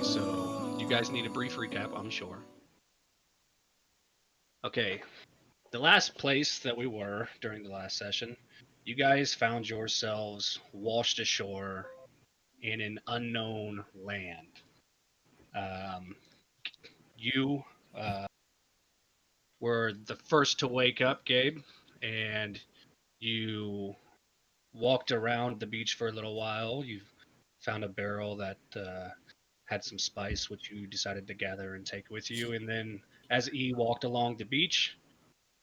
so you guys need a brief recap, I'm sure. Okay, the last place that we were during the last session, you guys found yourselves washed ashore in an unknown land. Um, you were the first to wake up, Gabe, and you walked around the beach for a little while. You found a barrel that had some spice, which you decided to gather and take with you. And then, as E walked along the beach,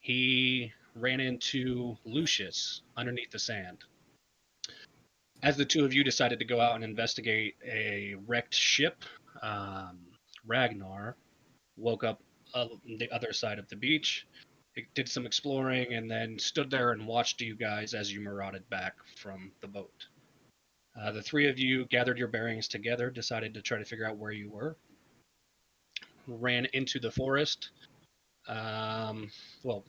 he ran into Lucius underneath the sand. As the two of you decided to go out and investigate a wrecked ship, Ragnar woke up on the other side of the beach, did some exploring, and then stood there and watched you guys as you marauded back from the boat. The three of you gathered your bearings together, decided to try to figure out where you were, ran into the forest, well,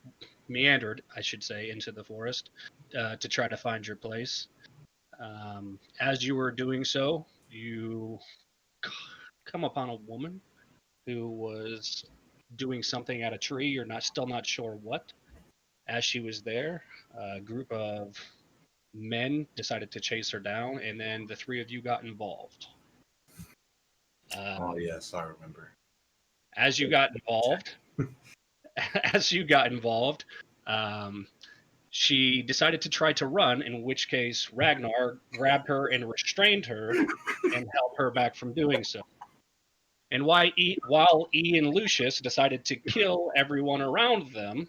meandered, I should say, into the forest to try to find your place. As you were doing so, you come upon a woman who was doing something at a tree. You're still not sure what. As she was there, a group of men decided to chase her down, and then the three of you got involved. Oh yes, I remember. As you got involved, she decided to try to run, in which case Ragnar grabbed her and restrained her and held her back from doing so. And while E and Lucius decided to kill everyone around them,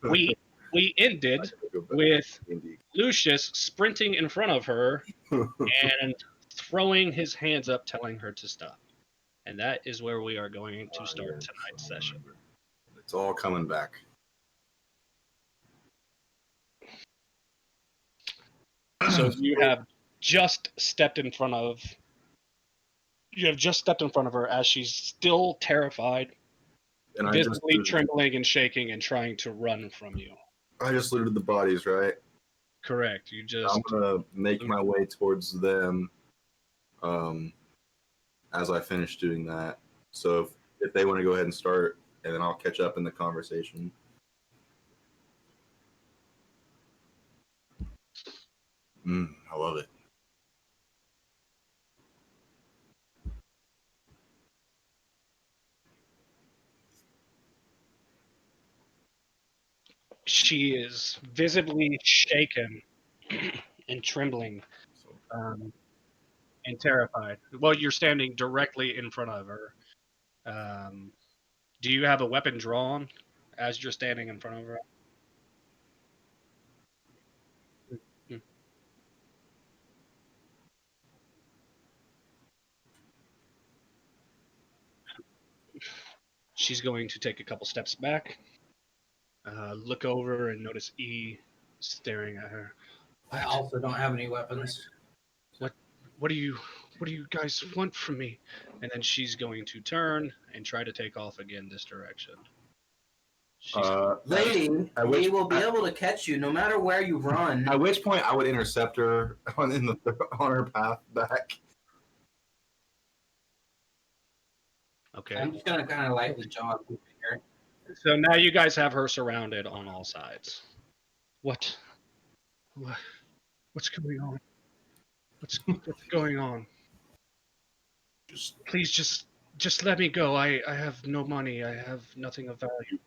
we ended with Lucius sprinting in front of her and throwing his hands up, telling her to stop. And that is where we are going to start tonight's session. It's all coming back. So you have just stepped in front of her as she's still terrified, and visibly trembling and shaking and trying to run from you. I just looted the bodies, right? Correct. I'm gonna make my way towards them as I finish doing that. So if they want to go ahead and start, and then I'll catch up in the conversation. I love it. She is visibly shaken and trembling and terrified. Well, you're standing directly in front of her. Do you have a weapon drawn as you're standing in front of her? She's going to take a couple steps back, look over, and notice E staring at her. I also don't have any weapons. What do you guys want from me? And then she's going to turn and try to take off again this direction. Lady, we will be able to catch you no matter where you run. At which point I would intercept her on her path back. Okay. I'm just gonna kind of lightly jog here. So now you guys have her surrounded on all sides. What's going on? What's going on? Please just let me go. I have no money. I have nothing of value.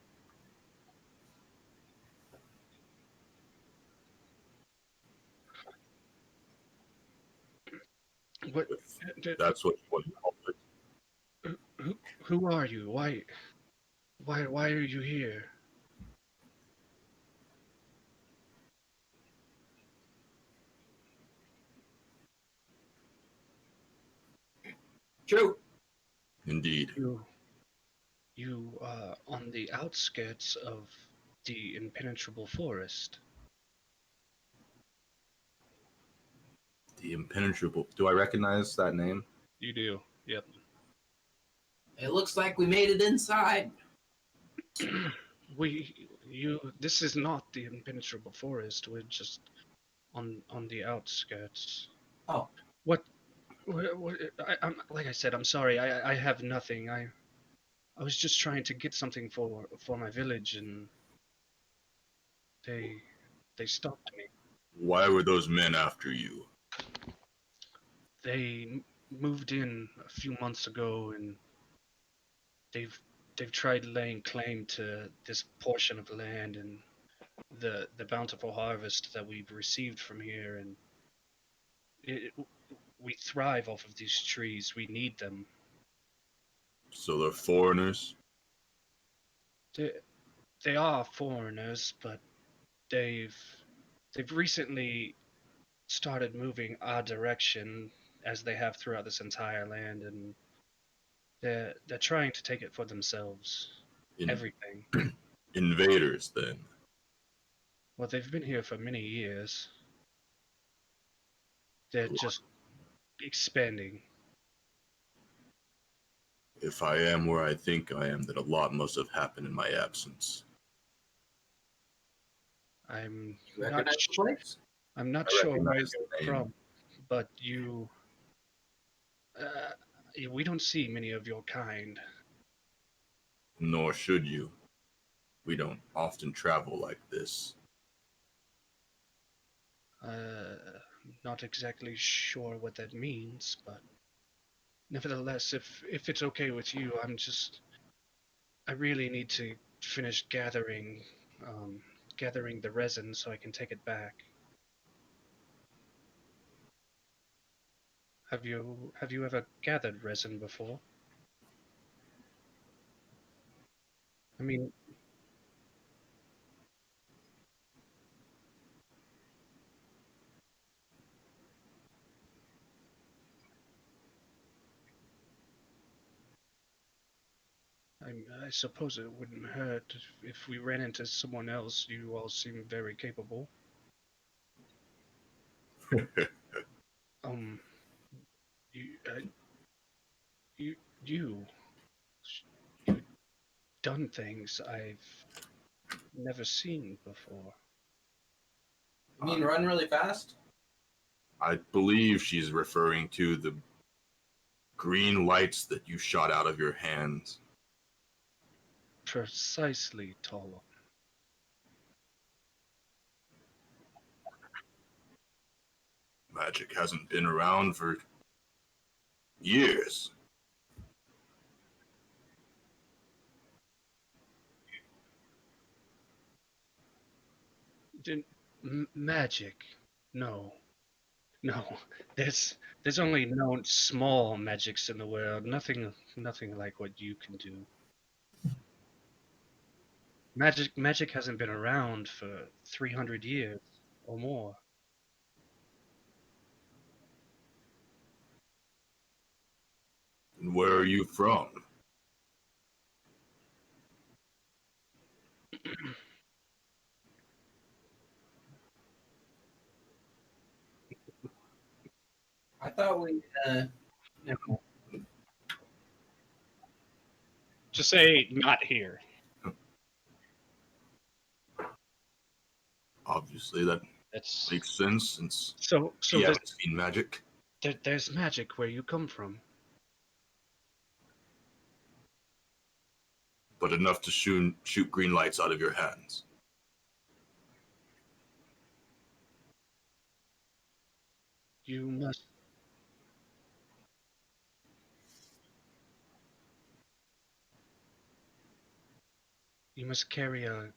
What? That's what you want. Who are you? Why are you here? True. Indeed. You are on the outskirts of the impenetrable forest. The impenetrable. Do I recognize that name? You do. Yep. It looks like we made it inside. This is not the impenetrable forest. We're just on the outskirts. Oh. What I'm like I said, I'm sorry. I have nothing. I was just trying to get something for my village, and they they stopped me. Why were those men after you? Moved in a few months ago, and they've they've tried laying claim to this portion of land and the bountiful harvest that we've received from here, and it, we thrive off of these trees. We need them. So they're foreigners? They, they are foreigners, but they've they've recently started moving our direction as they have throughout this entire land, and they're trying to take it for themselves. In- Everything. Invaders, then? Well, they've been here for many years. They're just expanding. If I am where I think I am, then a lot must have happened in my absence. I'm You not recognize the place? I'm not I sure where recognize you're the name. from, but we don't see many of your kind. Nor should you. We don't often travel like this. Not exactly sure what that means, but nevertheless, if it's okay with you, I really need to finish gathering the resin so I can take it back. Have you ever gathered resin before? I mean, I suppose it wouldn't hurt if we ran into someone else. You all seem very capable. Um, you, you, you, you've done things I've never seen before. You mean run really fast? I believe she's referring to the green lights that you shot out of your hands. Precisely, Tall. Magic hasn't been around for years. Magic? No, no. There's only known small magics in the world. Nothing like what you can do. Magic hasn't been around for 300 years or more. And where are you from? I thought we. No. Just say not here. Obviously, that That's makes sense since so. we haven't seen magic. There's magic where you come from. But enough to shoot green lights out of your hands. You must. You must carry a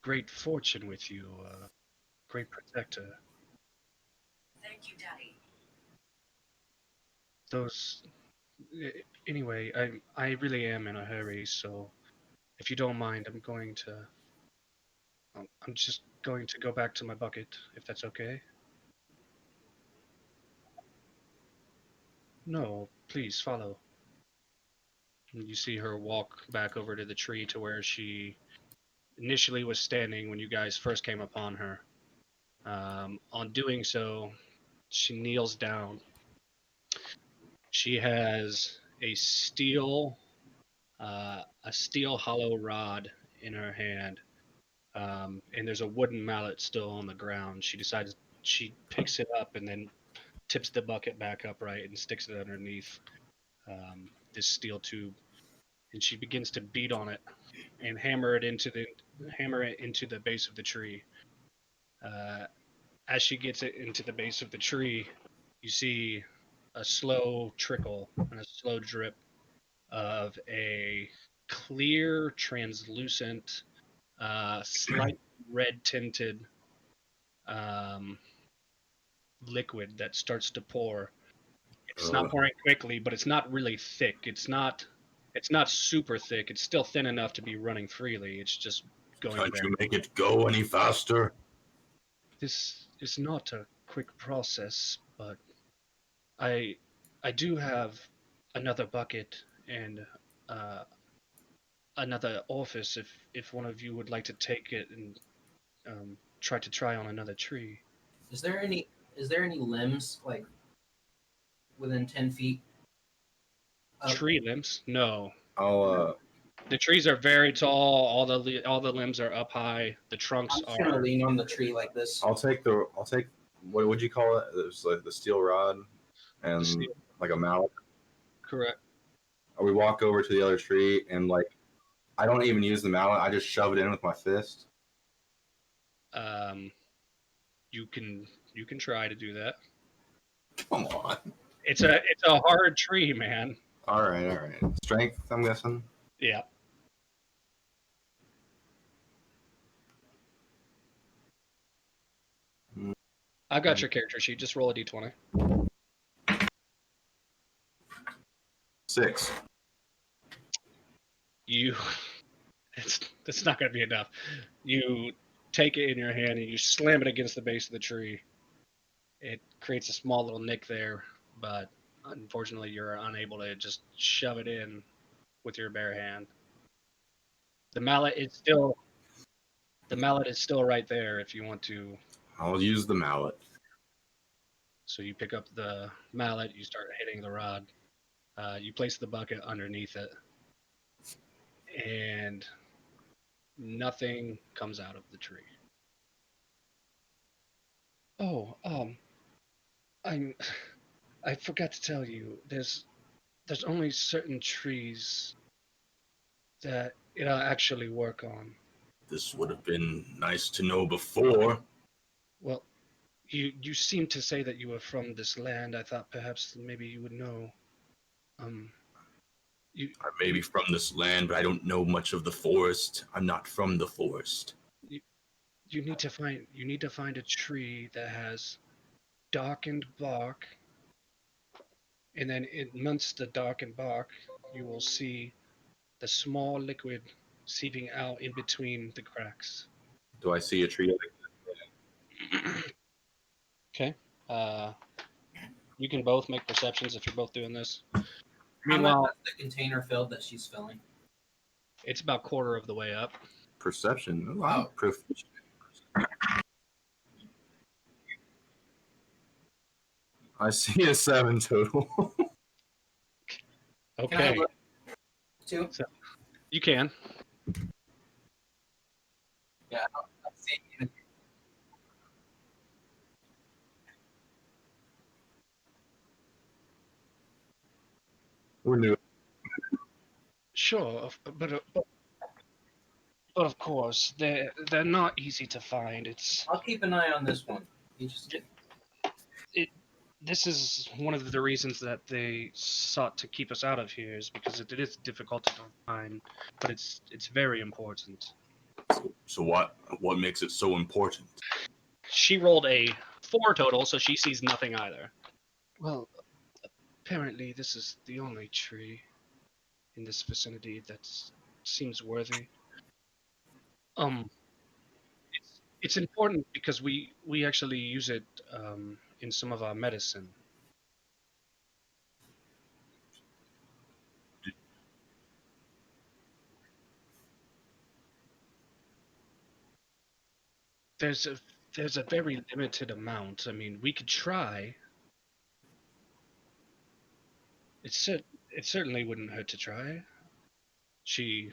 great fortune with you, a great protector. Thank you, Daddy. Those. Anyway, I really am in a hurry, so if you don't mind, I'm just going to go back to my bucket, if that's okay. No, please follow. And you see her walk back over to the tree to where she initially was standing when you guys first came upon her. On doing so, she kneels down. She has a steel hollow rod in her hand, and there's a wooden mallet still on the ground. She picks it up and then tips the bucket back upright and sticks it underneath this steel tube, and she begins to beat on it and hammer it into the base of the tree. As she gets it into the base of the tree, you see a slow trickle and a slow drip of a clear, translucent, slight red tinted um, liquid that starts to pour. It's not pouring quickly, but it's not really thick. It's not super thick. It's still thin enough to be running freely. It's just going Can't very. you make it go any faster? This is not a quick process, but I do have another bucket and uh, another office if one of you would like to take it and try on another tree. Is there any limbs like within 10 feet? Tree limbs? No. I'll The trees are very tall. All the limbs are up high. The trunks I'm just gonna are. lean on the tree like this. I'll take what would you call it? It's like the steel rod and like a mallet. Correct. We walk over to the other tree and like I don't even use the mallet. I just shove it in with my fist. You can try to do that. Come on. It's a hard tree, man. All right. Strength, I'm guessing. Yeah. I've got your character sheet. Just roll a d20. 6. That's not going to be enough. You take it in your hand and you slam it against the base of the tree. It creates a small little nick there, but unfortunately you're unable to just shove it in with your bare hand. The mallet is still right there if you want to. I'll use the mallet. So you pick up the mallet, you start hitting the rod. You place the bucket underneath it, and nothing comes out of the tree. Oh, I forgot to tell you. There's only certain trees that it'll actually work on. This would have been nice to know before. Well, you seem to say that you were from this land. I thought perhaps maybe you would know. I may be from this land, but I don't know much of the forest. I'm not from the forest. You need to find a tree that has darkened bark, and then amongst the darkened bark, you will see the small liquid seeping out in between the cracks. Do I see a tree? Okay. You can both make perceptions if you're both doing this. How Meanwhile, much is the container filled that she's filling? it's about quarter of the way up. Perception. Wow. Proficient. I see a 7 total. Can I Okay. look too? You can. Yeah, I see even. We're new. Sure, but of course they're not easy to find. I'll keep an eye on this one. You just This is one of the reasons that they sought to keep us out of here is because it is difficult to find, but it's very important. So what makes it so important? She rolled a 4 total, so she sees nothing either. Well, apparently this is the only tree in this vicinity that seems worthy. It's important because we actually use it in some of our medicine. There's a very limited amount. I mean, we could try. It certainly wouldn't hurt to try. She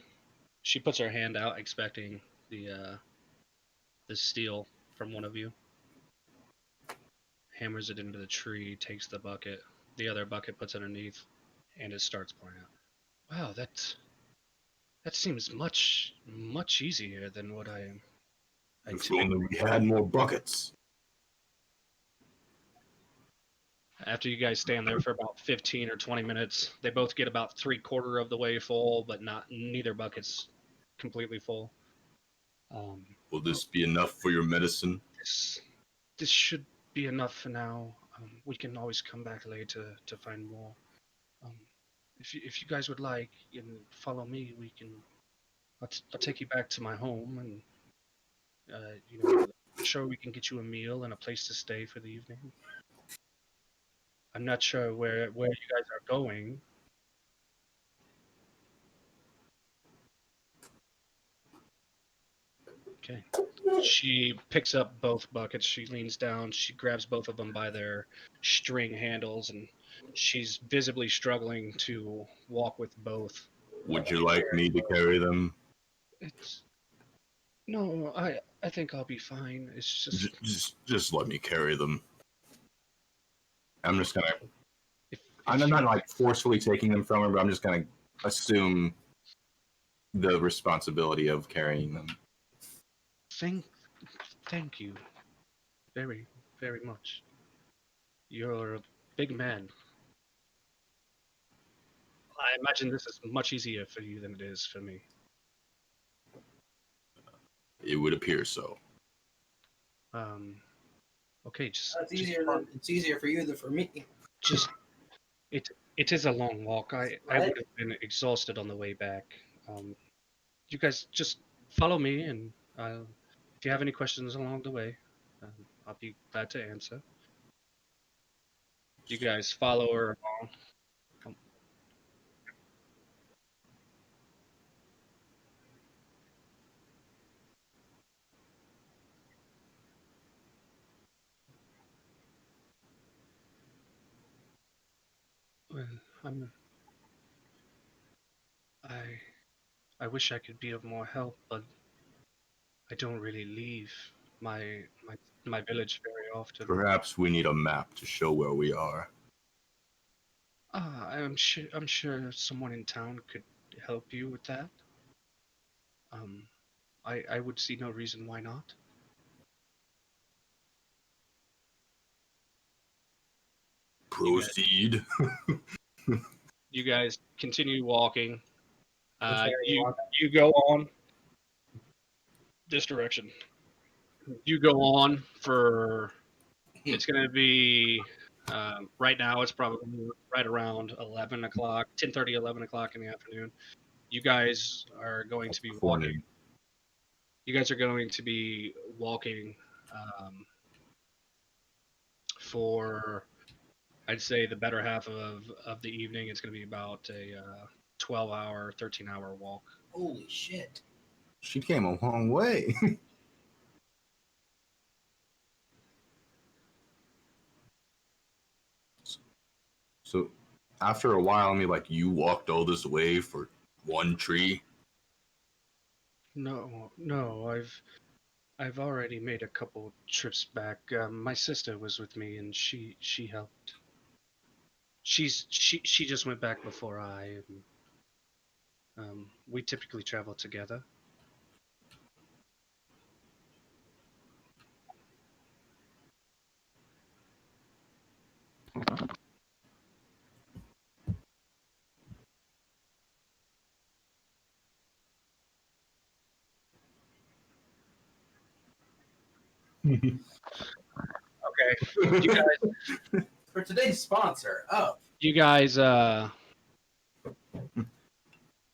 puts her hand out, expecting the steel from one of you. hammers it into the tree, takes the bucket, the other bucket puts underneath, and it starts pouring out. Wow, that seems much easier than what I If only we had more buckets. After you guys stand there for about 15 or 20 minutes, they both get about 3/4 of the way full, but neither bucket's completely full. Will this be enough for your medicine? This should be enough for now. We can always come back later to find more. If you guys would like and follow me, we can. I'll take you back to my home, and I'm sure we can get you a meal and a place to stay for the evening. I'm not sure where you guys are going. Okay. She picks up both buckets. She leans down. She grabs both of them by their string handles, and she's visibly struggling to walk with both. Would you like me to carry them? It's no, I think I'll be fine. It's Just let me carry them. I'm just gonna. if I'm you- not like forcefully taking them from her, but I'm just gonna assume the responsibility of carrying them. Thank you, very very much. You're a big man. I imagine this is much easier for you than it is for me. It would appear so. Okay, just It's easier for you than for me. just it is a long walk. I Right. would have been exhausted on the way back. You guys just follow me, and if you have any questions along the way, I'll be glad to answer. You guys follow her along. Well, I I wish I could be of more help, but I don't really leave my my my village very often. Perhaps we need a map to show where we are. I'm sure someone in town could help you with that. Um, I would see no reason why not. Proceed. You guys continue walking. Which way are you walking? You go on this direction. You go on for. It's going to be right now. It's probably right around 11 o'clock, 10:30, 11 o'clock in the afternoon. You guys are going to be walking. You guys are going to be walking for, I'd say, the better half of the evening. It's going to be about a 12-hour, 13-hour walk. Holy shit. She came a long way. So after a while, I mean, like, you walked all this way for one tree? No, I've already made a couple trips back. My sister was with me, and she helped. She just went back before I. We typically travel together. Okay, you guys, For today's sponsor, you guys,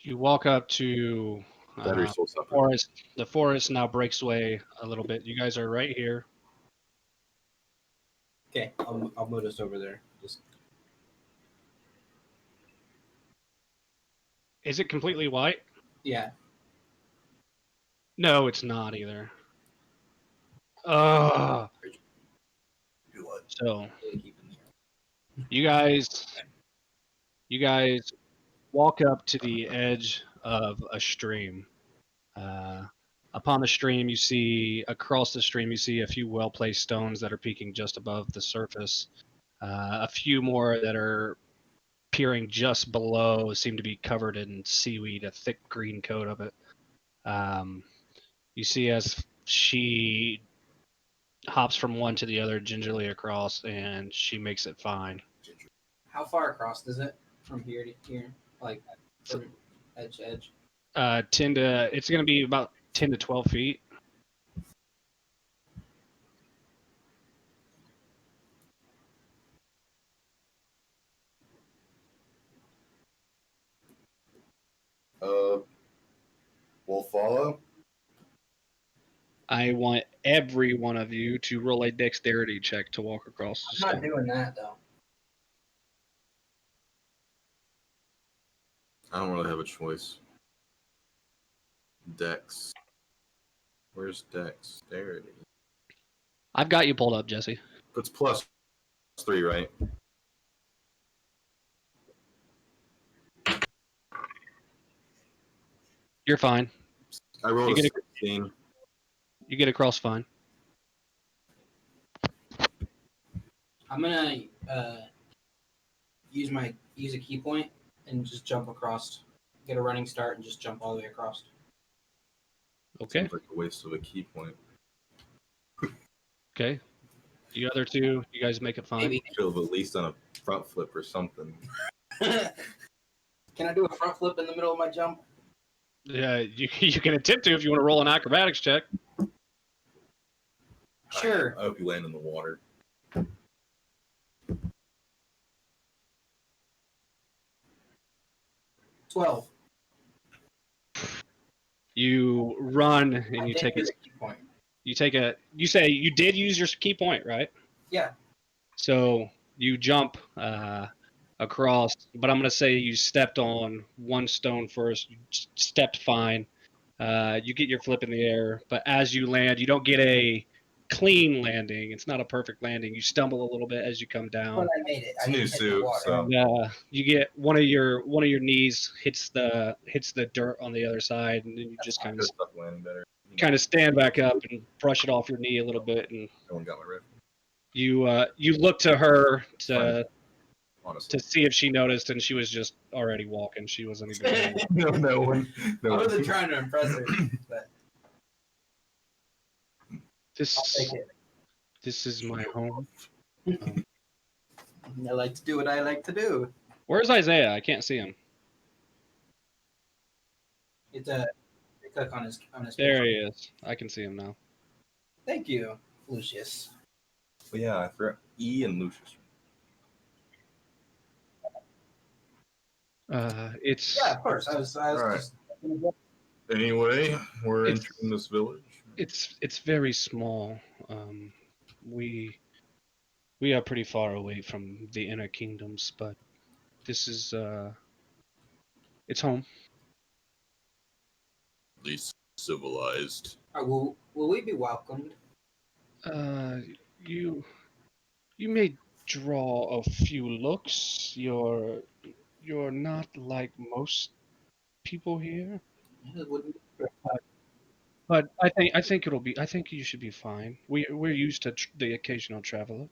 you walk up to Battery soul supper. forest. The forest now breaks away a little bit. You guys are right here. okay, I'll move us over there. Just Is it completely white? yeah. No, it's not either. Uh, Do what? so Really keep in here. you guys walk up to the edge of a stream. Upon the stream, you see across the stream, you see a few well-placed stones that are peeking just above the surface. A few more that are peering just below seem to be covered in seaweed, a thick green coat of it. You see as she hops from one to the other gingerly across, and she makes it fine. How far across is it from here to here? Like from edge to edge? It's going to be about 10 to 12 feet. We'll follow. I want every one of you to roll a dexterity check to walk across the I'm not stone. doing that though. I don't really have a choice. Dex. Where's dexterity? I've got you pulled up, Jesse. It's +3, right? You're fine. I rolled You a get 16. You get across fine. I'm gonna use a key point and just jump across. Get a running start and just jump all the way across. Okay. Seems like a waste of a key point. Okay. You other two, you guys make it fine. Maybe. Should have at least done a front flip or something. Can I do a front flip in the middle of my jump? Yeah, you can attempt to if you want to roll an acrobatics check. Sure. I hope you land in the water. 12. You run and I you did take use it. a key point. You say you did use your key point, right? Yeah. So you jump across, but I'm going to say you stepped on one stone first. You stepped fine. You get your flip in the air, but as you land, you don't get a clean landing. It's not a perfect landing. You stumble a little bit as you come down. But I made it. It's I a new didn't hit the suit, water. so- And, you get one of your knees hits the dirt on the other side, and then you just kind Could have landing better. of stand back up and brush it off your knee a little bit, and No one got my rifle, you look to her to honestly. see if she noticed, and she was just already walking. She wasn't even. No one. I wasn't trying to impress her, but I'll take it. This is my home. I like to do what I like to do. Where's Isaiah? I can't see him. It's a click on his There he is. I can see him now. Thank you, Lucius. But yeah, I forgot E and Lucius. It's Yeah, of course. I was Alright. just Anyway, we're It's- entering this village. it's very small. We are pretty far away from the inner kingdoms, but this is it's home. At least civilized. will we be welcomed? You may draw a few looks. You're not like most people here, It wouldn't- but I think it'll be. I think you should be fine. We're used to the occasional traveler.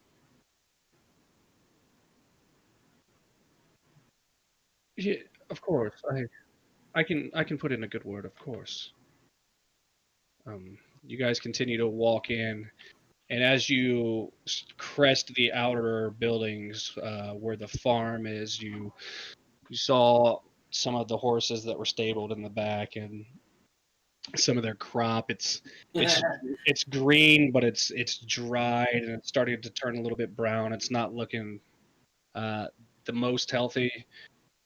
Yeah, of course. I can put in a good word, of course. You guys continue to walk in, and as you crest the outer buildings where the farm is, you saw some of the horses that were stabled in the back and some of their crop. It's green, but it's dried and it's starting to turn a little bit brown. It's not looking the most healthy.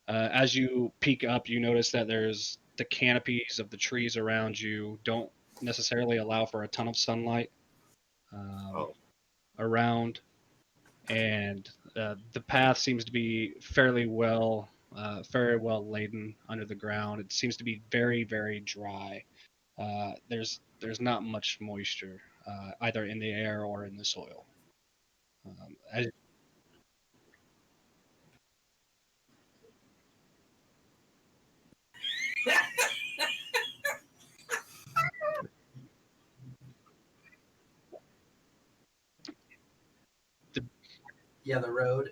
As you peek up, you notice that there's the canopies of the trees around you don't necessarily allow for a ton of sunlight around, and the path seems to be fairly well laden under the ground. It seems to be very, very dry. There's not much moisture either in the air or in the soil. As Yeah, the road.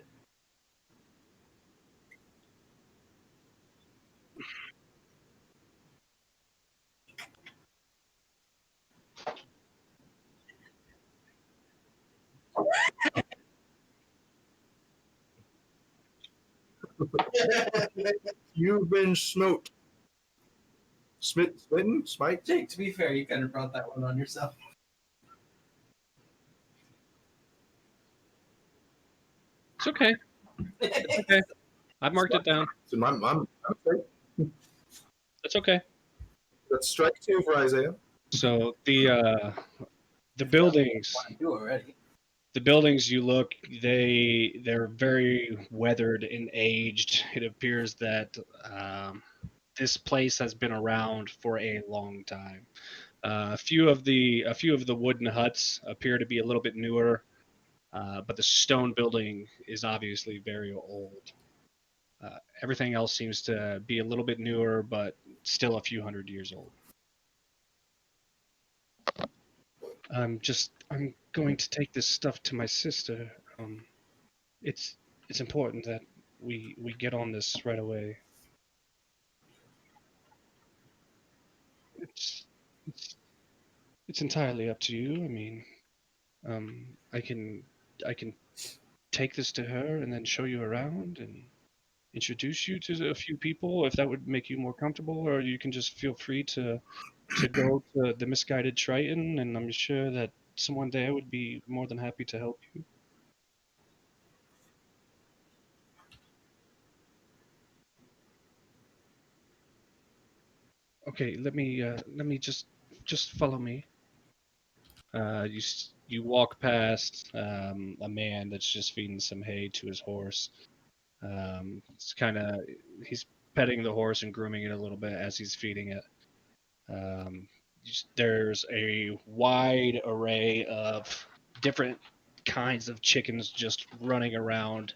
You've been smote. Smitten? Smite? Jake, to be fair, you kind of brought that one on yourself. It's okay. It's okay. I've marked it down. So I'm It's okay. That's strike 2 for Isaiah. So the buildings, You already. the buildings you look, they're very weathered and aged. It appears that this place has been around for a long time. A few of the wooden huts appear to be a little bit newer, but the stone building is obviously very old. Everything else seems to be a little bit newer, but still a few hundred years old. I'm going to take this stuff to my sister. It's important that we get on this right away. It's it's it's entirely up to you. I mean, I can take this to her and then show you around and introduce you to a few people if that would make you more comfortable, or you can just feel free to go to the Misguided Triton, and I'm sure that someone there would be more than happy to help you. Okay, let me just follow me. You walk past a man that's just feeding some hay to his horse. It's kind of he's petting the horse and grooming it a little bit as he's feeding it. Um, there's a wide array of different kinds of chickens just running around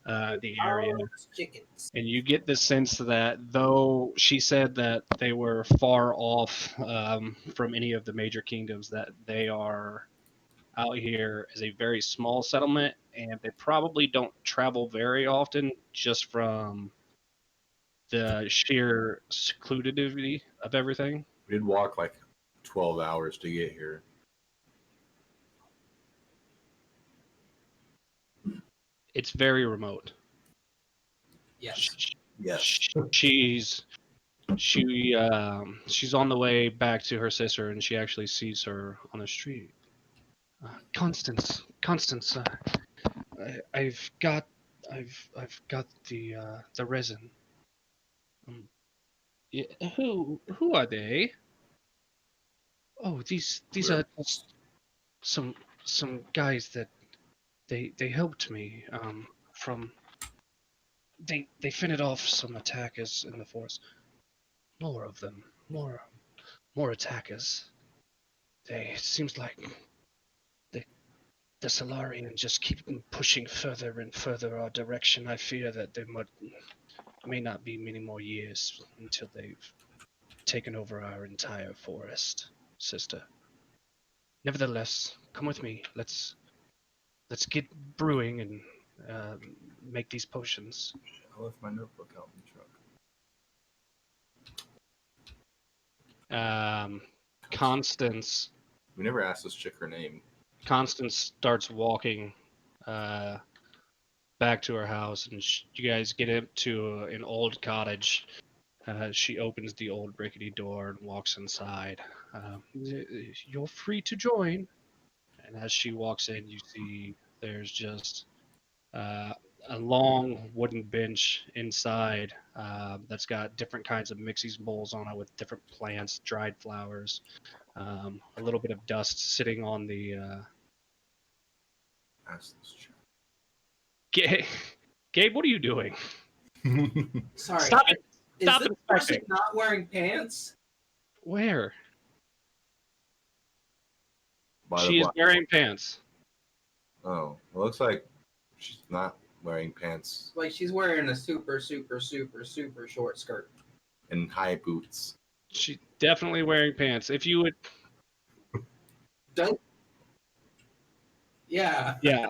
the area. Chickens. And you get the sense that though she said that they were far off from any of the major kingdoms, that they are out here as a very small settlement, and they probably don't travel very often just from the sheer secludity of everything. We'd walk like 12 hours to get here. It's very remote. Yes. Yes. She's she's on the way back to her sister, and she actually sees her on the street. Constance, I've got the resin. Yeah, who are they? Oh, these are just some guys that they helped me from they fended off some attackers in the forest. More of them, more attackers. It seems like the Solarian just keep pushing further and further our direction. I fear that there may not be many more years until they've taken over our entire forest, sister. Nevertheless, come with me. Let's get brewing and make these potions. I left my notebook out in the truck. Constance We never asked this chick her name. starts walking back to her house, and you guys get into an old cottage. She opens the old rickety door and walks inside. You're free to join. And as she walks in, you see there's just a long wooden bench inside that's got different kinds of mixing bowls on it with different plants, dried flowers, a little bit of dust sitting on the. Ask this chick. Gabe, what are you doing? Sorry. Stop it! Is Stop this inspecting. person not wearing pants? Where? By the She is black- wearing pants. Oh, it looks like she's not wearing pants Like she's wearing a super short skirt. and high boots. She's definitely wearing pants. If you would, Yeah. yeah.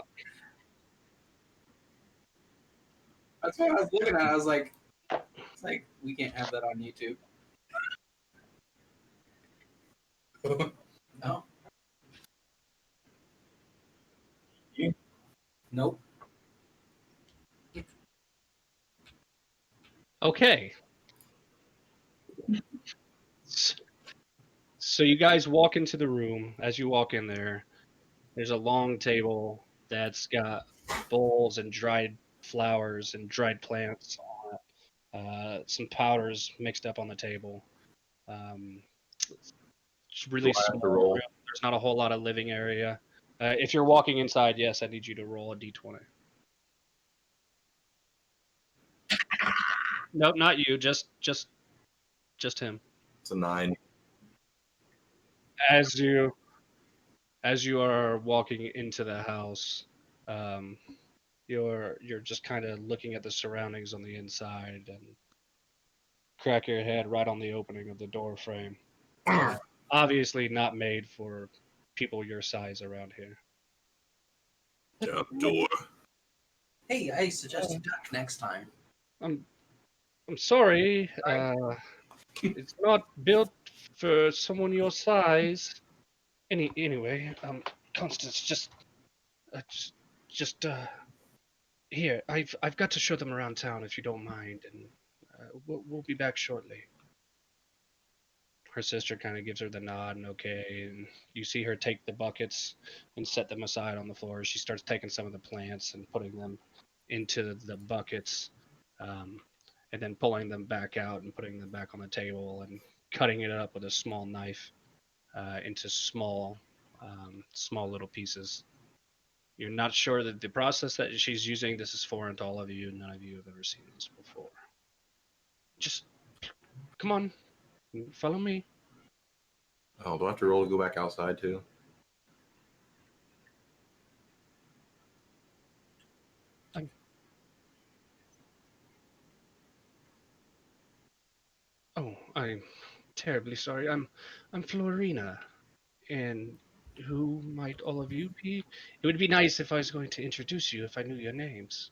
That's what I was looking at. I was like, it's like we can't have that on YouTube. No. Nope. Okay. So you guys walk into the room. As you walk in there, there's a long table that's got bowls and dried flowers and dried plants on it. Some powders mixed up on the table. It's really Do I have to small roll? room. There's not a whole lot of living area. If you're walking inside, yes, I need you to roll a d20. Nope, not you. Just him. It's a 9. As you are walking into the house, you're just kind of looking at the surroundings on the inside and crack your head right on the opening of the door frame. Obviously not made for people your size around here. Trap door. Hey, I suggest you duck next time. I'm sorry. It's not built for someone your size. Anyway, Constance, just here. I've got to show them around town if you don't mind, and we'll be back shortly. Her sister kind of gives her the nod and okay, and you see her take the buckets and set them aside on the floor. She starts taking some of the plants and putting them into the buckets, and then pulling them back out and putting them back on the table and cutting it up with a small knife into small little pieces. You're not sure that the process that she's using, this is foreign to all of you. None of you have ever seen this before. Just come on, follow me. Oh, do I have to roll to go back outside too? Oh, I'm terribly sorry. I'm Florina, and who might all of you be? It would be nice if I was going to introduce you if I knew your names.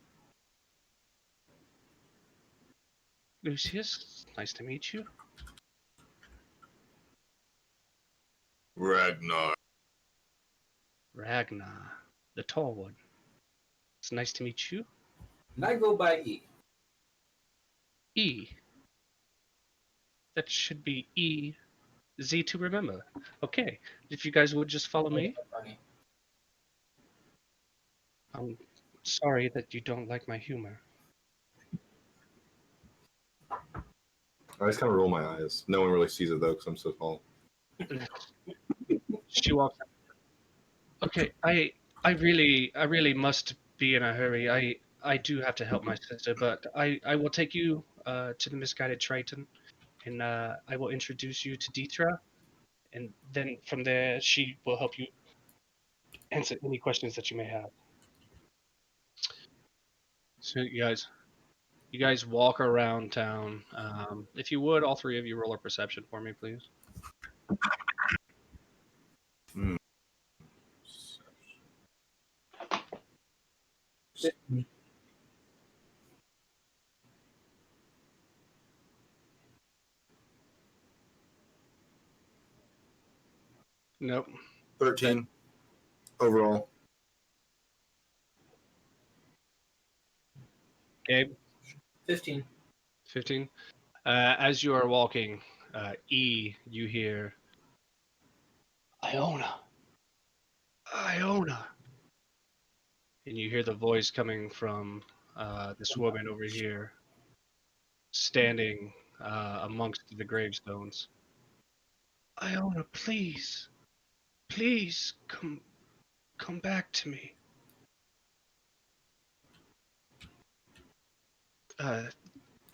Lucius, nice to meet you. Ragnar. Ragnar, the tall one. It's nice to meet you. And I go by E. E. That should be E. Z to remember. Okay, if you guys would just follow me. Funny. I'm sorry that you don't like my humor. I just kind of roll my eyes. No one really sees it though because I'm so small. She walks up. Okay, I really must be in a hurry. I do have to help my sister, but I will take you to the misguided Triton, and I will introduce you to Deetra, and then from there she will help you answer any questions that you may have. So you guys walk around town. If you would, all three of you roll a perception for me, please. Nope. 13 overall. Gabe, 15. 15. As you are walking, E, you hear, Iona. And you hear the voice coming from this woman over here, standing amongst the gravestones. Iona, please, come back to me.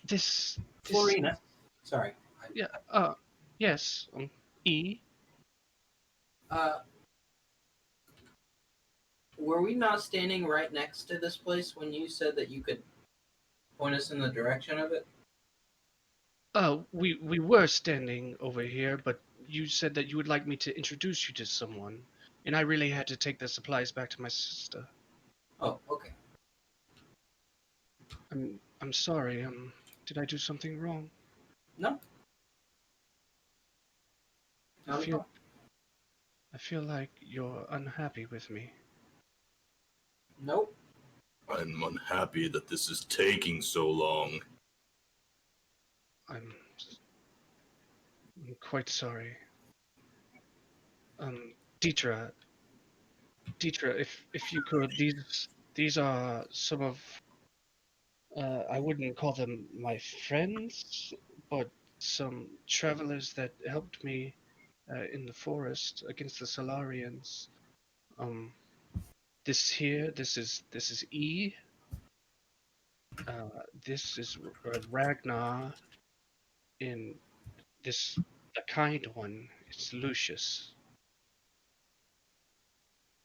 This Florina. Sorry. Yeah. Yes. E. Were we not standing right next to this place when you said that you could point us in the direction of it? We were standing over here, but you said that you would like me to introduce you to someone, and I really had to take the supplies back to my sister. Oh, okay. I'm sorry. Did I do something wrong? No, I not at feel all. I feel like you're unhappy with me. Nope. I'm unhappy that this is taking so long. I'm, I'm quite sorry. Um, Deetra, Deetra, if you could, these are some of I wouldn't call them my friends, but some travelers that helped me in the forest against the Solarians. Um, this here, this is E. This is Ragnar. In this, the kind one, it's Lucius.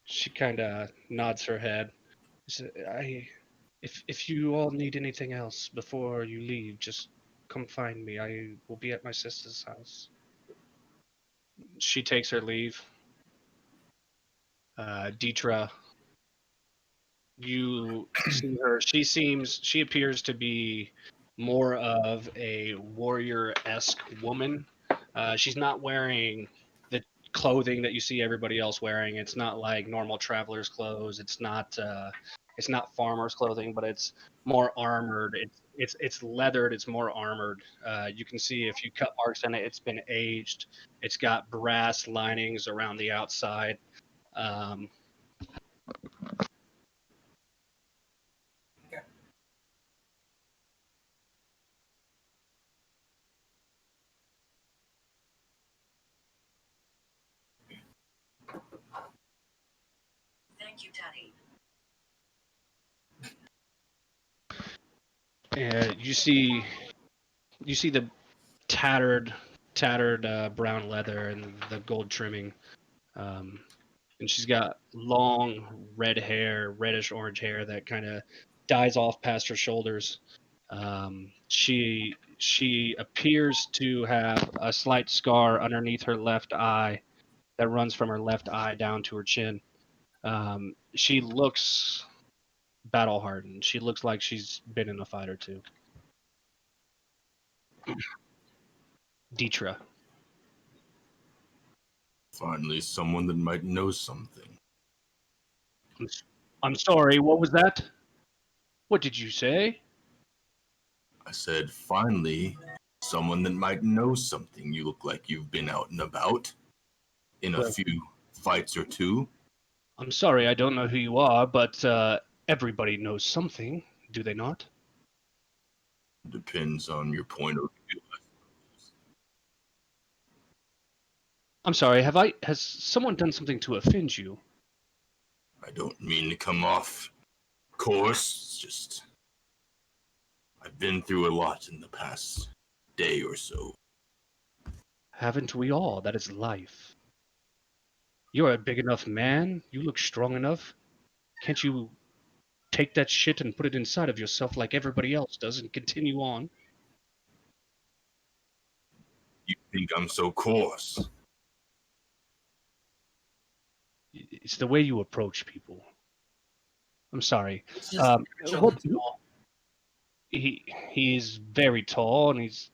She kind of nods her head. If you all need anything else before you leave, just come find me. I will be at my sister's house. She takes her leave. Deetra, you see her. She appears to be more of a warrior-esque woman. She's not wearing the clothing that you see everybody else wearing. It's not like normal travelers' clothes. It's not farmers' clothing, but it's more armored. It's leathered. It's more armored. You can see a few cut marks in it. It's been aged. It's got brass linings around the outside. Um, Okay. Thank you, Daddy. and you see the tattered brown leather and the gold trimming. Um, and she's got long red hair, reddish orange hair that kind of dies off past her shoulders. She appears to have a slight scar underneath her left eye that runs from her left eye down to her chin. She looks battle hardened. She looks like she's been in a fight or two. Deetra. Finally, someone that might know something. I'm, I'm sorry, what was that? What did you say? I said, finally, someone that might know something. You look like you've been out and about in a Well, few fights or two. I'm sorry, I don't know who you are, but everybody knows something, do they not? Depends on your point of view. I'm sorry, has someone done something to offend you? I don't mean to come off course. It's just I've been through a lot in the past day or so. Haven't we all? That is life. You're a big enough man. You look strong enough. Can't you take that shit and put it inside of yourself like everybody else does and continue on? You think I'm so coarse? It's the way you approach people. I'm sorry. It's just children small. He's very tall and he's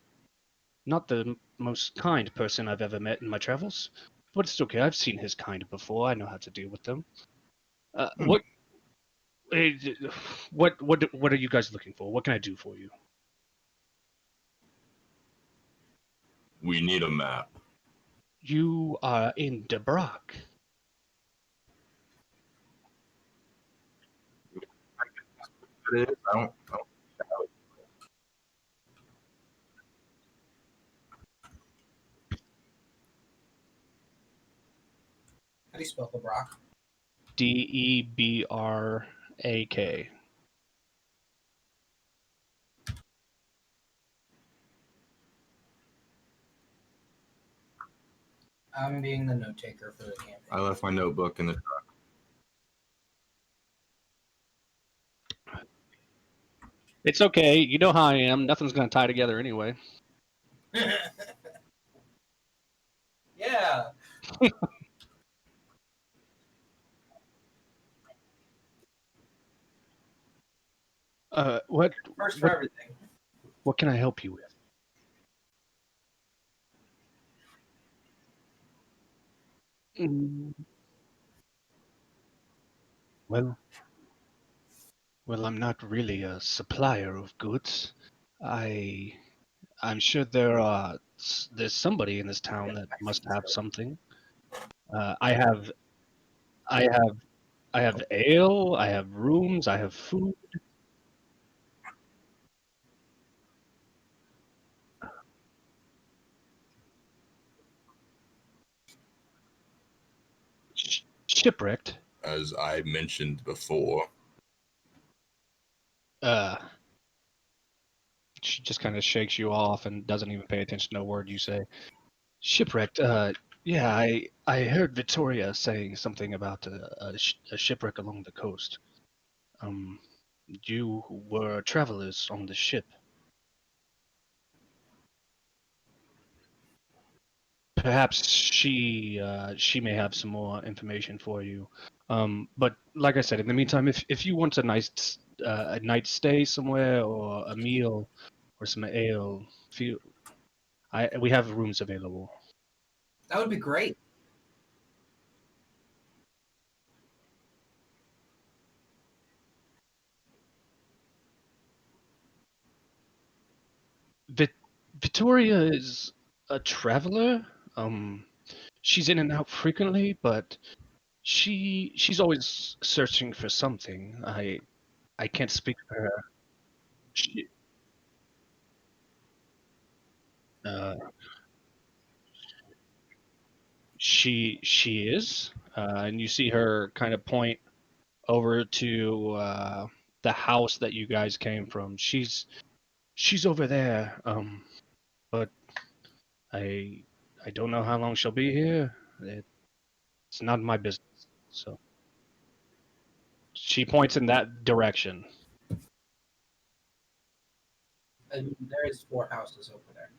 not the most kind person I've ever met in my travels, but it's okay. I've seen his kind before. I know how to deal with them. Uh, Hmm. what, eh, what are you guys looking for? What can I do for you? We need a map. You are in Debrak. It is. I don't How do you spell Debrak? Debrak. I'm being the note taker for the campaign. I left my notebook in the truck. It's okay. You know how I am. Nothing's gonna tie together anyway. Yeah. What First for what everything. what can I help you with? Mm, well, I'm not really a supplier of goods. I I'm sure there's somebody in this town that must have something. I have I have I have ale, I have rooms, I have food. Shipwrecked. As I mentioned before, Uh, she just kind of shakes you off and doesn't even pay attention to a word you say. Shipwrecked. Yeah, I heard Victoria saying something about a shipwreck along the coast. Um, you were travelers on the ship. Perhaps she may have some more information for you. But like I said, in the meantime, if you want a night stay somewhere or a meal or some ale, feel we have rooms available. That would be great. Victoria is a traveler. Um, she's in and out frequently, but she's always searching for something. I can't speak for her. She, uh, she is, and you see her kind of point over to the house that you guys came from. She's over there. But I I don't know how long she'll be here. It's not my business. So she points in that direction. And there is 4 houses over there.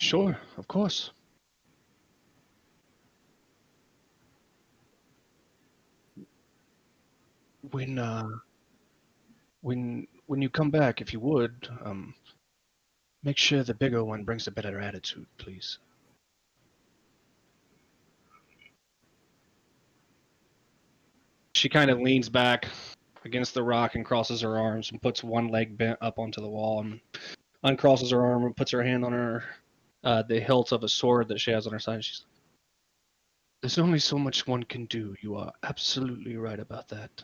Sure, of course. When uh when you come back, if you would, make sure the bigger one brings a better attitude, please. She kind of leans back against the rock and crosses her arms and puts one leg bent up onto the wall and uncrosses her arm and puts her hand on the hilt of a sword that she has on her side. She's There's only so much one can do. You are absolutely right about that.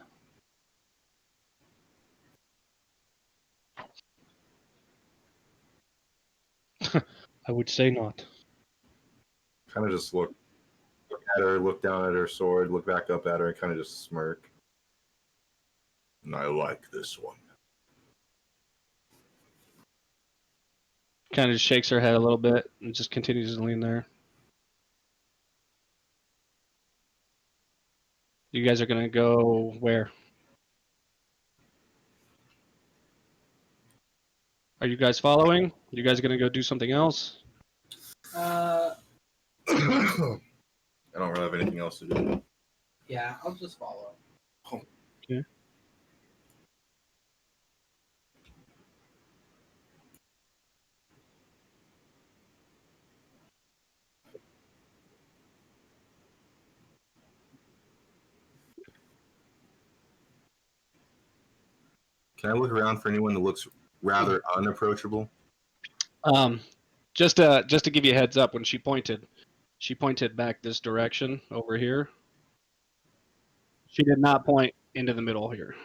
I would say not. Kind of just look at her, look down at her sword, look back up at her, and kind of just smirk. and I like this one. Kind of shakes her head a little bit and just continues to lean there. You guys are gonna go where? Are you guys following? You guys gonna go do something else? Uh, I don't really have anything else to do. yeah, I'll just follow. Okay. Can I look around for anyone that looks rather unapproachable? Just to give you a heads up, when she pointed back this direction over here. She did not point into the middle here.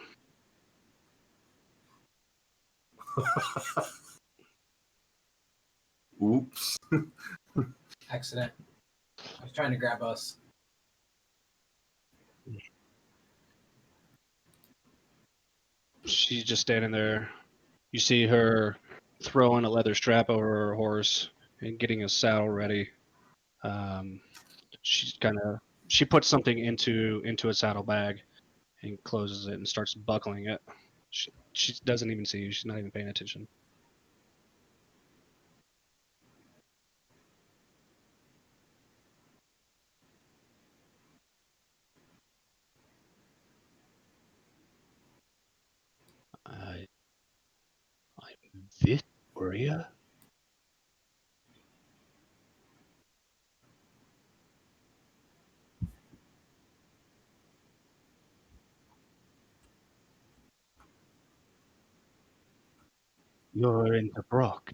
Oops. Accident. I was trying to grab us. She's just standing there. You see her throwing a leather strap over her horse and getting a saddle ready. Um, she puts something into a saddlebag and closes it and starts buckling it. She doesn't even see you. She's not even paying attention. Maria? You're in Debrak.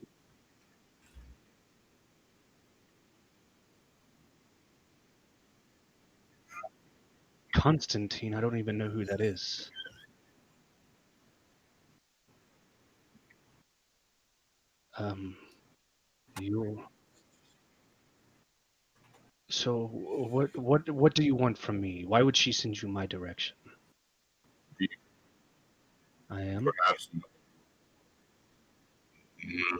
Constantine, I don't even know who that is. You. So what do you want from me? Why would she send you my direction? Do you I am. perhaps? Mm,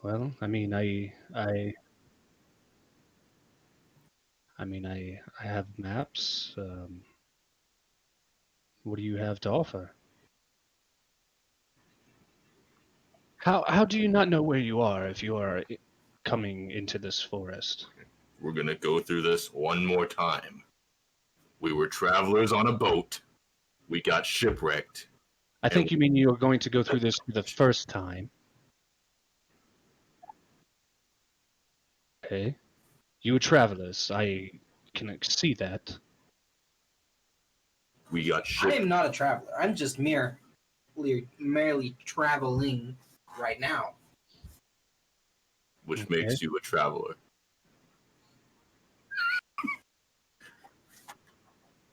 Well, I mean, I have maps. What do you have to offer? How do you not know where you are if you are coming into this forest? We're gonna go through this one more time. We were travelers on a boat. We got shipwrecked. I think you mean you are going to go through this for the first time. Okay. You travelers, I can see that. We got I shipwrecked. am not a traveler. I'm just merely traveling right now. Which Okay. makes you a traveler.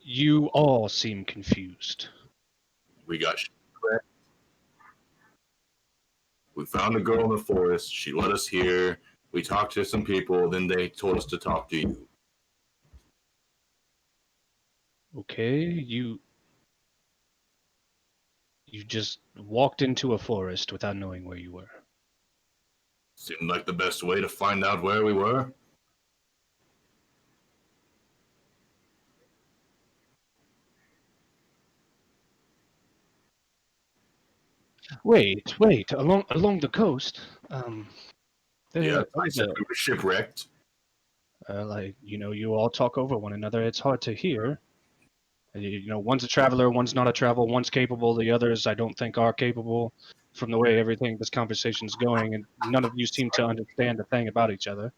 You all seem confused. We got shipwrecked. We found a girl in the forest. She led us here. We talked to some people. Then they told us to talk to you. Okay, you just walked into a forest without knowing where you were. Seemed like the best way to find out where we were. Wait, along the coast. Yeah, There I was said we were shipwrecked. like you all talk over one another. It's hard to hear. One's a traveler, one's not a traveler, one's capable, the others I don't think are capable. From the way everything this conversation's going, and none of you seem to understand a thing about each other.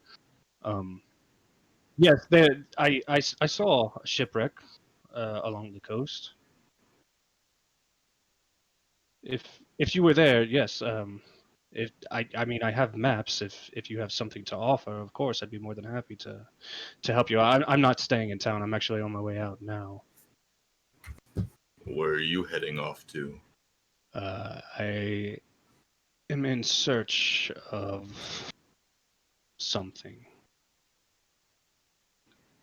Yes, I saw a shipwreck along the coast. If you were there, yes. If I mean I have maps. If you have something to offer, of course I'd be more than happy to help you. I'm not staying in town. I'm actually on my way out now. Where are you heading off to? I am in search of something.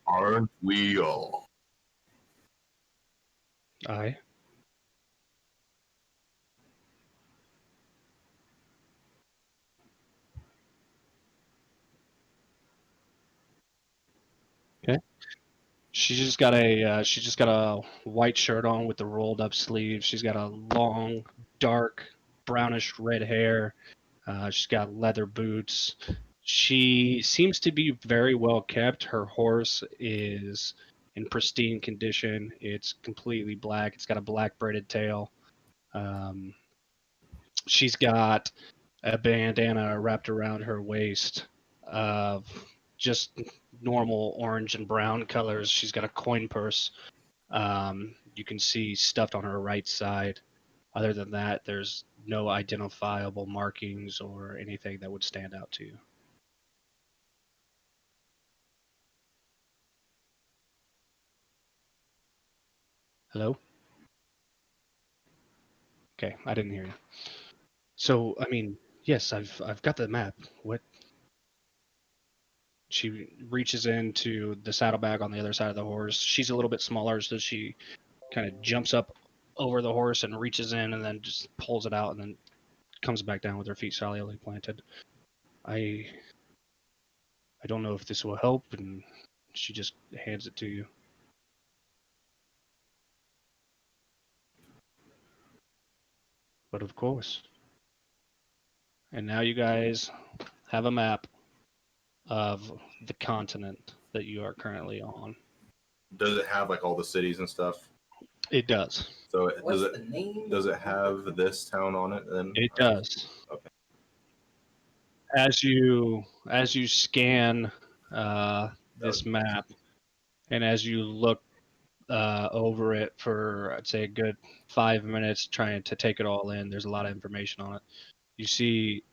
Aren't we all? I okay. She's just got a white shirt on with the rolled up sleeves. She's got a long, dark, brownish red hair. She's got leather boots. She seems to be very well kept. Her horse is in pristine condition. It's completely black. It's got a black braided tail. Um, she's got a bandana wrapped around her waist of just normal orange and brown colors. She's got a coin purse. You can see stuffed on her right side. Other than that, there's no identifiable markings or anything that would stand out to you. Hello? Okay, I didn't hear you. So, I mean, yes, I've got the map. What? She reaches into the saddlebag on the other side of the horse. She's a little bit smaller, so she kind of jumps up over the horse and reaches in and then just pulls it out and then comes back down with her feet solidly planted. I don't know if this will help, and she just hands it to you. But of course. And now you guys have a map of the continent that you are currently on. Does it have like all the cities and stuff? It does. So What's the name? does it have this town on it then? It does. Okay. As you scan this map, and as you look over it for, I'd say, a good 5 minutes, trying to take it all in, there's a lot of information on it. You see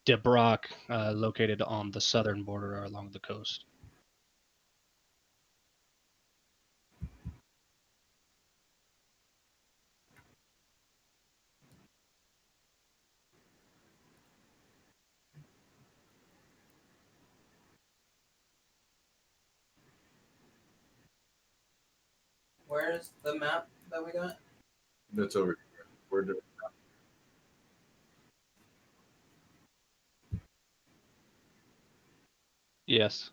Debrak located on the southern border along the coast. Where is the map that we got? That's over here. Where do, Yes.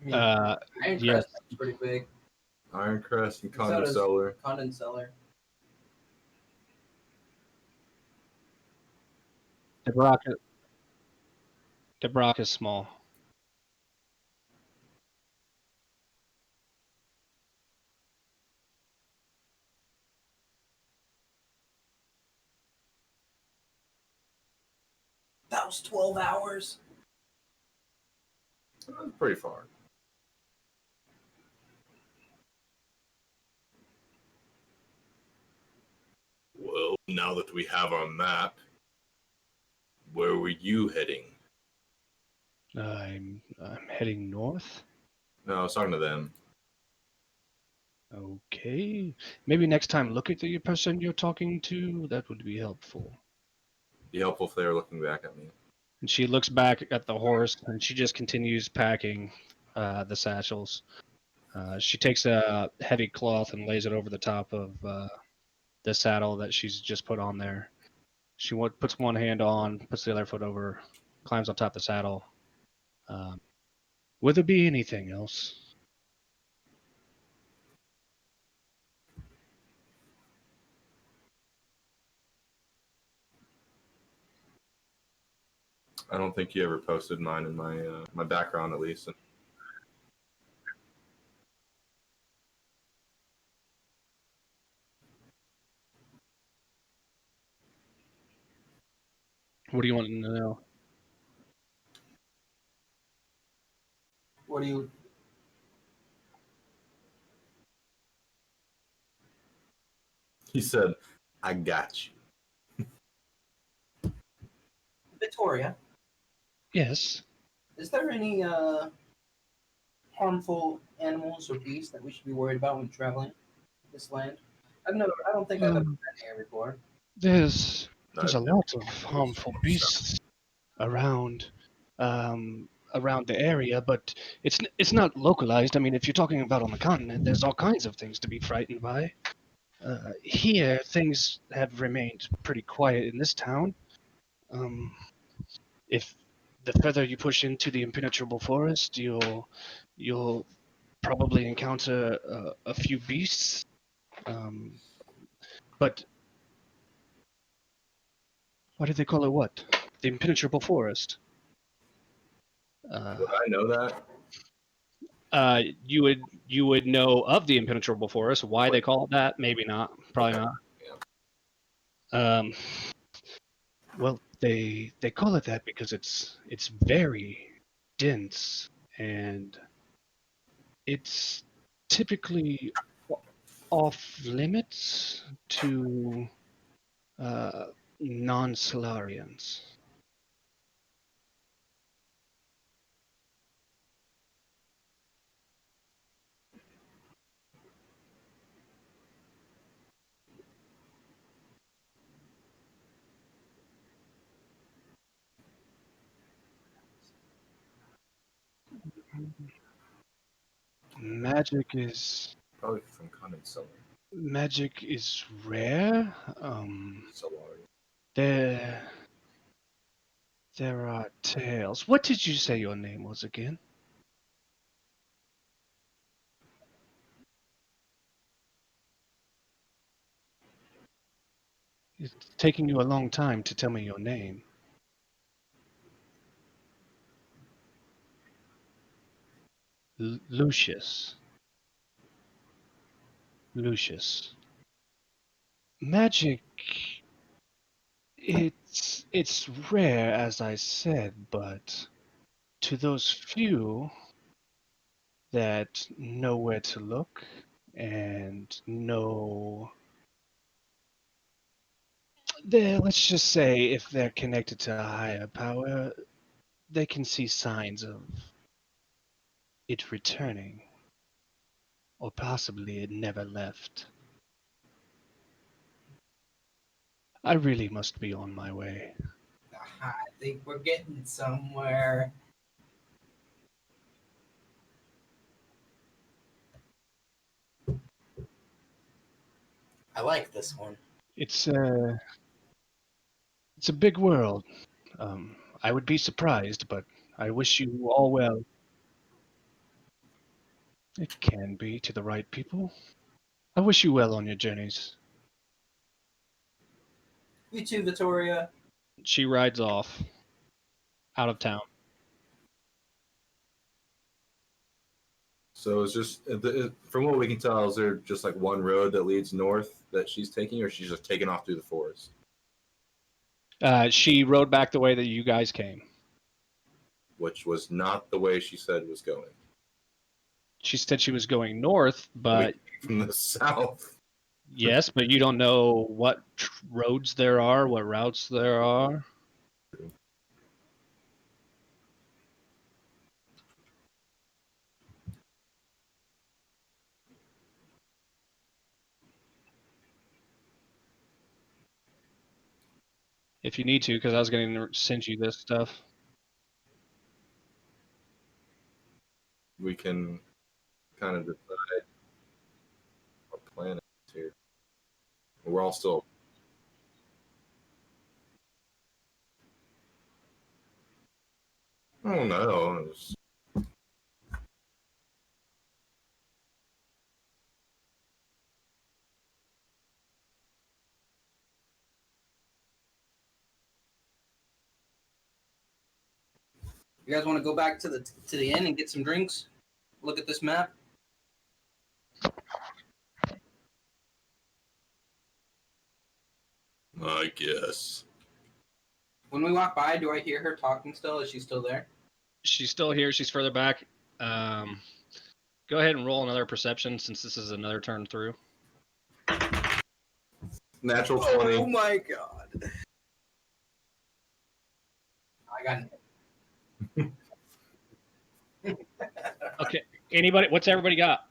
I mean, Uh, Iron yes. Crest is pretty big. Iron Crest and So does Condor Condenseller. Debrak is small. That was 12 hours. That's pretty far. Well, now that we have our map, where were you heading? I'm heading north. No, I was talking to them. Okay. Maybe next time look at the person you're talking to. That would be helpful. Be helpful if they were looking back at me. And she looks back at the horse, and she just continues packing the satchels. She takes a heavy cloth and lays it over the top of the saddle that she's just put on there. She puts one hand on, puts the other foot over, climbs on top of the saddle. Would there be anything else? I don't think you ever posted mine in my background at least. What do you want to know? What do you? He said, "I got you." Victoria, Yes. is there any harmful animals or beasts that we should be worried about when traveling this land? I don't think I've ever been here before. There's a No, lot of harmful beasts around around the area, but it's not localized. I mean, if you're talking about on the continent, there's all kinds of things to be frightened by. Here, things have remained pretty quiet in this town. If the further you push into the impenetrable forest, you'll probably encounter a few beasts. But why did they call it what? The impenetrable forest. Would I know that? You would know of the impenetrable forest. Why they call it that? Maybe not. Probably Okay. not. Well, they call it that because it's very dense, and it's typically off limits to non-Solarians. Magic is Probably from Condor. magic is rare. Solari. There are tales. What did you say your name was again? It's taking you a long time to tell me your name. Lucius. Lucius. Magic. It's rare, as I said, but to those few that know where to look and know, let's just say, if they're connected to a higher power, they can see signs of it returning, or possibly it never left. I really must be on my way. I think we're getting somewhere. I like this one. It's a big world. I would be surprised, but I wish you all well. It can be to the right people. I wish you well on your journeys. You too, Vittoria. She rides off out of town. So it's just from what we can tell, is there just like one road that leads north that she's taking, or she's just taking off through the forest? She rode back the way that you guys came. Which was not the way she said was going. She said she was going north, but From the south. yes, but you don't know what roads there are, what routes there are. If you need to, because I was going to send you this stuff. We can kind of decide what plan is here. We're all still. I don't know. You guys want to go back to the inn and get some drinks? Look at this map. I guess. When we walk by, do I hear her talking still? Is she still there? She's still here. She's further back. Go ahead and roll another perception since this is another turn through. Natural 20. Oh my god. I got it. Okay. Anybody? What's everybody got?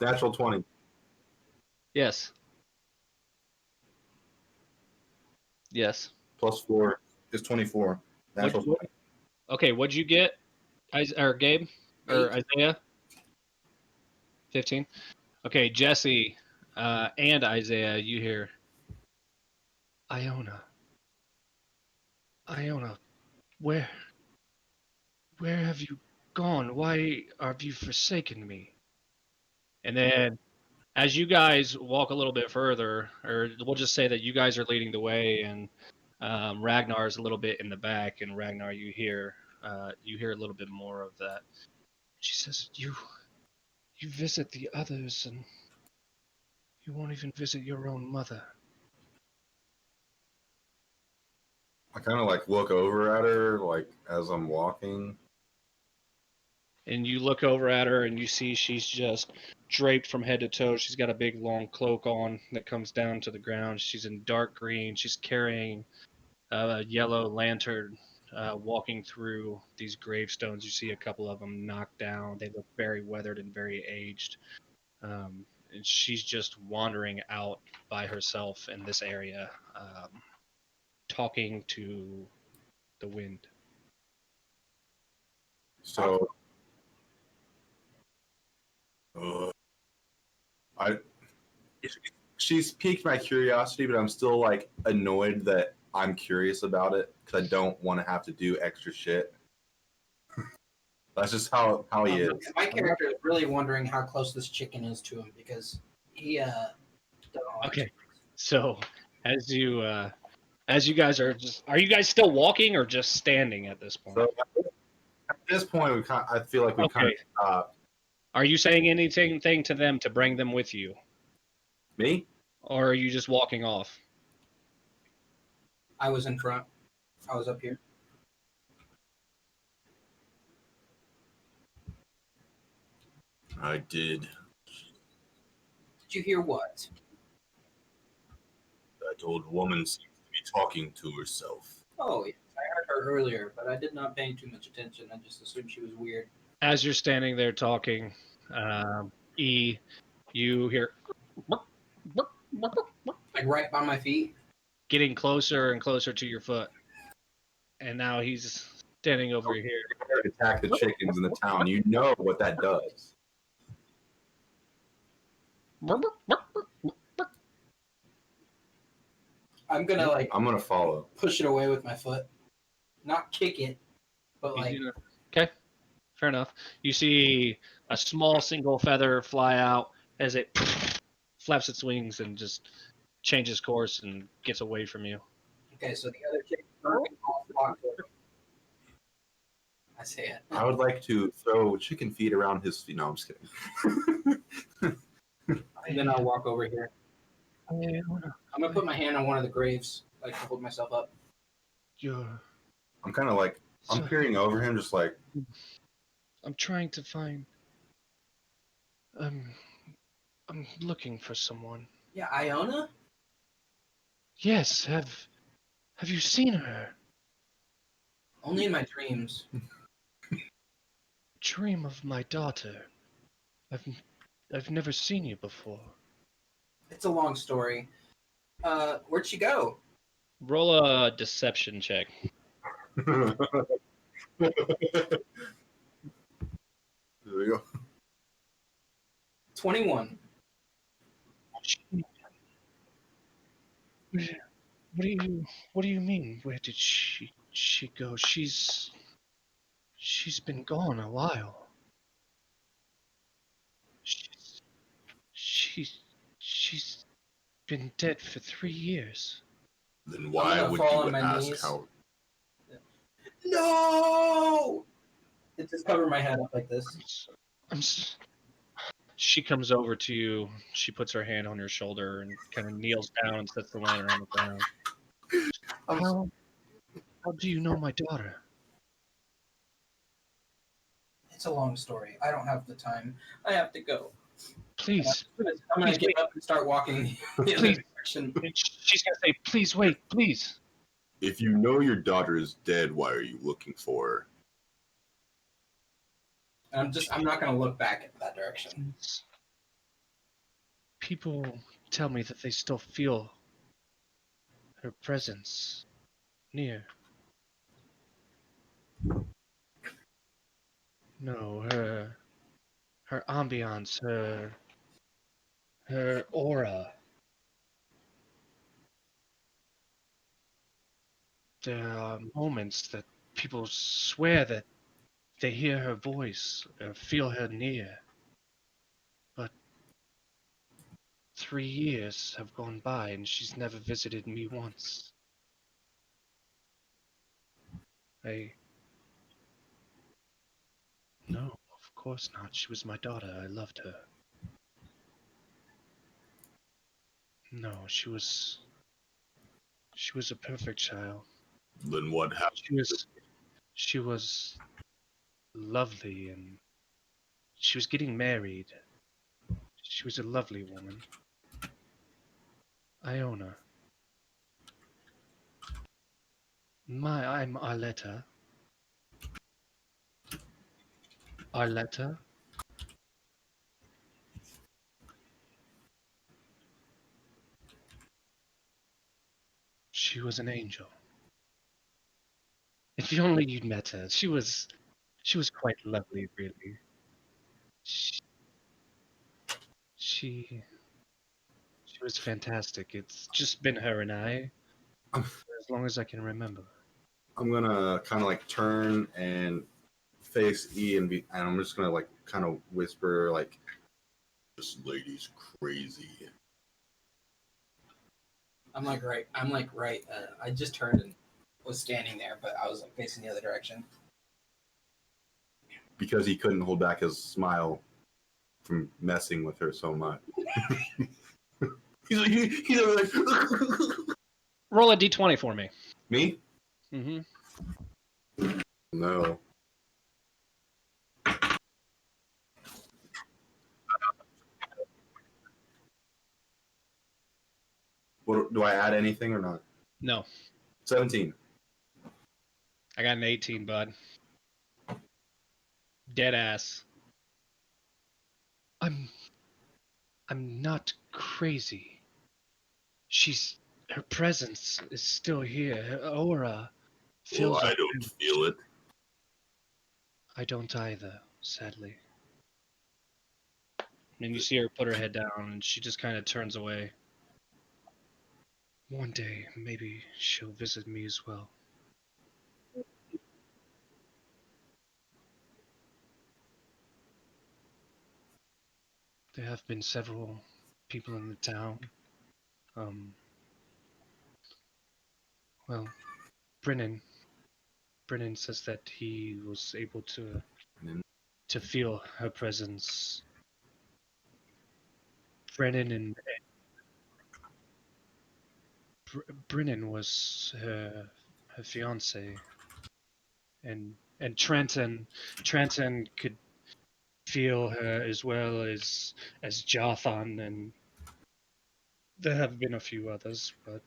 Natural 20. Yes. Yes. Plus 4 is 24. Natural 20. Okay, what'd you get? Gabe? Or Isaiah? 15. Okay, Jesse and Isaiah, you hear. Iona. Iona, where have you gone? Why have you forsaken me? And then as you guys walk a little bit further, or we'll just say that you guys are leading the way, and Ragnar is a little bit in the back, and Ragnar, you hear a little bit more of that. She says, "You visit the others, and you won't even visit your own mother." I kind of like look over at her like as I'm walking. And you look over at her and you see she's just draped from head to toe. She's got a big long cloak on that comes down to the ground. She's in dark green. She's carrying a yellow lantern, walking through these gravestones. You see a couple of them knocked down. They look very weathered and very aged. And she's just wandering out by herself in this area, talking to the wind. So she's piqued my curiosity, but I'm still like annoyed that I'm curious about it because I don't want to have to do extra shit. That's just how he is. My character is really wondering how close this chicken is to him because he Okay, so as you guys are you guys still walking or just standing at this point? So at this point, I feel like we kind of stopped. Are you saying anything to them to bring them with you? Me? Or are you just walking off? I was in front. I was up here. I did. Did you hear what? That old woman seems to be talking to herself. Oh, yes. I heard her earlier, but I did not pay too much attention. I just assumed she was weird. As you're standing there talking, E, you hear Like right by my feet. getting closer and closer to your foot. And now he's standing over here. Attack the chickens in the town. You know what that does. I'm gonna like I'm gonna follow. push it away with my foot. Not kick it, but like Okay, fair enough. You see a small single feather fly out as it flaps its wings and just changes course and gets away from you. okay, so the other chick walked over. I say it. I would like to throw chicken feet around his feet. No, I'm just kidding. And then I'll walk over here. You're, I'm gonna put my hand on one of the graves, like to hold myself up. I'm kind of like, I'm peering over him, just like, I'm trying to find. I'm looking for someone. Yeah, Iona? Yes, have you seen her? Only in my dreams. Dream of my daughter. I've never seen you before. It's a long story. Where'd she go? Roll a deception check. there we go. 21. What do you mean? Where did she go? She's been gone a while. She's been dead for 3 years. Then why gonna would fall you on my ask knees. how? No! It just covered my head up like this. She comes over to you. She puts her hand on your shoulder and kind of kneels down and sets the lantern on the ground. How do you know my daughter? It's a long story. I don't have the time. I have to go. Please. I'm gonna Please get wait. up and start walking the other Please. direction. She's gonna say, "Please wait, please." If you know your daughter is dead, why are you looking for her? And I'm not gonna look back in that direction. People tell me that they still feel her presence near. No, her ambiance, her aura. There are moments that people swear that they hear her voice or feel her near. But 3 years have gone by and she's never visited me once. No, of course not. She was my daughter. I loved her. No, she was a perfect child. Then what happened? She was lovely and she was getting married. She was a lovely woman. Iona. I'm Arletta. Arletta? She was an angel. If only you'd met her. She was quite lovely, really. She was fantastic. It's just been her and I for as long as I can remember. I'm gonna kind of like turn and face E and I'm just gonna like kind of whisper like, This lady's crazy. I'm like right. I just turned and was standing there, but I was like facing the other direction. because he couldn't hold back his smile. from messing with her so much. He's like, Roll a d20 for me. Me? Mm-hmm. No. What, do I add anything or not? No, 17. I got an 18, bud. Dead ass. I'm not crazy. Her presence is still here. Her aura fills well, I up. don't feel it. I don't either, sadly. And you see her put her head down, and she just kind of turns away. One day, maybe she'll visit me as well. There have been several people in the town. Well, Brennan. Brennan says that he was able to feel her presence. Brennan and Brennan was her fiance, and Trenton could feel her as well as Jothan, and there have been a few others, but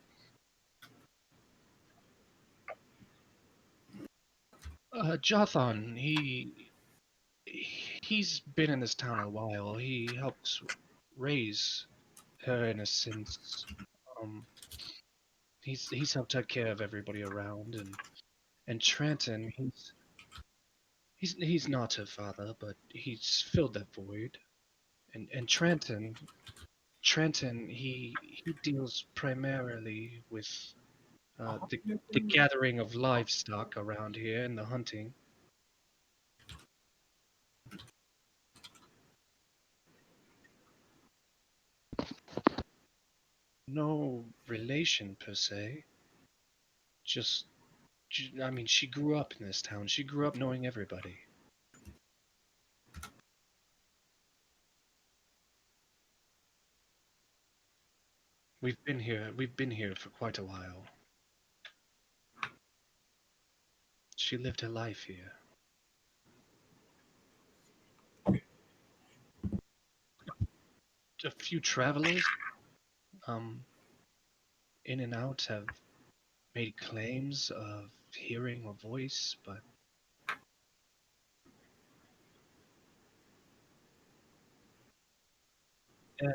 Jothan, he's been in this town a while. He helped raise her in a sense. Um, he's helped take care of everybody around, and Trenton, he's not her father, but he's filled that void. And Trenton, he deals primarily with the gathering of livestock around here and the hunting. No relation per se. Just, I mean, she grew up in this town. She grew up knowing everybody. We've been here for quite a while. She lived her life here. A few travelers, um, in and out have made claims of hearing a voice, but uh,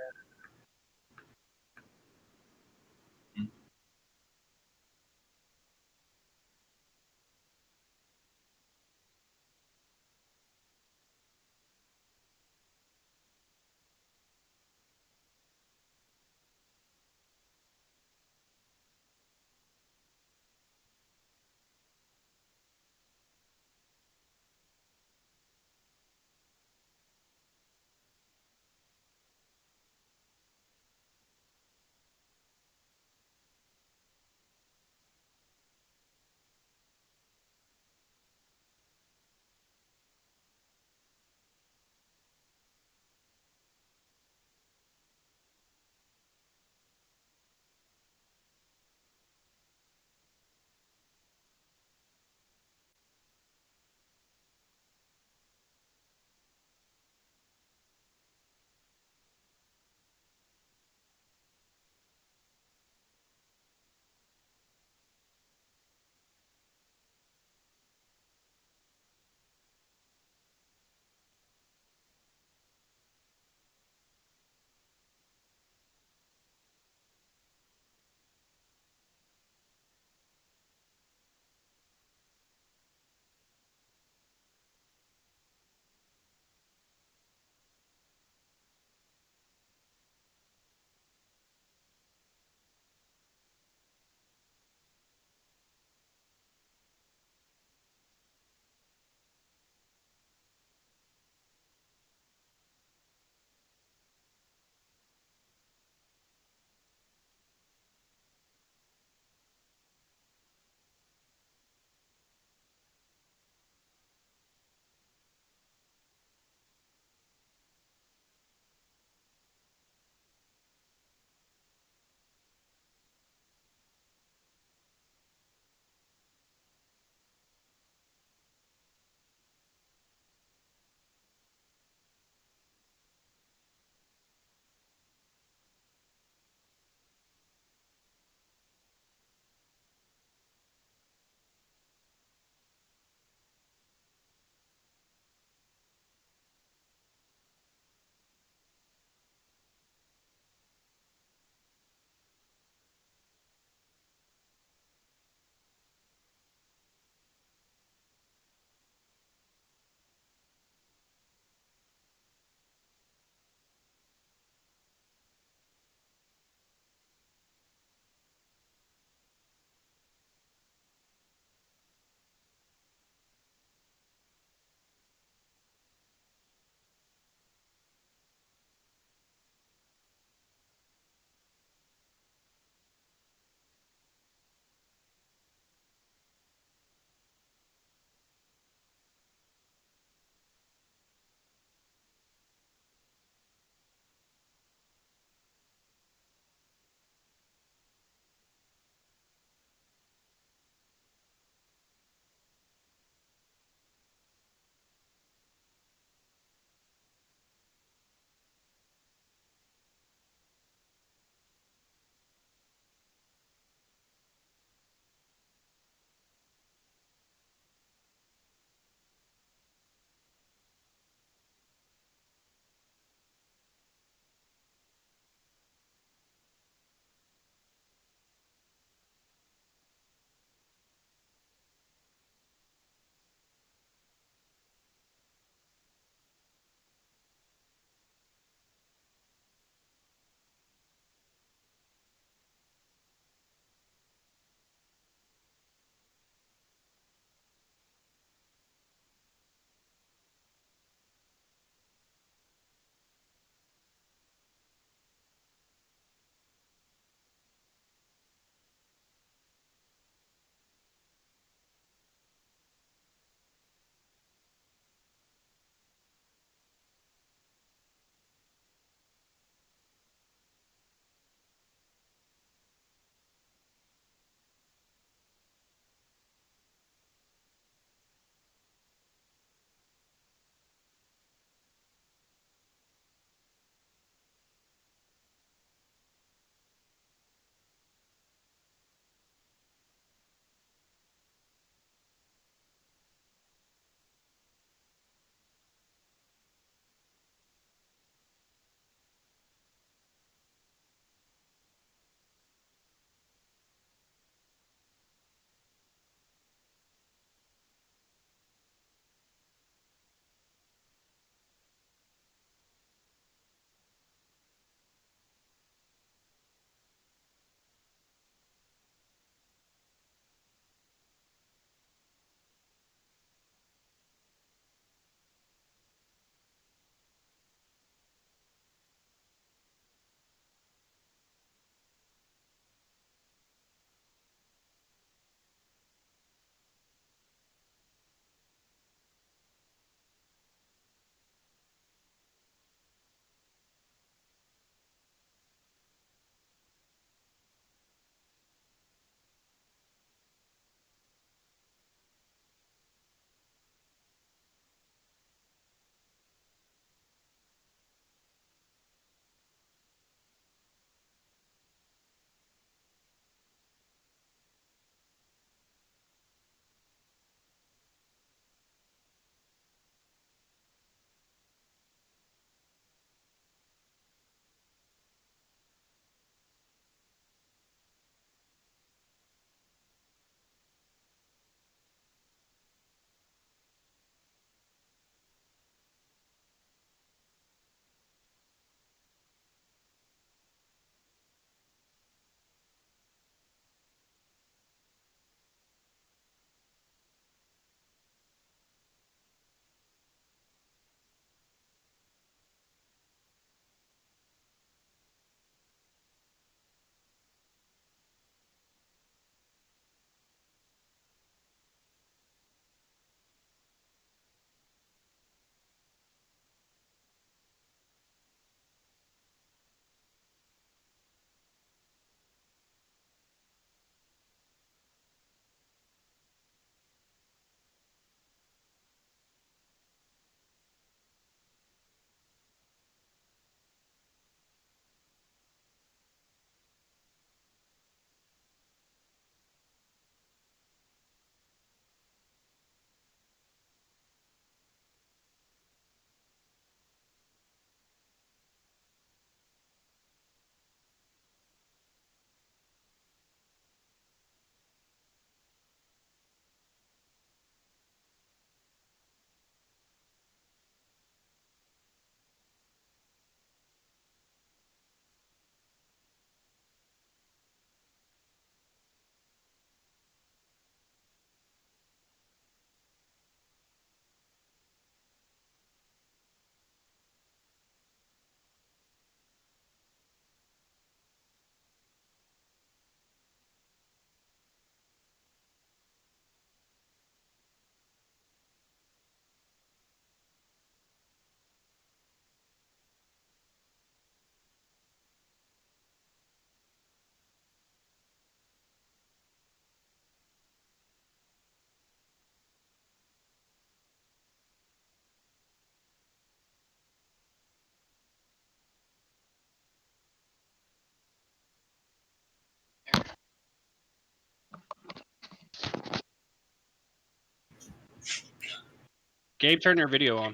Gabe, turn your video on.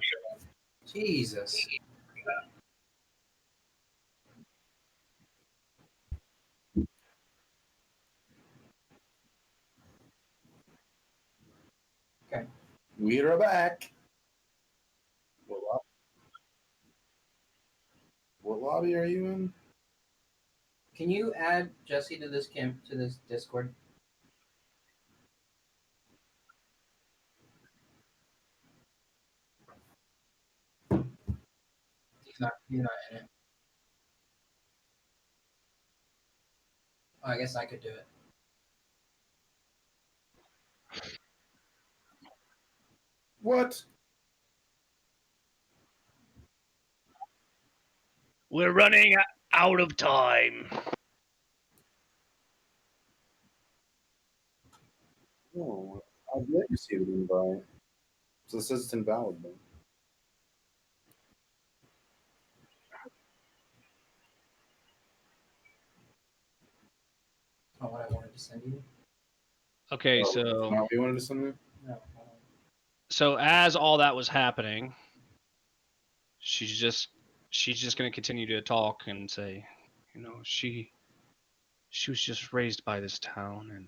Jesus. We are back. What lobby are you in? Can you add Jesse to this Discord? He's not in it. Oh, I guess I could do it. What? We're running out of time. Oh, I've yet received an invite. So this says it's invalid then. Not what I wanted to send you. Okay, Oh, so not what you wanted to send me? No. so as all that was happening, she's just going to continue to talk and say, you know, she was just raised by this town, and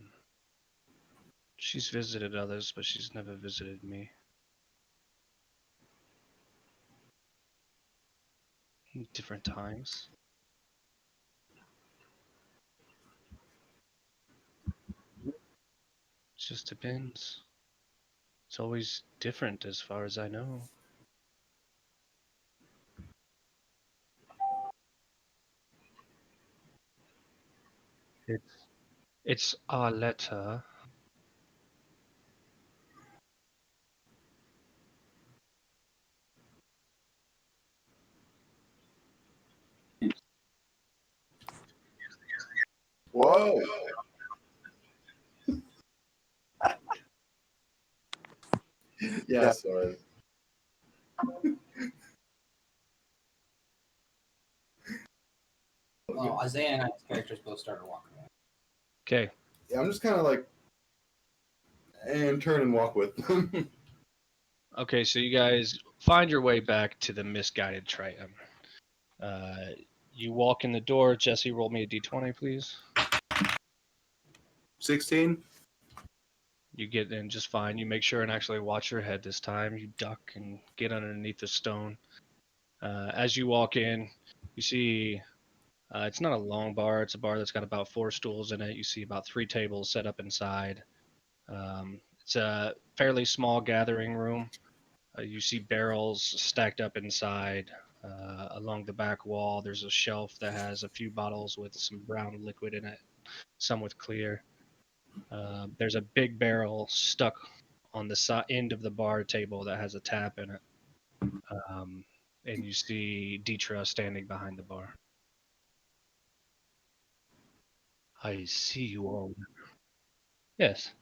she's visited others, but she's never visited me. Different times. It just depends. It's always different as far as I know. It's our letter. Whoa! Yeah, sorry. Well, Isaiah and I's characters both started walking away. Okay. Yeah, I'm just kind of like, and turn and walk with them. Okay, so you guys find your way back to the misguided Triton. You walk in the door. Jesse, roll me a d20, please. 16? You get in just fine. You make sure and actually watch your head this time. You duck and get underneath the stone. As you walk in, you see it's not a long bar. It's a bar that's got about 4 stools in it. You see about 3 tables set up inside. It's a fairly small gathering room. You see barrels stacked up inside. Along the back wall, there's a shelf that has a few bottles with some brown liquid in it, some with clear. There's a big barrel stuck on the end of the bar table that has a tap in it. And you see Deetra standing behind the bar. I see you all. Yes.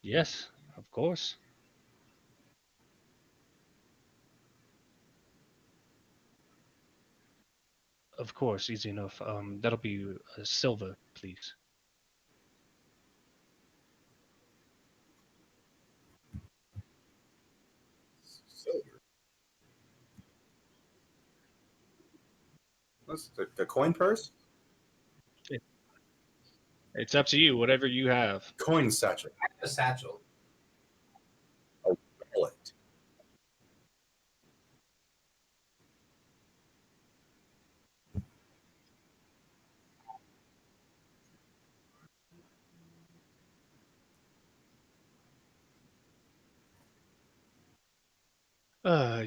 Yes, of course. Of course, easy enough. That'll be a silver, please. Silver. What's the coin purse? It's up to you, whatever you have. Coin satchel. A satchel. Wallet.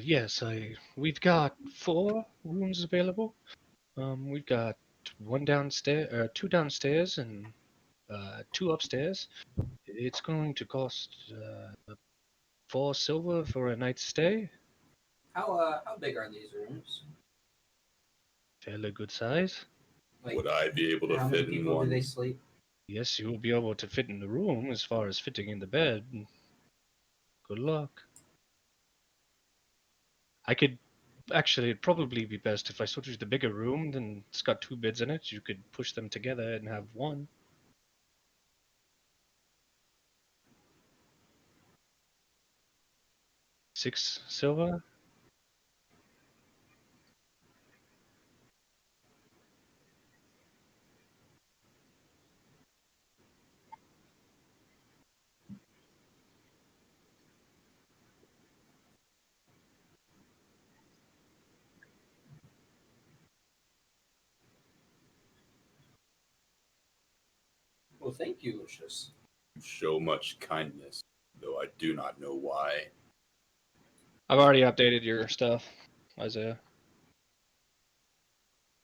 Yes, we've got 4 rooms available. We've got 2 downstairs and 2 upstairs. It's going to cost 4 silver for a night's stay. How big are these rooms? Fairly good size. Like, Would I be able to how many fit in people do one? they sleep? Yes, you will be able to fit in the room. As far as fitting in the bed, good luck. I could actually, it'd probably be best if I showed you the bigger room. Then it's got 2 beds in it. You could push them together and have one. 6 silver. Well, thank you, Lucius. Show much kindness, though I do not know why. I've already updated your stuff, Isaiah.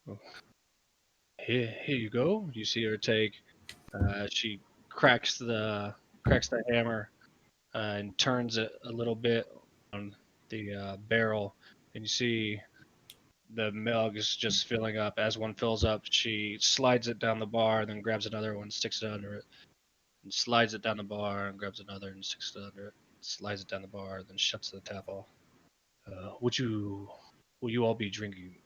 Oh. Here you go. You see her take. She cracks the hammer and turns it a little bit on the barrel, and you see the mug is just filling up. As one fills up, she slides it down the bar, then grabs another one, sticks it under it, and slides it down the bar and grabs another and sticks it under it. Slides it down the bar, then shuts the tap off. Will you all be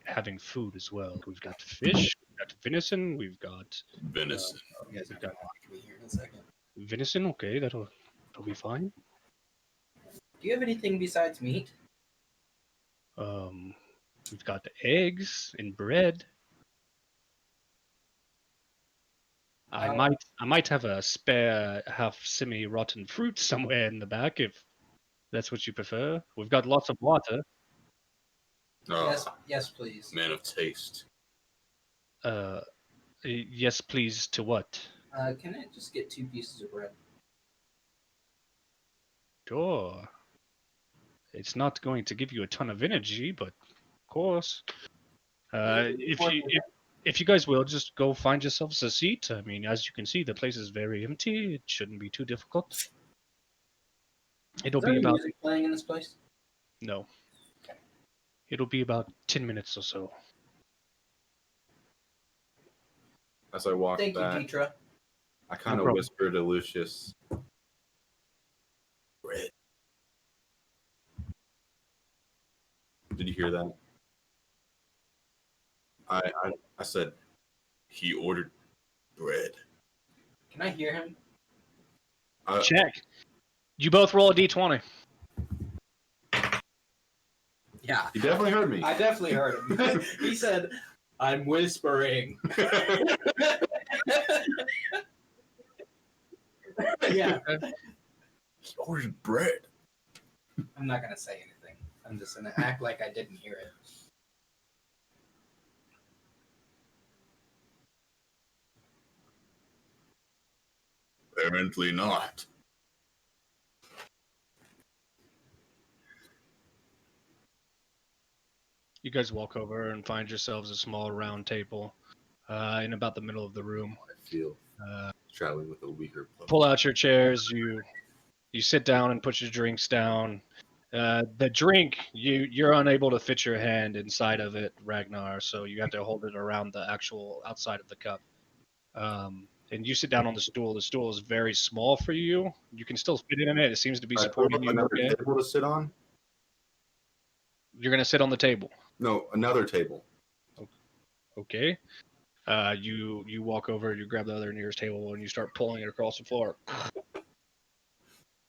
having food as well? We've got fish, we've got venison, we've got Venison. You guys are we've got gonna lock me here in a second. venison. Okay, that'll be fine. Do you have anything besides meat? Um, we've got eggs and bread. I might have a spare half semi-rotten fruit somewhere in the back if that's what you prefer. We've got lots of water. Yes, please. Man of taste. Yes, please. To what? Can I just get 2 pieces of bread? Sure. It's not going to give you a ton of energy, but of course. If you guys will just go find yourselves a seat. I mean, as you can see, the place is very empty. It shouldn't be too difficult. It'll Is there be any about music playing in this place? no. It'll be about 10 minutes or so. As I walk Thank back, you, Deetra. I kind No of problem. whisper to Lucius, Bread. "Did you hear that?" I said, He ordered bread. Can I hear him? Check. You both roll a d20. Yeah. "You definitely heard me." I definitely heard him. He said, I'm whispering. Yeah. He ordered bread. I'm not going to say anything. I'm just going to act like I didn't hear it. Apparently not. You guys walk over and find yourselves a small round table in about the middle of the room. I feel traveling with a weaker blow. Pull out your chairs. You sit down and put your drinks down. The drink, you're unable to fit your hand inside of it, Ragnar, so you have to hold it around the actual outside of the cup. And you sit down on the stool. The stool is very small for you. You can still fit in it. It seems to be I pull supporting up you. another Okay. table to sit on. You're gonna sit on the table. No, another table. Okay. You walk over, you grab the other nearest table, and you start pulling it across the floor.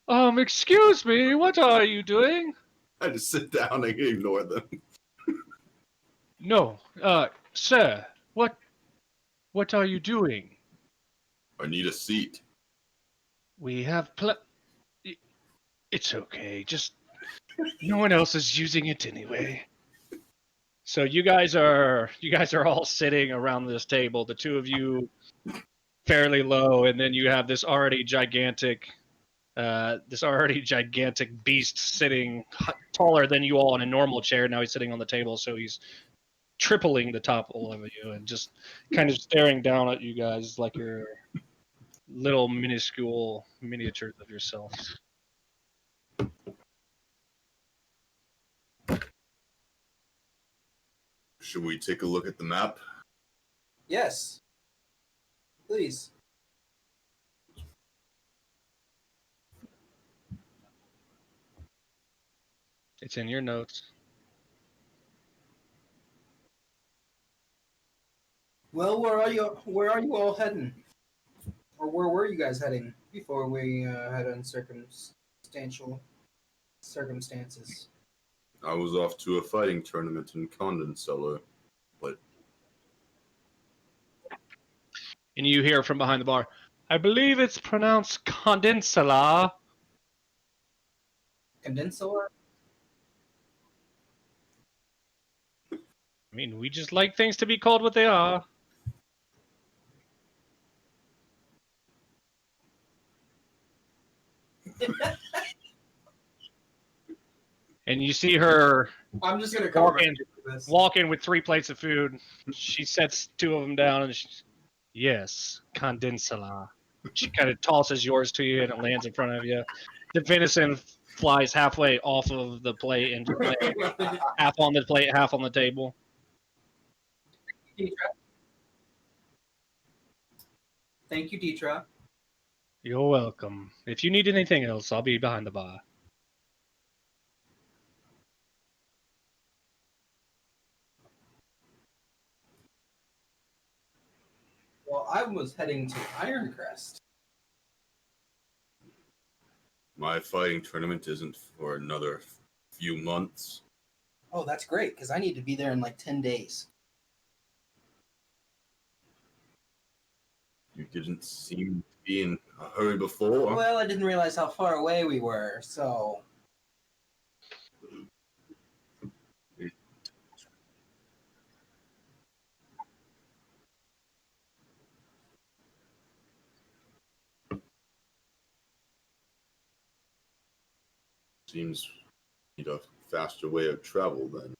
Excuse me, what are you doing? I just sit down and ignore them. No, sir, what are you doing? I need a seat. We have It's okay, just no one else is using it anyway. So you guys are all sitting around this table, the two of you fairly low, and then you have this already gigantic beast sitting taller than you all in a normal chair. Now he's sitting on the table, so he's tripling the top all of you and just kind of staring down at you guys like you're little minuscule miniatures of yourselves. Should we take a look at the map? Yes. Please. It's in your notes. Well, where are you all heading? Or where were you guys heading before we had uncircumstantial circumstances. I was off to a fighting tournament in Condensella, but And you hear from behind the bar, I believe it's pronounced Condensala. Condensor? I mean, we just like things to be called what they are. And you see her I'm just gonna cover walking, this. walking with 3 plates of food. She sets 2 of them down and yes, Condensala. She kind of tosses yours to you and it lands in front of you. The venison flies halfway off of the plate and just lands half on the plate, half on the table. Thank you, Deetra. You're welcome. If you need anything else, I'll be behind the bar. Well, I was heading to Ironcrest. my fighting tournament isn't for another few months. Oh, that's great, because I need to be there in like 10 days. You didn't seem to be in a hurry before. Well, I didn't realize how far away we were, so... Seems you need a faster way of travel then.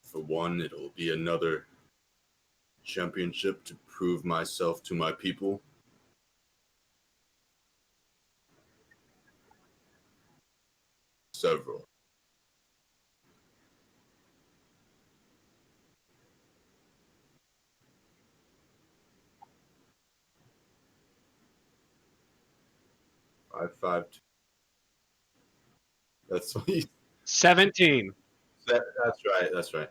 For one, it'll be another championship to prove myself to my people. Several. Five. That's what he 17. That's right. That's right.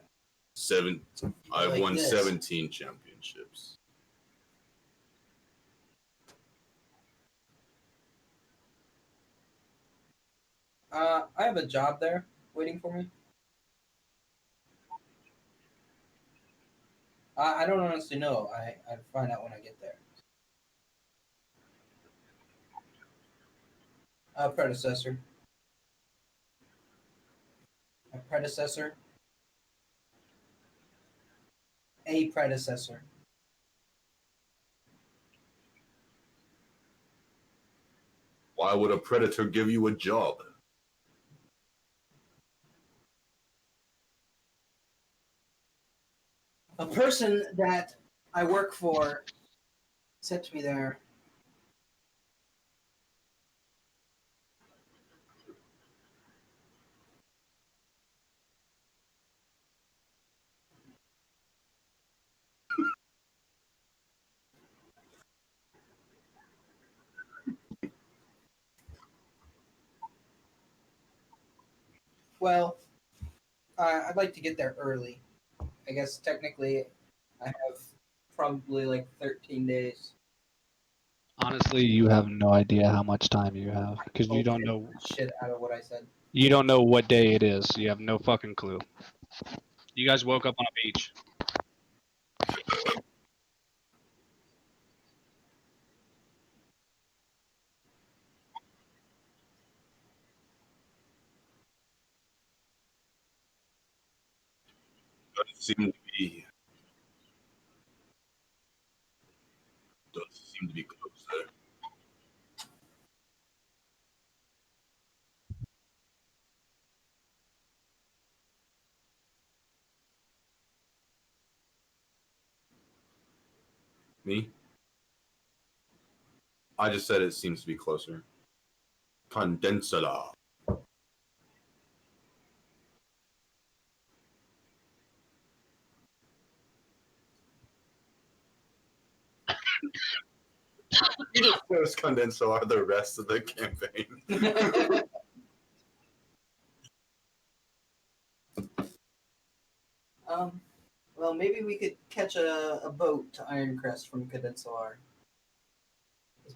I've Like won this. 17 championships. I have a job there waiting for me. I don't honestly know. I'd find out when I get there. Predecessor. A predecessor. A predecessor. Why would a predator give you a job? A person that I work for sent me there. Well, I'd like to get there early. I guess technically I have probably like 13 days. Honestly, you have no idea how much time you have because you don't know Shit out of what I said. what day it is. You have no fucking clue. You guys woke up on a beach. Doesn't seem to be. Doesn't seem to be close there. Me? I just said it seems to be closer. Condensala. You just chose Condensala the rest of the campaign. Well, maybe we could catch a boat to Ironcrest from Cadensalar.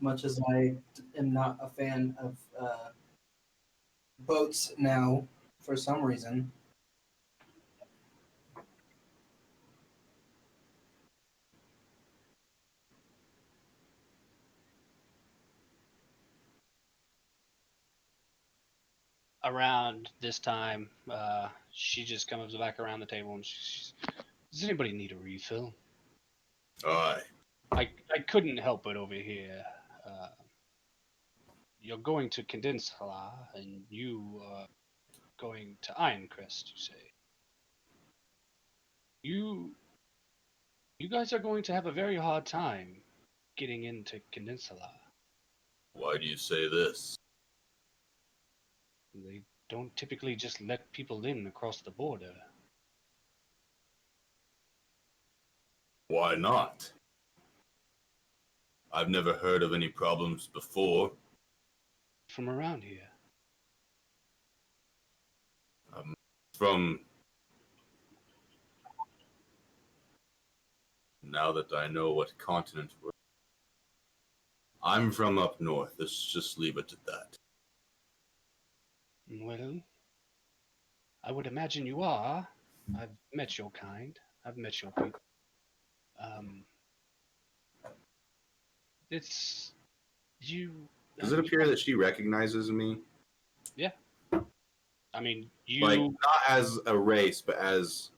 much as I am not a fan of boats now for some reason. Around this time, she just comes back around the table and she's, does anybody need a refill? Aye. I couldn't help it over here. You're going to Condensala, and you are going to Ironcrest, you say. You guys are going to have a very hard time getting into Condensala. Why do you say this? They don't typically just let people in across the border. Why not? I've never heard of any problems before. From around here. From now that I know what continent we're, I'm from up north. Let's just leave it at that. Well, I would imagine you are. I've met your kind. I've met your people. It's you. Does it appear that she recognizes me? Yeah. I mean, you Like, not as a race, but as...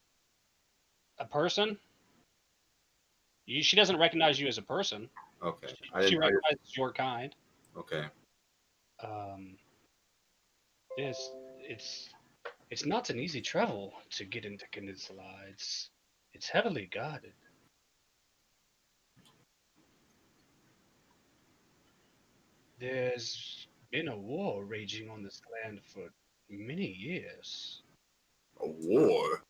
a person. She doesn't recognize you as a person. Okay. She recognizes your kind. Okay. This it's not an easy travel to get into Peninsula. It's heavily guarded. There's been a war raging on this land for many years. A war?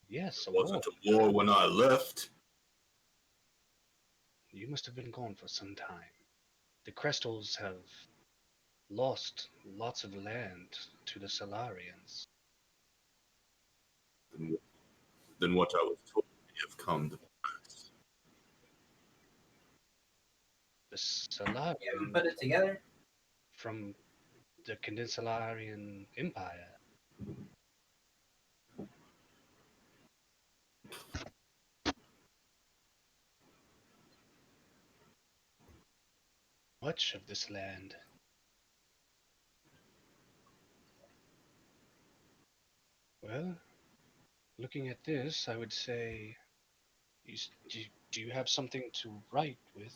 Yes, a It wasn't war. a war when I left. You must have been gone for some time. The Crestals have lost lots of land to the Solarians. Then what I was told may have come to pass. The You haven't Solarians put it together? from the Condensarian Empire. Much of this land. Well, looking at this, I would say, do you have something to write with?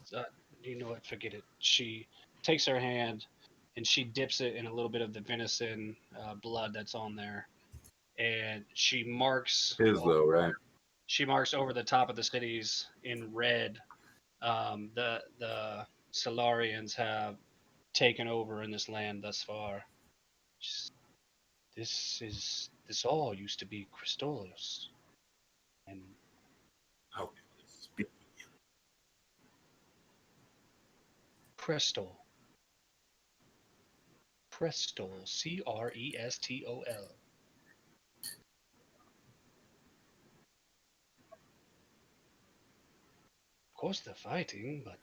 You know what? Forget it. She takes her hand and she dips it in a little bit of the venison blood that's on there, and she marks. His, though, right? She marks over the top of the cities in red. The Solarians have taken over in this land thus far. This all used to be Crystallus, and How can I speak? Crestol. Crestol, Crestol. Of course they're fighting, but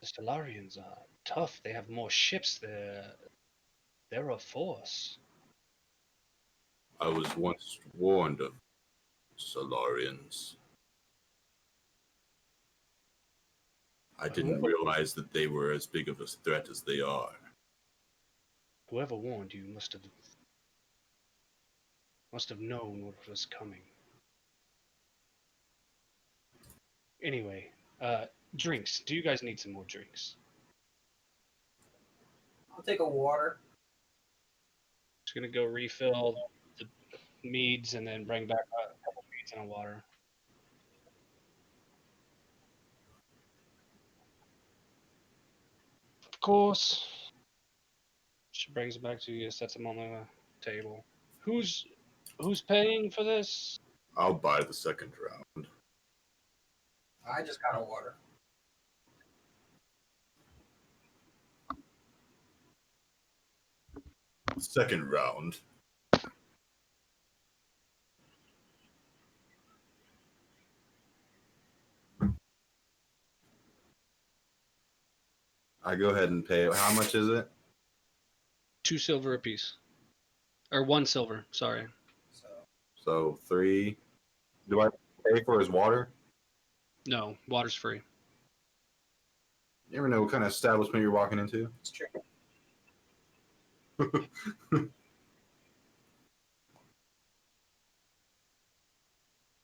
the Solarians are tough. They have more ships. They're a force. I was once warned of Solarians. I didn't realize that they were as big of a threat as they are. Whoever warned you must have known what was coming. Anyway, drinks. Do you guys need some more drinks? I'll take a water. Just gonna go refill the meads and then bring back a couple meads and a water. Of course. She brings it back to you, sets them on the table. Who's paying for this? I'll buy the second round. I just got a water. Second round. I go ahead and pay. How much is it? 2 silver apiece. Or 1 silver, sorry. So 3. Do I pay for his water? No, water's free. You never know what kind of establishment you're walking into. It's true.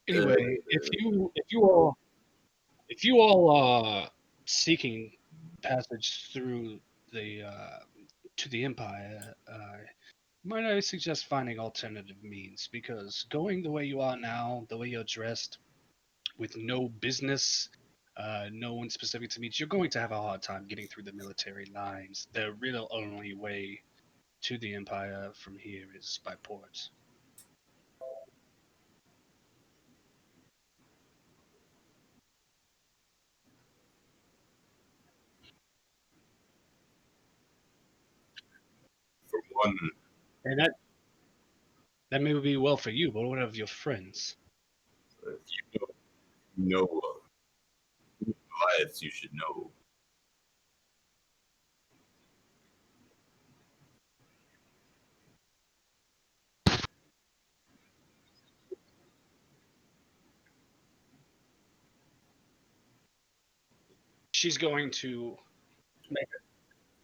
Anyway, if you all are seeking passage through the to the Empire, might I suggest finding alternative means? Because going the way you are now, the way you're dressed, with no business, no one specific to meet, you're going to have a hard time getting through the military lines. The real only way to the Empire from here is by port. For one, And that may be well for you, but what of your friends? if you know Goliaths, you should know. She's going to make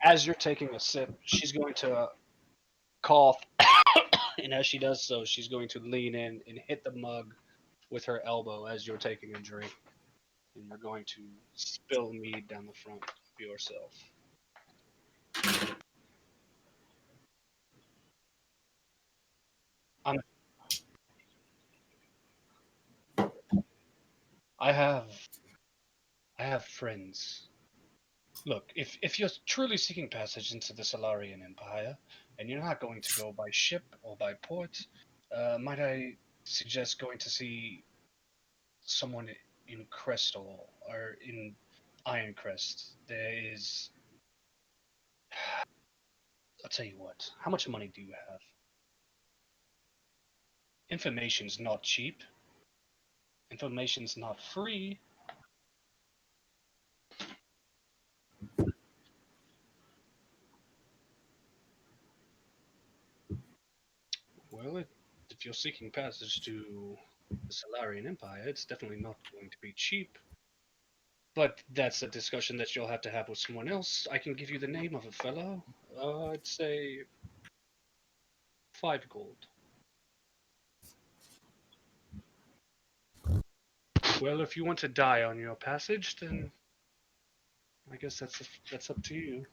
as you're taking a sip, she's going to cough, and as she does so, she's going to lean in and hit the mug with her elbow as you're taking a drink, and you're going to spill mead down the front of yourself. I'm, I have, I have friends. Look, if you're truly seeking passage into the Solarian Empire, and you're not going to go by ship or by port, might I suggest going to see someone in Crystal or in Ironcrest? There is. I'll tell you what. How much money do you have? Information's not cheap. Information's not free. Well, if you're seeking passage to the Solarian Empire, it's definitely not going to be cheap. But that's a discussion that you'll have to have with someone else. I can give you the name of a fellow. I'd say 5 gold. Well, if you want to die on your passage, then I guess that's up to you.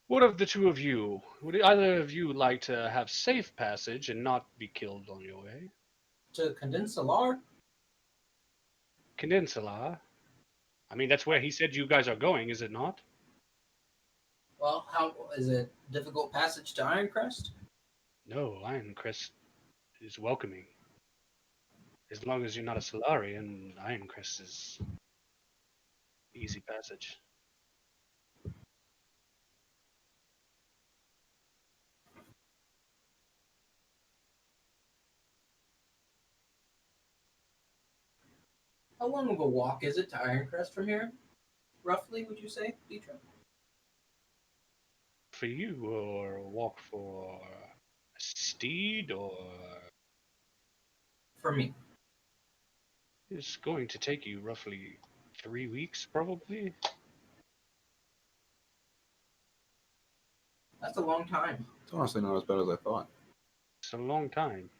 What of the two of you? Would either of you like to have safe passage and not be killed on your way? To Condensalar? Condensala. I mean, that's where he said you guys are going, is it not? Well, how is it? Difficult passage to Ironcrest? No, Ironcrest is welcoming. As long as you're not a Solarian, Ironcrest is easy passage. How long of a walk is it to Ironcrest from here? Roughly, would you say, Detra? For you, or walk for a steed, or For me. it's going to take you roughly 3 weeks, probably. That's a long time. It's honestly not as bad as I thought. It's a long time.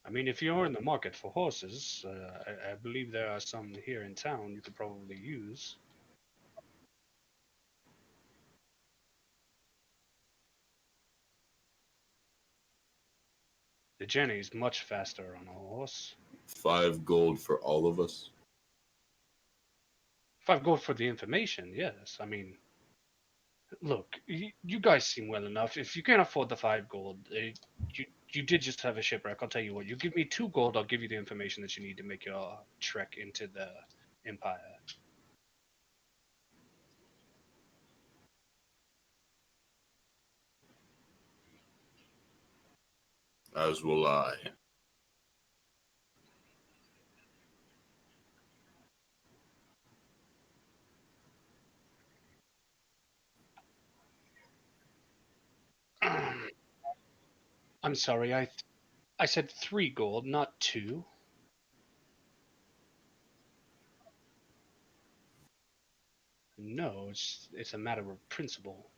I mean, if you're in the market for horses, I believe there are some here in town you could probably use. The journey's much faster on a horse. 5 gold for all of us. 5 gold for the information, yes. I mean, look, you guys seem well enough. If you can't afford the 5 gold, you did just have a shipwreck. I'll tell you what. You give me 2 gold, I'll give you the information that you need to make your trek into the Empire. As will I. I'm sorry, I said 3 gold, not 2. No, it's a matter of principle.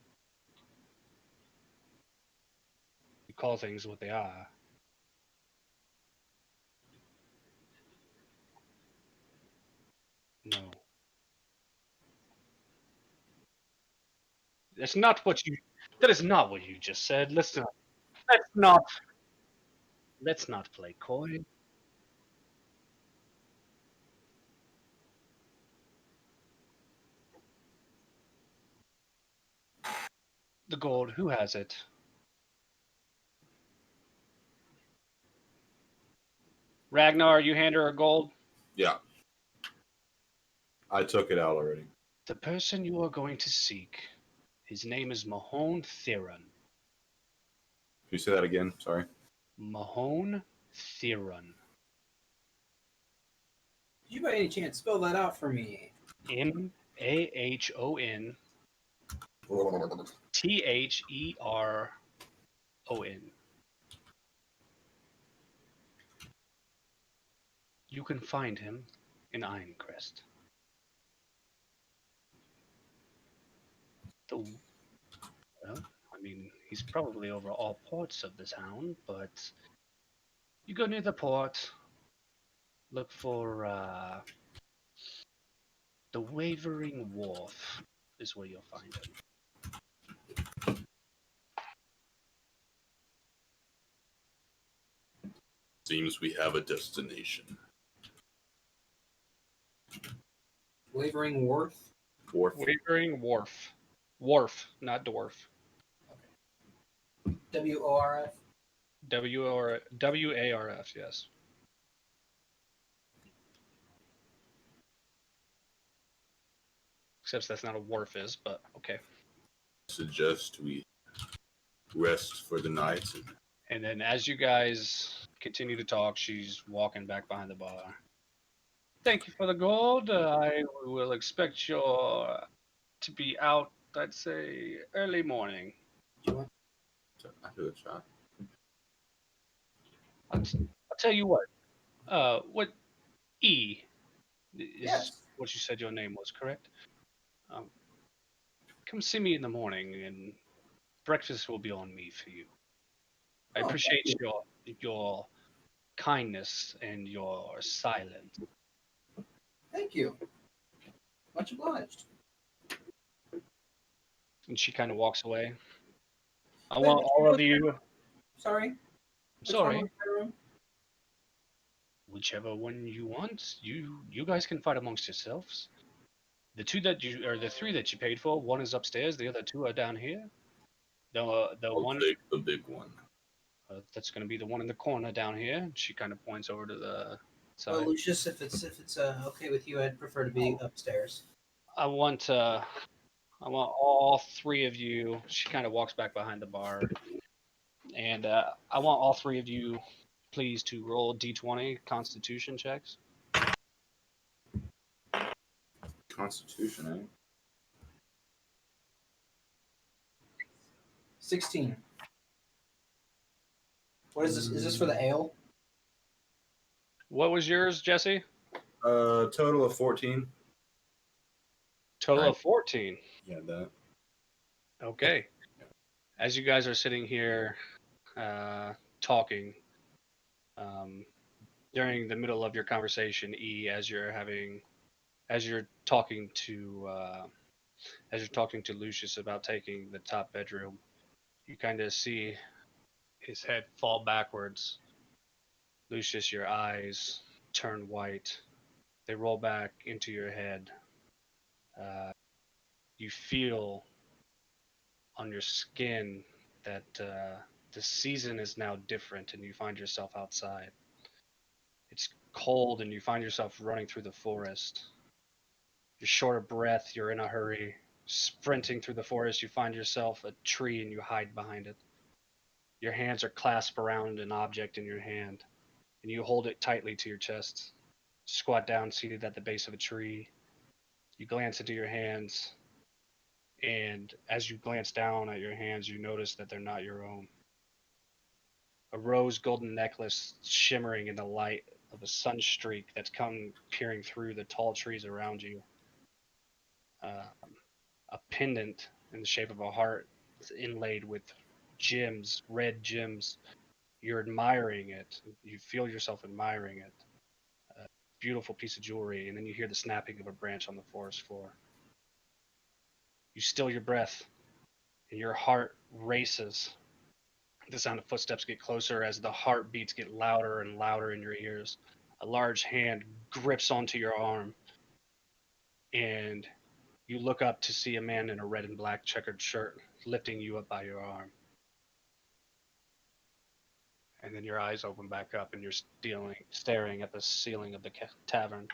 You call things what they are. No. That's not what you that is not what you just said. Let's not let's not play coy. The gold, who has it? Ragnar, you hand her a gold? Yeah, I took it out already. The person you are going to seek, his name is Mahone Theron. Can you say that again? Sorry. Mahone Theron. Did you by any chance spell that out for me? Mahon Theron. You can find him in Ironcrest. Well, I mean, he's probably over all ports of the town, but you go near the port, look for the Wavering Wharf is where you'll find him. Seems we have a destination. Wavering Wharf? Wavering Wharf. Wharf, not dwarf. WORF? WARF, yes. Except that's not a wharf is, but okay. Suggest we rest for the night. And then as you guys continue to talk, she's walking back behind the bar. Thank you for the gold. I will expect your to be out, I'd say, early morning. I took a shot. I'll tell you what. What E is Yes. what you said your name was, correct? Come see me in the morning, and breakfast will be on me for you. I Oh, appreciate your kindness and your silence. Thank you. Much obliged. And she kind of walks away. I Wait, want which all room of you. Sorry? I'm Which one sorry. was my room? Whichever one you want, you guys can fight amongst yourselves. The three that you paid for, one is upstairs, the other two are down here. The I'll one take the big one. that's going to be the one in the corner down here. She kind of points over to the side. Well, Lucius, if it's okay with you, I'd prefer to be upstairs. I want all 3 of you. She kind of walks back behind the bar, and I want all 3 of you, please, to roll d20 Constitution checks. Constitution, eh? 16. What is this? Is this for the ale? What was yours, Jesse? Total of 14. Total Right. of 14. Yeah, that. Okay. As you guys are sitting here talking, during the middle of your conversation, E, as you're talking to Lucius about taking the top bedroom, you kind of see his head fall backwards. Lucius, your eyes turn white. They roll back into your head. You feel on your skin that the season is now different, and you find yourself outside. It's cold, and you find yourself running through the forest. You're short of breath. You're in a hurry. Sprinting through the forest, you find yourself a tree, and you hide behind it. Your hands are clasped around an object in your hand, and you hold it tightly to your chest. Squat down, seated at the base of a tree. You glance into your hands, And as you glance down at your hands, you notice that they're not your own. A rose golden necklace shimmering in the light of a sun streak that's come peering through the tall trees around you. Uh, a pendant in the shape of a heart inlaid with gems, red gems. You're admiring it. You feel yourself admiring it. A beautiful piece of jewelry, and then you hear the snapping of a branch on the forest floor. You still your breath, and your heart races. The sound of footsteps get closer as the heartbeats get louder and louder in your ears. A large hand grips onto your arm, and you look up to see a man in a red and black checkered shirt lifting you up by your arm. And then your eyes open back up and you're staring at the ceiling of the tavern.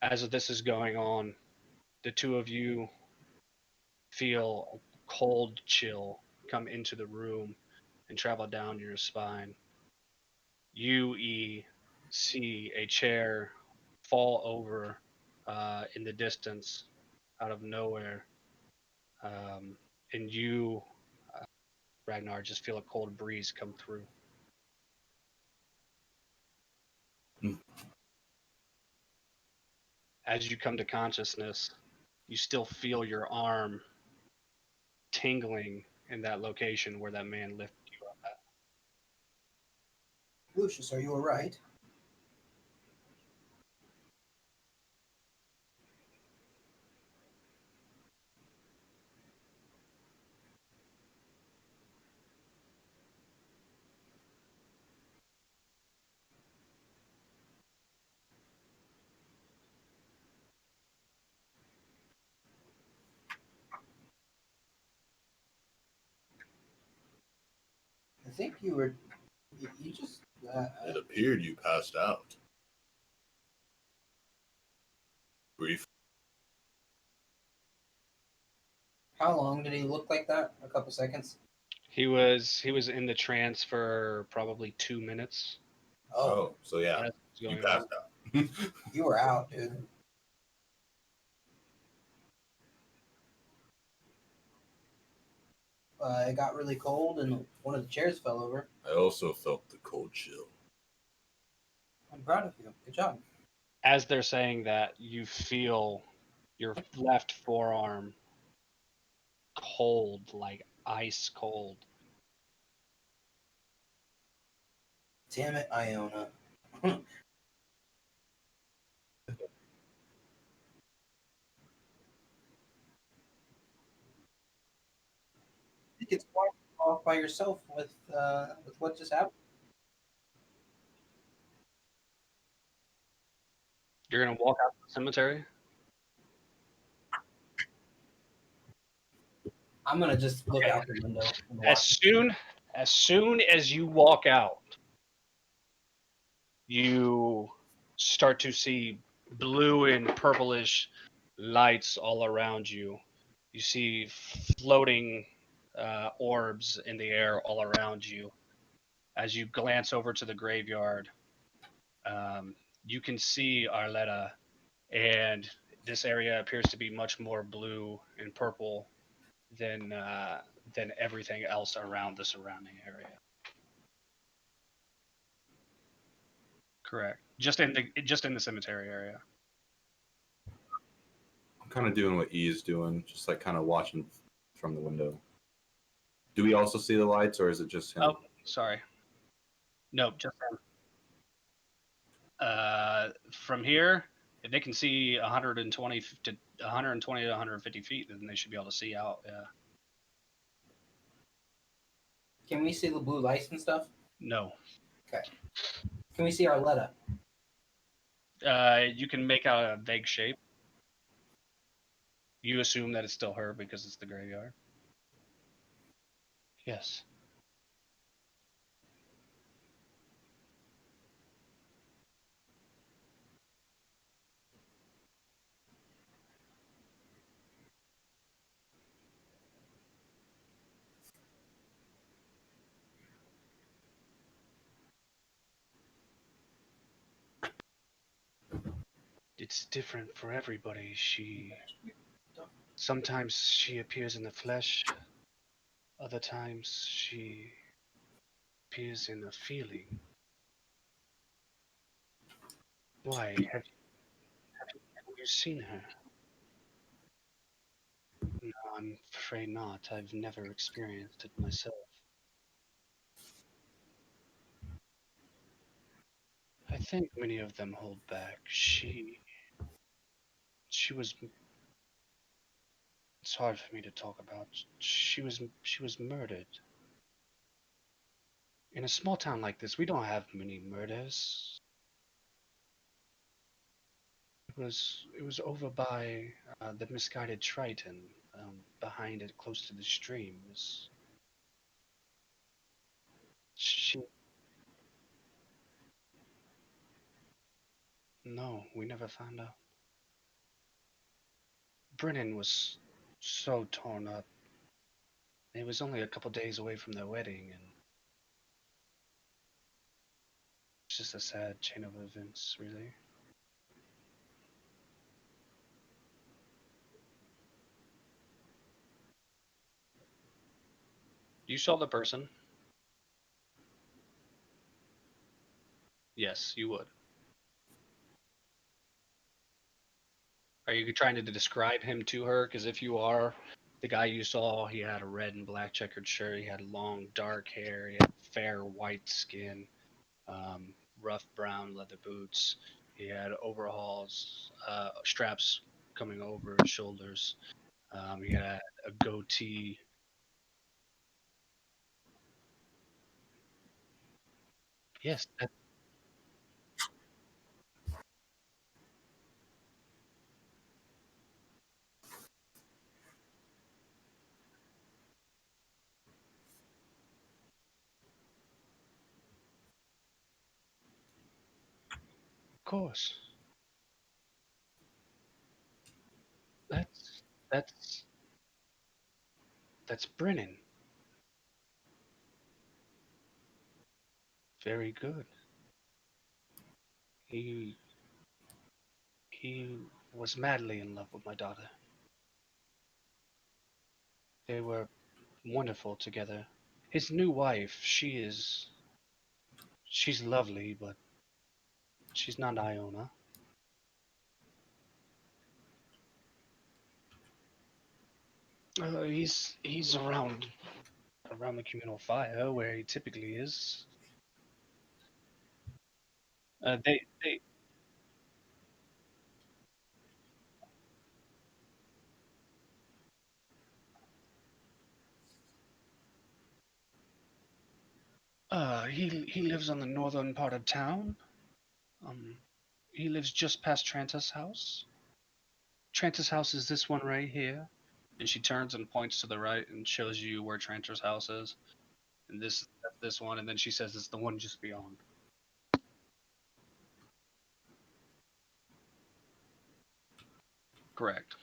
As this is going on, the two of you feel a cold chill come into the room and travel down your spine. You see a chair fall over in the distance out of nowhere. And you, Ragnar, just feel a cold breeze come through. As you come to consciousness, you still feel your arm tingling in that location where that man lifted you up at. Lucius, are you alright? I think you were. You just. It appeared you passed out. Brief. How long did he look like that? A couple seconds? He was in the trance for probably 2 minutes. Oh, so yeah, That's what's you going passed on. out. You were out, dude. It got really cold and one of the chairs fell over. I also felt the cold chill. I'm proud of you. Good job. As they're saying that, you feel your left forearm cold, like ice cold. Damn it, Iona. I think it's quite off by yourself with what just happened. You're gonna walk out the cemetery. I'm gonna just look Okay. out the window and As watch. soon as you walk out, you start to see blue and purplish lights all around you. You see floating orbs in the air all around you. As you glance over to the graveyard, um, you can see Arletta, and this area appears to be much more blue and purple than everything else around the surrounding area. Correct. Just in the cemetery area. I'm kind of doing what E is doing, just like kind of watching from the window. Do we also see the lights, or is it just him? Oh, sorry. No, just him. From here, if they can see 120 to 150 feet, then they should be able to see out. Yeah. Can we see the blue lights and stuff? No. Okay. Can we see Arletta? You can make out a vague shape. You assume that it's still her because it's the graveyard. Yes. it's different for everybody. Sometimes she appears in the flesh, other times she appears in a feeling. Why? Have you seen her? No, I'm afraid not. I've never experienced it myself. I think many of them hold back. She was. It's hard for me to talk about. She was murdered. In a small town like this, we don't have many murders. It was over by the misguided Triton, behind it, close to the streams. She. No, we never found out. Brennan was so torn up. It was only a couple days away from their wedding, and it's just a sad chain of events, really. You saw the person? Yes, you would. Are you trying to describe him to her? Because if you are, the guy you saw, he had a red and black checkered shirt. He had long, dark hair. He had fair white skin, rough brown leather boots. He had overalls, straps coming over his shoulders. He had a goatee. Yes, of course. That's that's that's Brennan. Very good. He he was madly in love with my daughter. They were wonderful together. His new wife, she's lovely, but she's not Iona. He's around the communal fire where he typically is. They he lives on the northern part of town. Um, he lives just past Tranta's house. Tranta's house is this one right here. And she turns and points to the right and shows you where Tranta's house is. And this one, and then she says it's the one just beyond. Correct.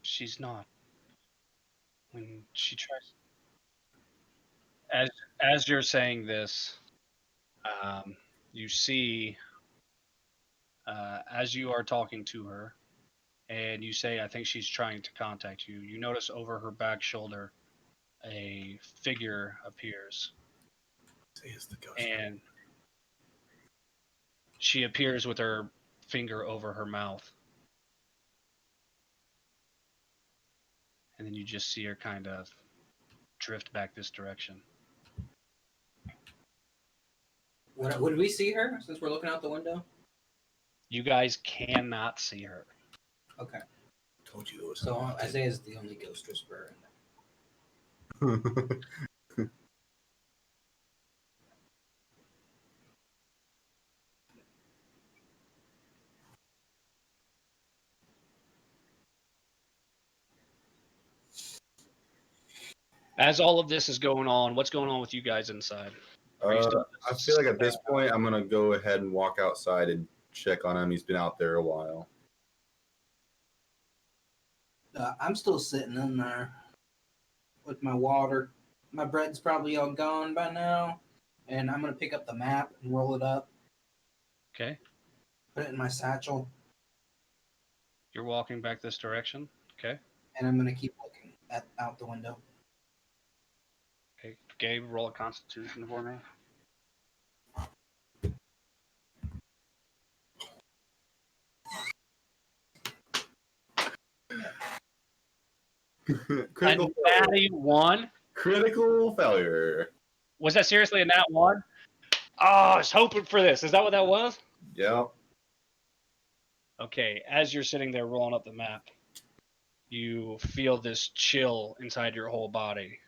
She's not. When she tries, as as you're saying this, um, you see, as you are talking to her, and you say, "I think she's trying to contact you." You notice over her back shoulder, a figure appears, Say it's the ghost. and she appears with her finger over her mouth, and then you just see her kind of drift back this direction. Would we see her since we're looking out the window? You guys cannot see her. Okay. Told you it was. So Isaiah's the only ghost whisperer. As all of this is going on, what's going on with you guys inside? Are you still I feel like at this point, I'm gonna go ahead and walk outside and check on him. He's been out there a while. I'm still sitting in there with my water. My bread's probably all gone by now, and I'm gonna pick up the map and roll it up, Okay. put it in my satchel, You're walking back this direction. Okay. and I'm gonna keep looking out the window. Okay. Gabe, roll a Constitution for me. Critical A failure. natty 1. Critical failure. Was that seriously a nat 1? Oh, I was hoping for this. Is that what that was? Yeah. Okay, as you're sitting there rolling up the map, you feel this chill inside your whole body,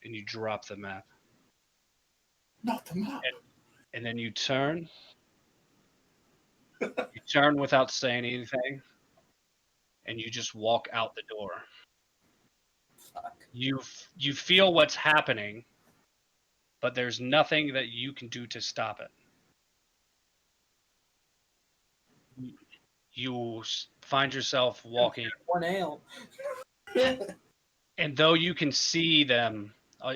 and you drop the map. Not the map. And then you turn. You turn without saying anything, and you just walk out the door. Fuck. You feel what's happening, but there's nothing that you can do to stop it. You find yourself walking, One ale. and though you can see them,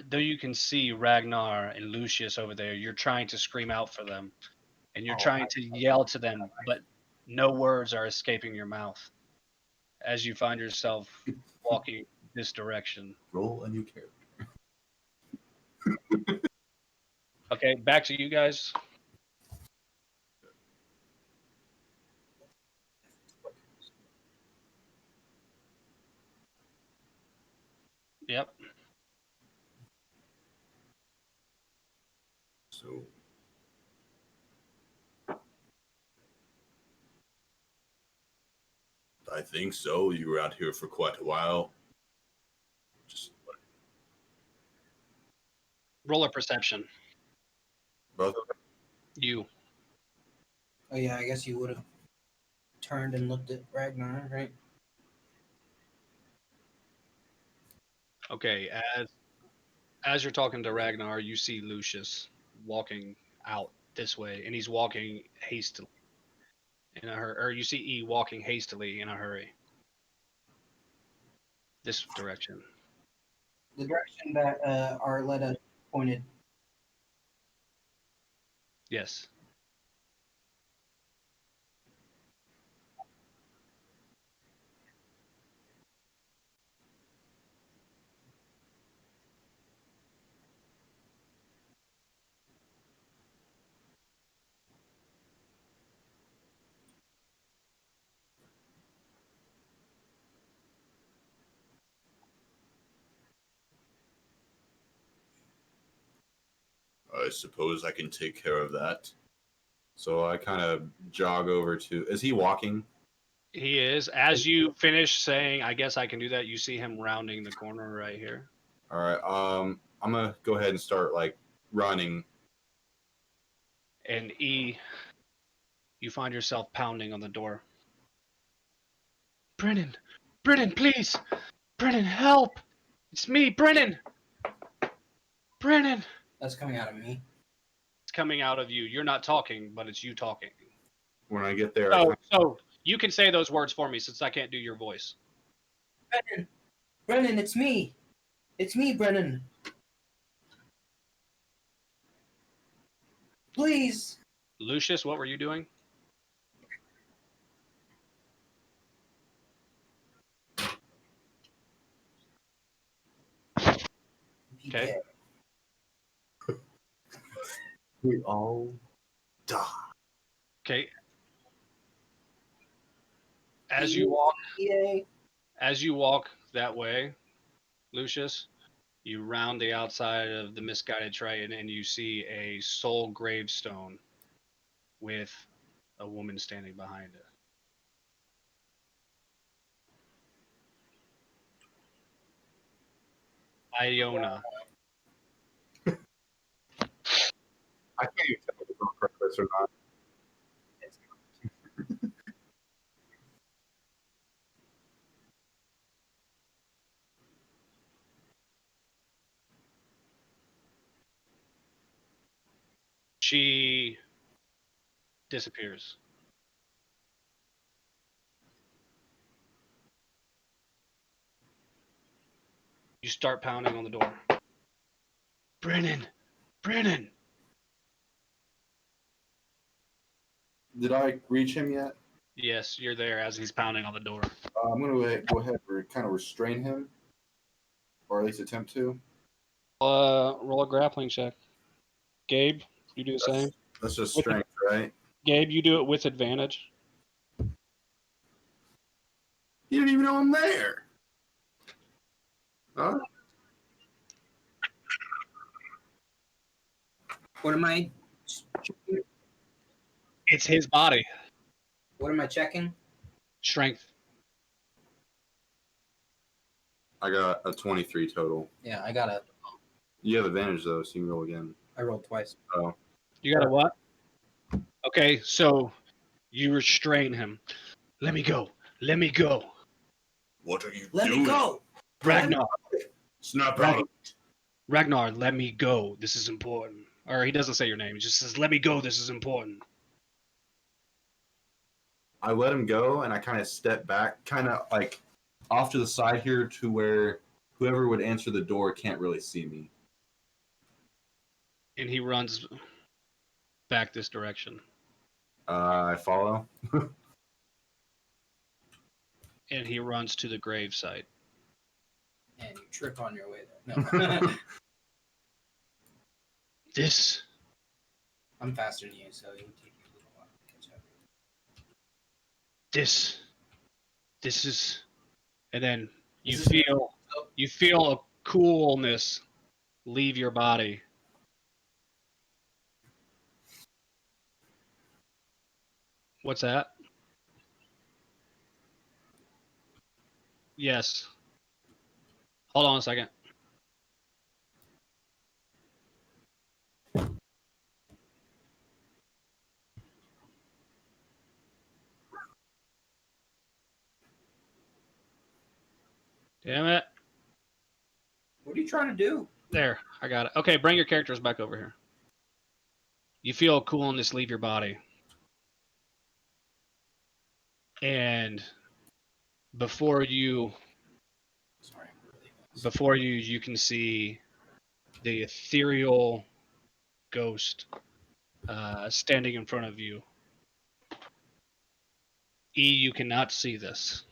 though you can see Ragnar and Lucius over there, you're trying to scream out for them, and you're trying to yell to them, but no words are escaping your mouth as you find yourself walking this direction. Roll a new character. Okay, back to you guys. Yep. So I think so. You were out here for quite a while. Just Roll a perception. both of them. You. Oh yeah, I guess you would have turned and looked at Ragnar, right? Okay, as you're talking to Ragnar, you see Lucius walking out this way, and he's walking hastily in a hurry. Or you see E walking hastily in a hurry. This direction. The direction that Arletta pointed. Yes. I suppose I can take care of that. So I kind of jog over to. Is he walking? He is. As you finish saying, I guess I can do that, you see him rounding the corner right here. All right. I'm gonna go ahead and start like running. And E, you find yourself pounding on the door. Brennan! Brennan, please! Brennan, help! It's me, Brennan! Brennan! That's coming out of me. It's coming out of you. You're not talking, but it's you talking. When I get there, So you can say those words for me since I can't do your voice. Brennan! Brennan, it's me! It's me, Brennan! Please! Lucius, what were you doing? Okay. we all die. Okay. As Yay! you walk that way, Lucius, you round the outside of the misguided train and you see a soul gravestone with a woman standing behind it. Iona. I can't even tell if it's on purpose or not. She disappears. You start pounding on the door. Brennan! Brennan! Did I reach him yet? Yes, you're there as he's pounding on the door. I'm gonna go ahead and kind of restrain him, or at least attempt to. Roll a grappling check. Gabe, you do the same. That's just With strength, right? Gabe, you do it with advantage. You didn't even know I'm there. Huh? What am I? It's his body. What am I checking? Strength. I got a 23 total. Yeah, I got a. You have advantage though, so you can roll again. I rolled twice. Oh, You got a what? Okay, so you restrain him. Let me go. Let me go. What are you Let doing? me go. Ragnar. Snap Rag- out of it. Ragnar, let me go. This is important. Or he doesn't say your name. He just says, let me go. This is important. I let him go, and I kind of step back, kind of like off to the side here, to where whoever would answer the door can't really see me. And he runs back this direction. I follow. And he runs to the grave site. And you trip on your way there. No. This I'm faster than you, so it would take you a little while to catch up. this is, and then you This is- feel a coolness leave your body. What's that? Yes. Hold on a second. Damn it. What are you trying to do? There, I got it. Okay, bring your characters back over here. You feel coolness leave your body. And before you Sorry, I'm really before you can see the ethereal ghost standing in front of you. You cannot see this.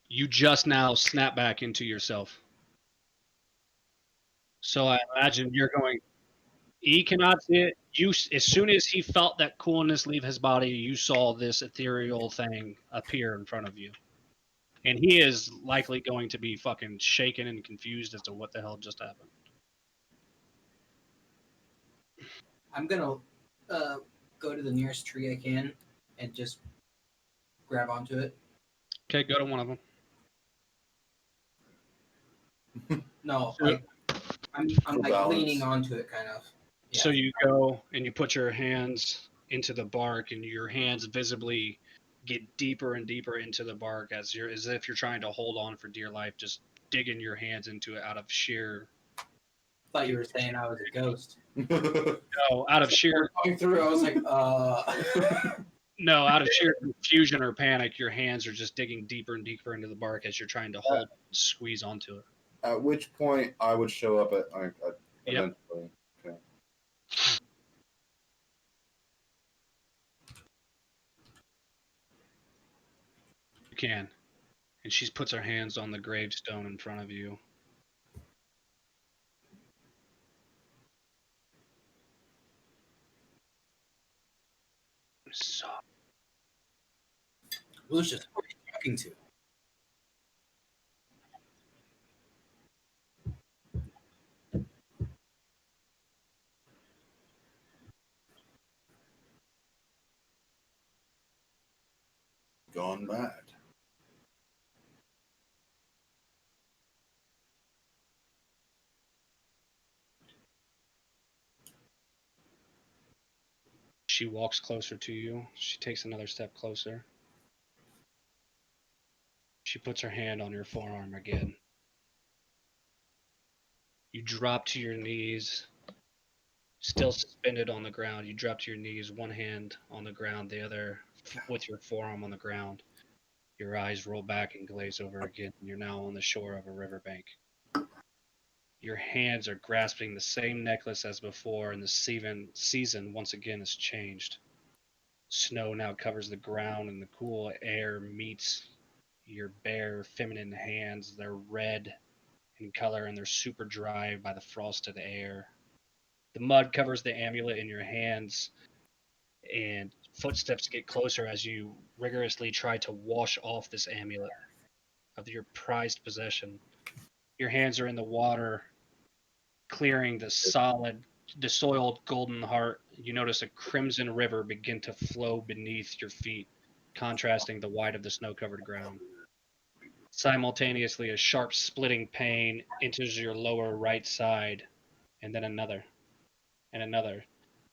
You just now snap back into yourself. So I imagine you're going. E cannot see it. You, as soon as he felt that coolness leave his body, you saw this ethereal thing appear in front of you, and he is likely going to be fucking shaken and confused as to what the hell just happened. I'm gonna go to the nearest tree I can and just grab onto it. Okay, go to one of them. No, So- like I'm like balance. leaning onto it, kind of. Yeah. So you go and you put your hands into the bark, and your hands visibly get deeper and deeper into the bark as if you're trying to hold on for dear life, just digging your hands into it out of sheer thought you were saying I was a ghost. out of sheer Going through, I was like, out of sheer confusion or panic, your hands are just digging deeper and deeper into the bark as you're trying to hold squeeze onto it. At which point I would show up at Yep. eventually. Okay. You can. And she puts her hands on the gravestone in front of you. So, Lucius, who are you talking to? Gone bad. she walks closer to you. She takes another step closer. She puts her hand on your forearm again. You drop to your knees still suspended on the ground. You drop to your knees, one hand on the ground, the other with your forearm on the ground. Your eyes roll back and glaze over again. You're now on the shore of a riverbank. Your hands are grasping the same necklace as before, and the season once again has changed. Snow now covers the ground, and the cool air meets your bare, feminine hands. They're red in color, and they're super dry by the frosted air. The mud covers the amulet in your hands, and footsteps get closer as you rigorously try to wash off this amulet of your prized possession. Your hands are in the water, clearing the soiled golden heart. You notice a crimson river begin to flow beneath your feet, contrasting the white of the snow-covered ground. Simultaneously, a sharp splitting pain enters your lower right side, and then another, and another.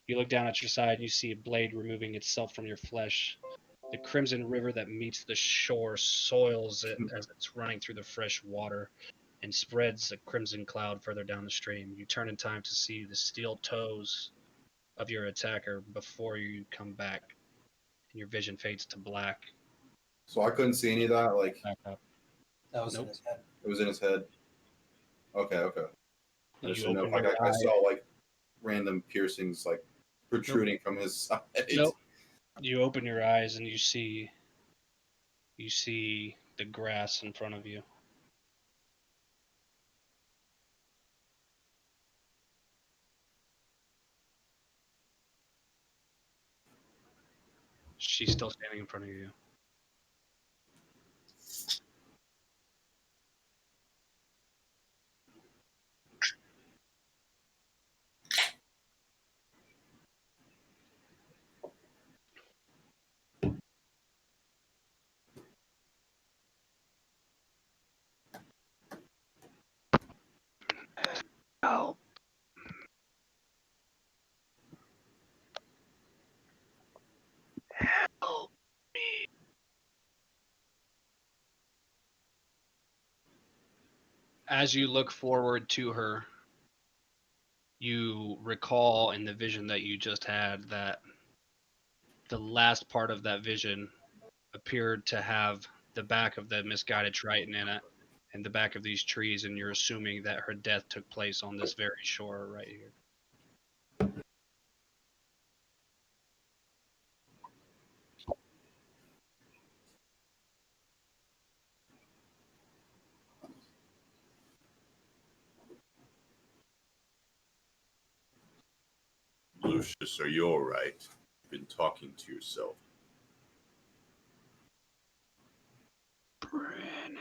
You look down at your side and you see a blade removing itself from your flesh. The crimson river that meets the shore soils it as it's running through the fresh water and spreads a crimson cloud further down the stream. You turn in time to see the steel toes of your attacker before you come back, and your vision fades to black. So I couldn't see any of that. Like Back up. That was Nope. in his head. it was in his head. Okay. I just You didn't know open if your I eye. saw like random piercings like protruding from his side. Nope. You open your eyes and you see the grass in front of you. She's still standing in front of you. Help. Help me. As you look forward to her, you recall in the vision that you just had that the last part of that vision appeared to have the back of the misguided Triton in it and the back of these trees, and you're assuming that her death took place on this very shore right here. Lucius, are you alright? You've been talking to yourself. Brennan.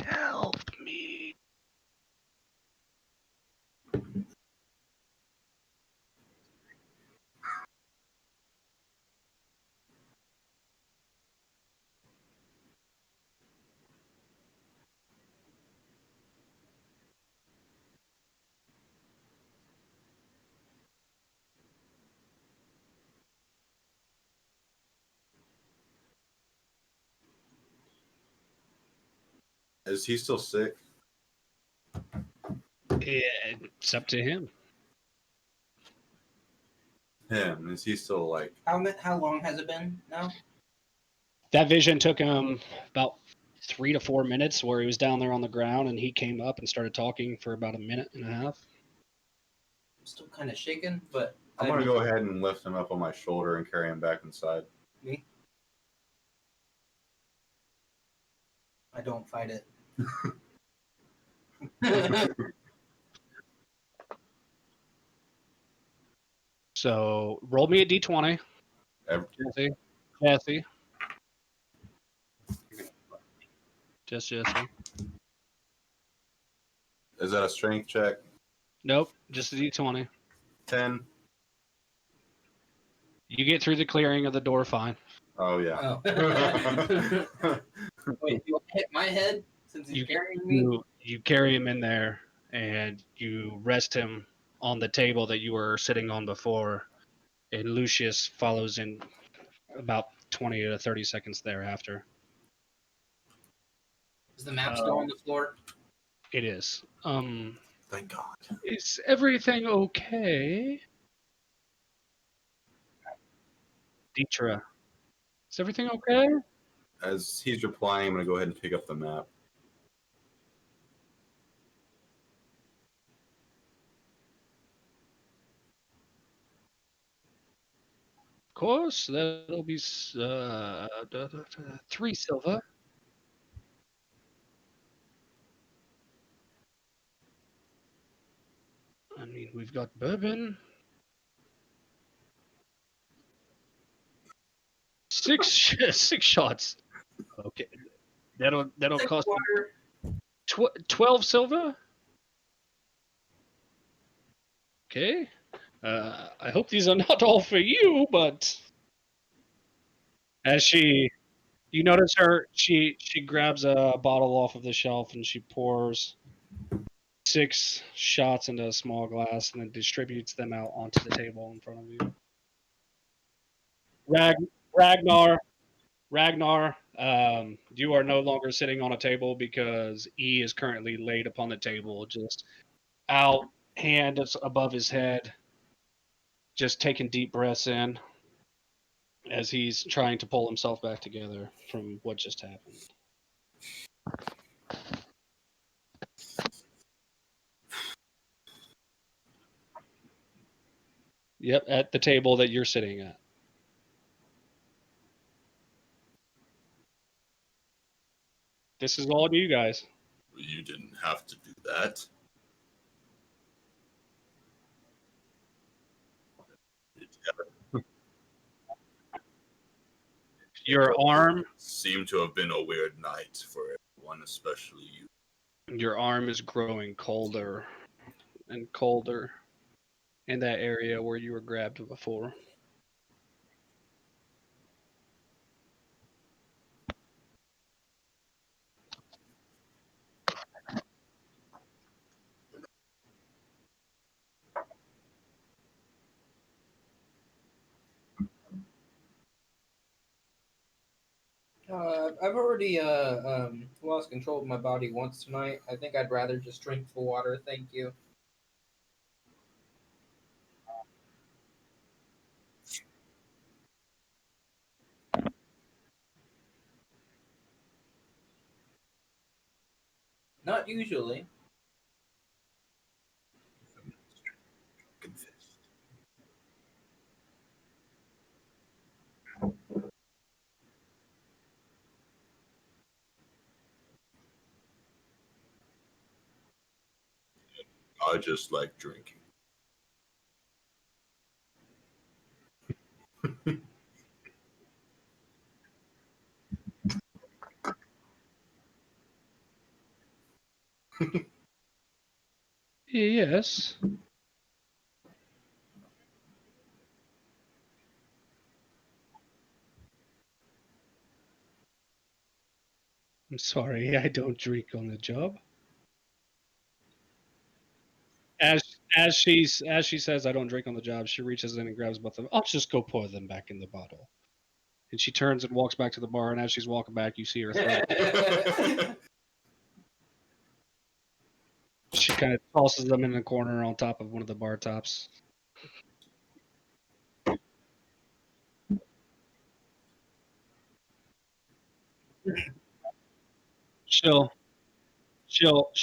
Help me. Is he still sick? It's up to him. Him? Is he still like? How long has it been now? That vision took him about 3 to 4 minutes, where he was down there on the ground, and he came up and started talking for about a minute and a half. I'm still kind of shaken, but I'm gonna go ahead and lift him up on my shoulder and carry him back inside. Me? I don't fight it. So roll me a d20. Jesse. Just Jesse. Is that a strength check? Nope, just a d20. 10. You get through the clearing of the door fine. Oh yeah. Oh. Wait, you want to hit my head since he's carrying me? You carry him in there, and you rest him on the table that you were sitting on before, and Lucius follows in about 20 to 30 seconds thereafter. Is the map still on the floor? It is. Thank God. Is everything okay? Deetra, is everything okay? As he's replying, I'm going to go ahead and pick up the map. Of course, that'll be 3 silver. I mean, we've got bourbon. 6 6 shots. Okay, that'll It's cost water. 12 silver. Okay. I hope these are not all for you, but as you notice her, she grabs a bottle off of the shelf and she pours 6 shots into a small glass and then distributes them out onto the table in front of you. Ragnar, you are no longer sitting on a table because E is currently laid upon the table, just out, hand above his head, just taking deep breaths in as he's trying to pull himself back together from what just happened. Yep, at the table that you're sitting at. This is all you guys. You didn't have to do that. Your arm Seemed to have been a weird night for everyone, especially you. Your arm is growing colder and colder in that area where you were grabbed before. I've already lost control of my body once tonight. I think I'd rather just drink the water. Thank you. Not usually. I just like drinking. Yes. I'm sorry, I don't drink on the job. As she says, I don't drink on the job. She reaches in and grabs both of them. I'll just go pour them back in the bottle. And she turns and walks back to the bar. And as she's walking back, you see her throw. She kind of tosses them in the corner on top of one of the bar tops. She'll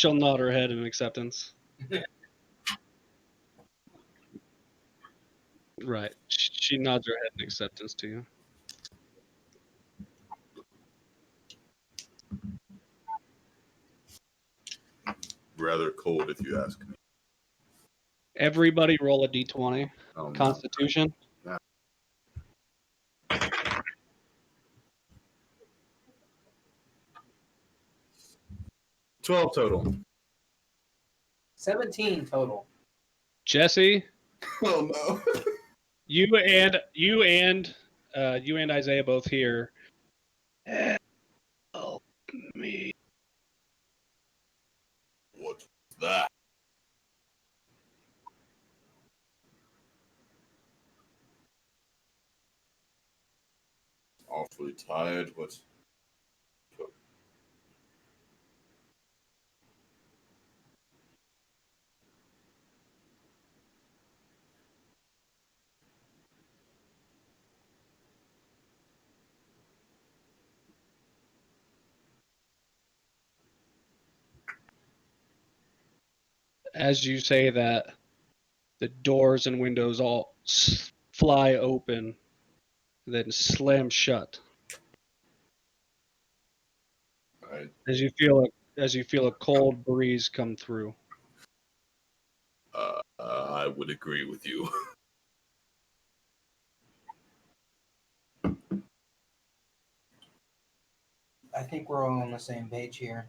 nod her head in acceptance. Right. She nods her head in acceptance to you. Rather cold, if you ask me. Everybody roll a d20. Oh, Constitution. No. 12 total. 17 total. Jesse, Oh no. you and Isaiah both here. Help me. What's that? awfully tired. What? As you say that, the doors and windows all fly open, then slam shut. I, As you feel a cold breeze come through. I would agree with you. I think we're all on the same page here.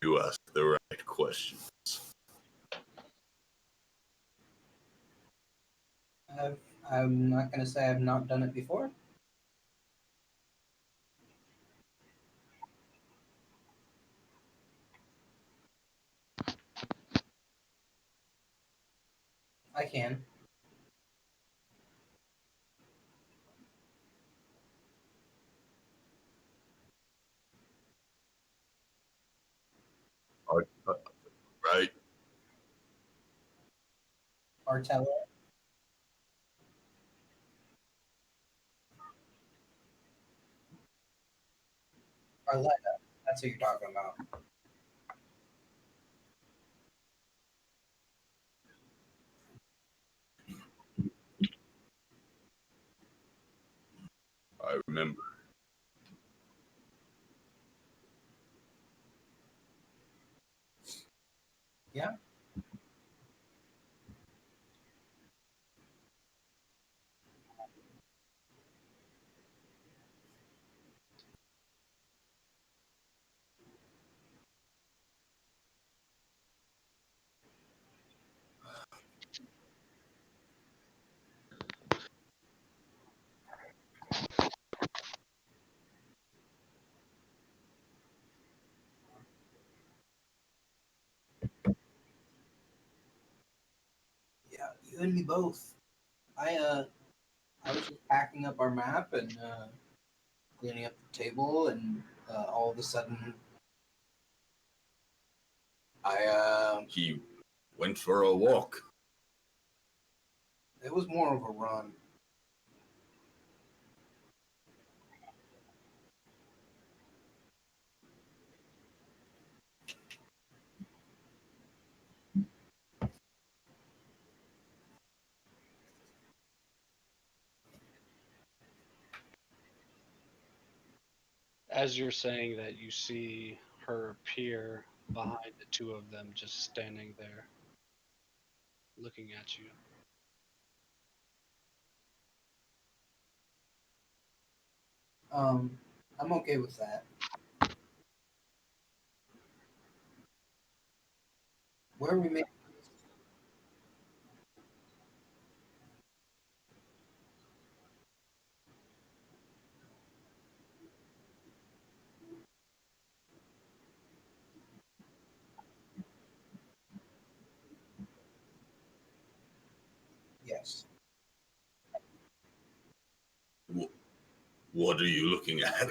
You ask the right questions. I'm not going to say I've not done it before. I can. Right? Artella. Arletta. That's who you're talking about. I remember. Yeah. Yeah, you and me both. I was just packing up our map and cleaning up the table, and all of a sudden, He went for a walk. it was more of a run. As you're saying that, you see her appear behind the two of them, just standing there, looking at you. I'm okay with that. Where we make yes. What are you looking at?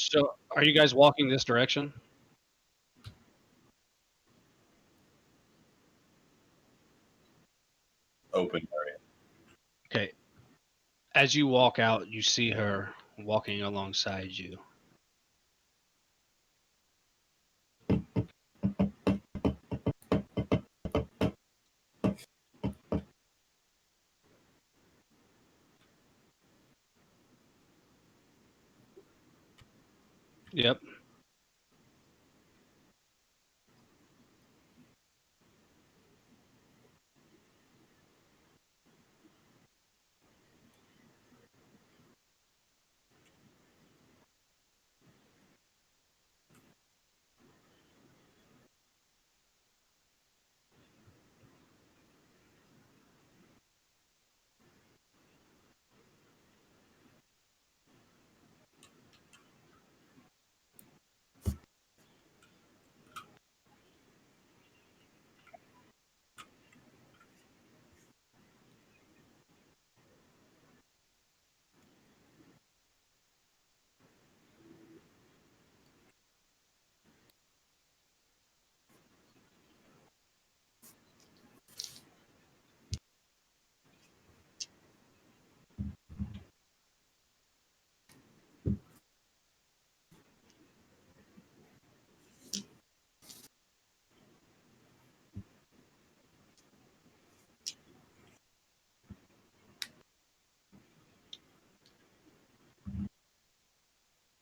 So, are you guys walking this direction? Open area. Okay. As you walk out, you see her walking alongside you. Yep.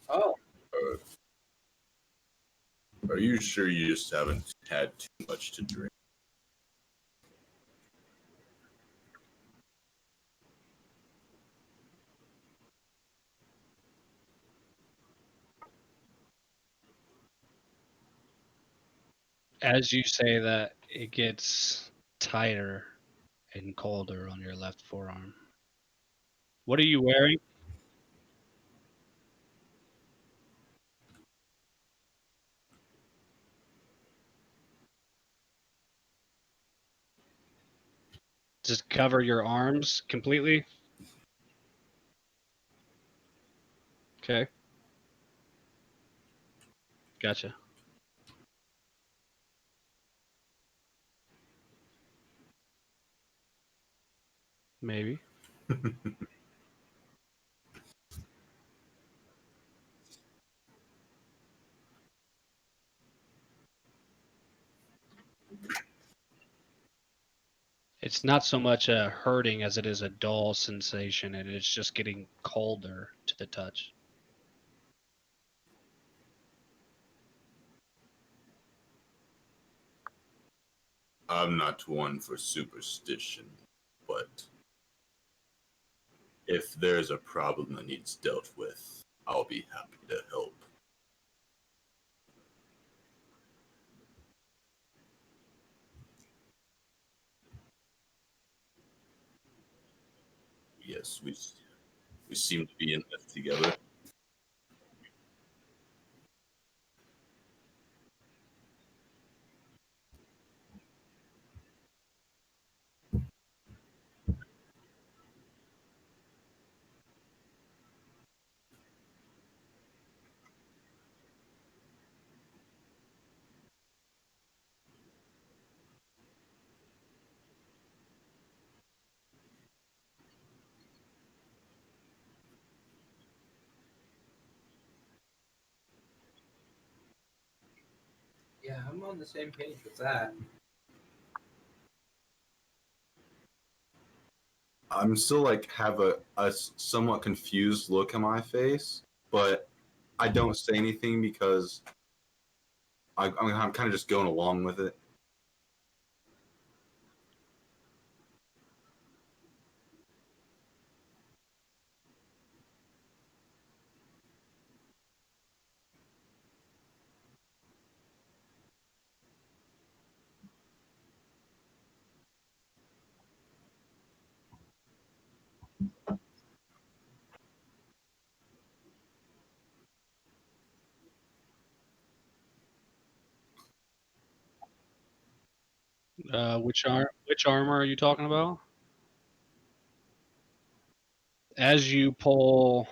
Oh, Are you sure you just haven't had too much to drink? As you say that, it gets tighter and colder on your left forearm. What are you wearing? Just cover your arms completely? Okay. Gotcha. Maybe. It's not so much a hurting as it is a dull sensation, and it's just getting colder to the touch. I'm not one for superstition, but if there's a problem that needs dealt with, I'll be happy to help. Yes, we seem to be in this together. yeah, I'm on the same page with that. I'm still like have a somewhat confused look on my face, but I don't say anything because I'm kind of just going along with it. Which armor are you talking about? As you pull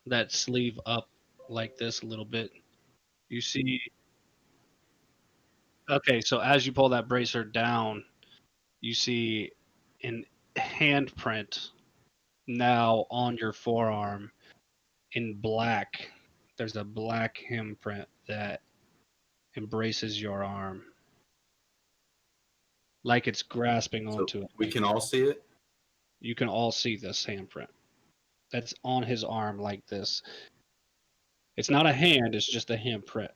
that sleeve up like this a little bit, you see. Okay, so as you pull that bracer down, you see an handprint now on your forearm in black. There's a black handprint that embraces your arm, like it's grasping So onto it. we can all see it. You can all see this handprint that's on his arm like this. It's not a hand, it's just a handprint.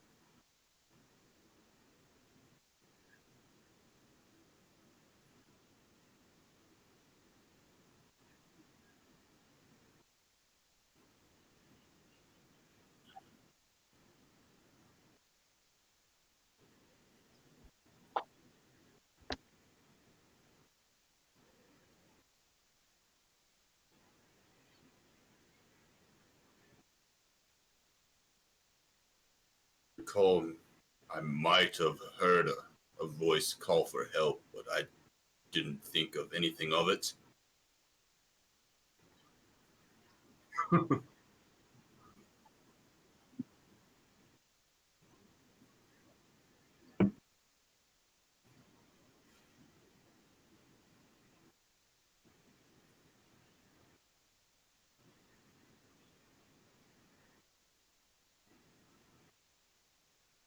Recall, I might have heard a voice call for help, but I didn't think of anything of it.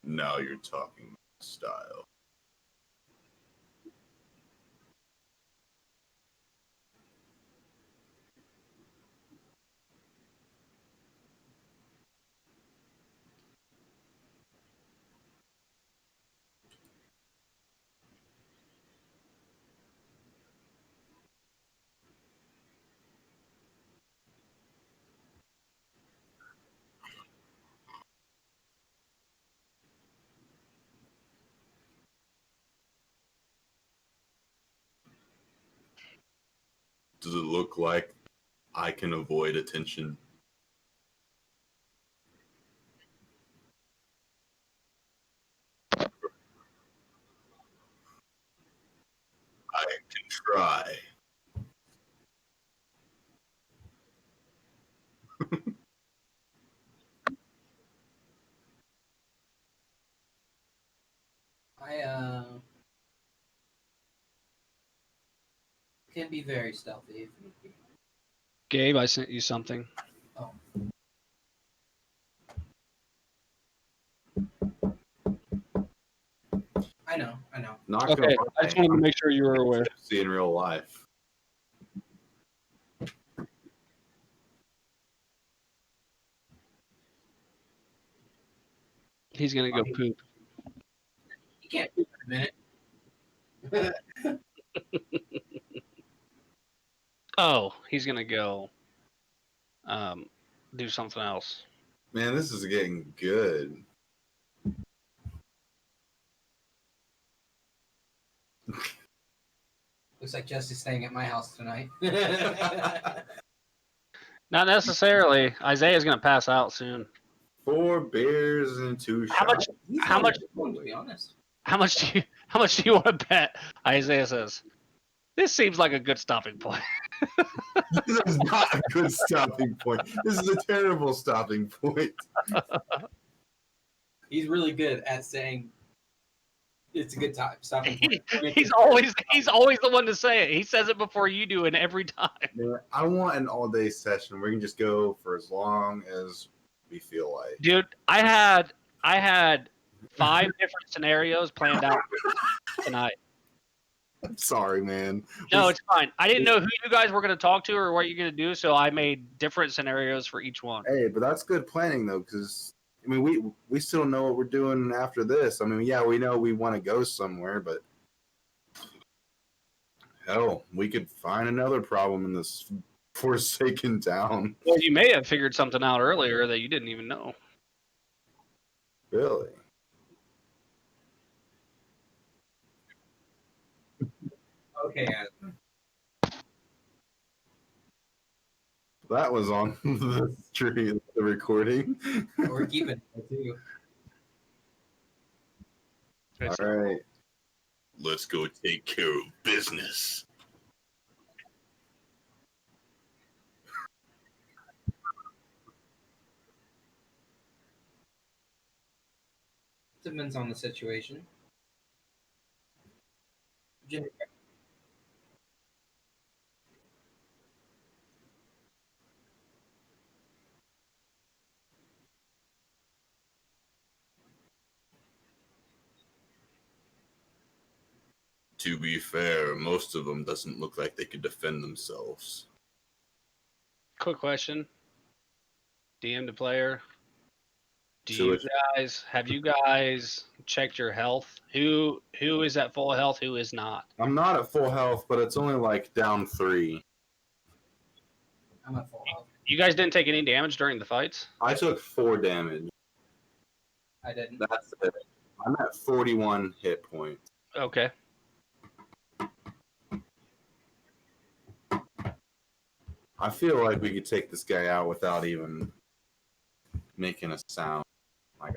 Now you're talking style. Does it look like I can avoid attention? I can try. I can be very stealthy if need be. Gabe, I sent you something. Oh. I know. Not Okay, gonna lie, I just wanted to make sure you were aware. See in real life. He's gonna go poop. You can't do it in a minute. Oh, he's gonna go do something else. Man, this is getting good. Looks like Jesse's staying at my house tonight. Not necessarily. Isaiah's gonna pass out soon. 4 beers and 2 How much? shots. He's How not much? a good one, to be honest. How much do you want to bet? Isaiah says, "This seems like a good stopping point." This is not a good stopping point. This is a terrible stopping point. He's really good at saying it's a good time. Stopping point. He's always the one to say it. He says it before you do, and every time. Yeah, I want an all-day session where we can just go for as long as we feel like. Dude, I had 5 different scenarios planned out tonight. I'm sorry, man. No, it's fine. I didn't know who you guys were going to talk to or what you're going to do, so I made different scenarios for each one. Hey, but that's good planning though, because I mean, we still know what we're doing after this. I mean, yeah, we know we want to go somewhere, but hell, we could find another problem in this forsaken town. Well, you may have figured something out earlier that you didn't even know. Really? Okay, That was on the stream, the recording. we're keeping it too. All right. Let's go take care of business. Depends on the situation. To be fair, most of them doesn't look like they could defend themselves. Quick question. DM to player. Have you guys checked your health? Who is at full health? Who is not? I'm not at full health, but it's only like down 3. I'm at full health. You guys didn't take any damage during the fights? I took 4 damage. I didn't. That's it. I'm at 41 hit points. Okay. I feel like we could take this guy out without even making a sound. Like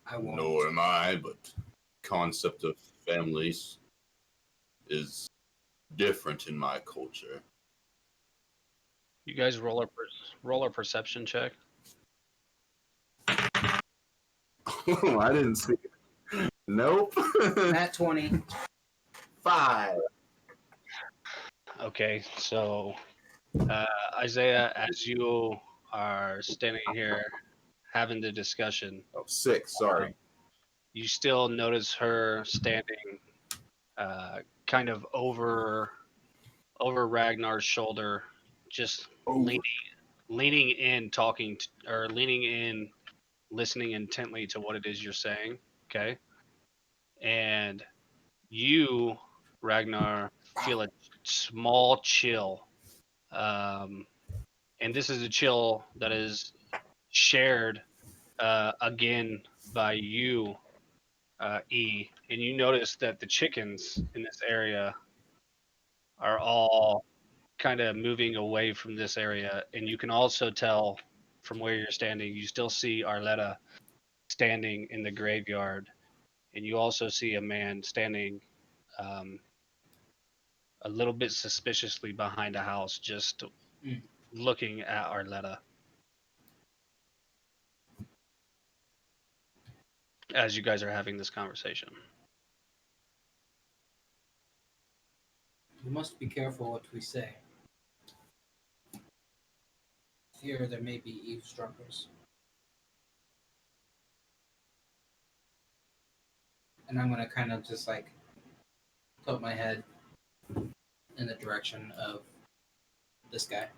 I won't. Nor am I, but concept of families is different in my culture. You guys roll a perception check. oh, I didn't see it. Nope. Nat 20. 5. Okay, so Isaiah, as you are standing here having the discussion, Oh, 6. Sorry. you still notice her standing kind of over Ragnar's shoulder, just leaning in, leaning in, listening intently to what it is you're saying. Okay, and you, Ragnar, feel a small chill, and this is a chill that is shared again by you, E, and you notice that the chickens in this area are all kind of moving away from this area, and you can also tell from where you're standing, you still see Arletta standing in the graveyard, and you also see a man standing a little bit suspiciously behind a house, just looking at Arletta. As you guys are having this conversation. We must be careful what we say. Fear there may be eavesdroppers. And I'm gonna kind of just like tilt my head in the direction of this guy.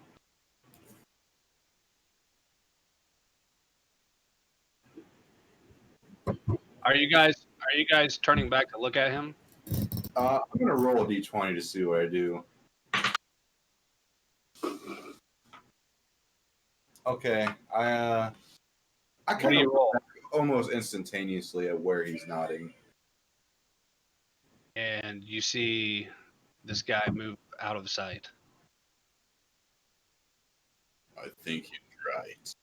Are you guys turning back to look at him? I'm gonna roll a d20 to see what I do. Okay, I kind of roll almost instantaneously at where he's nodding. And you see this guy move out of sight. I think you're right.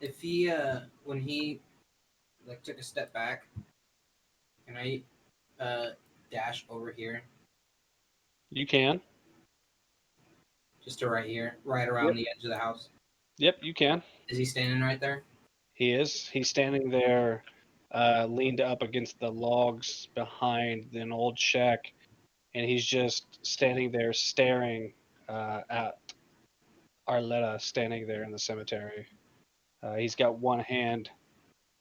If he, when he, like, took a step back, can I, dash over here? You can. Just to right here, right around the edge of the house. Yep, you can. Is he standing right there? He is. He's standing there, leaned up against the logs behind an old shack, and he's just standing there staring at Arletta standing there in the cemetery. He's got one hand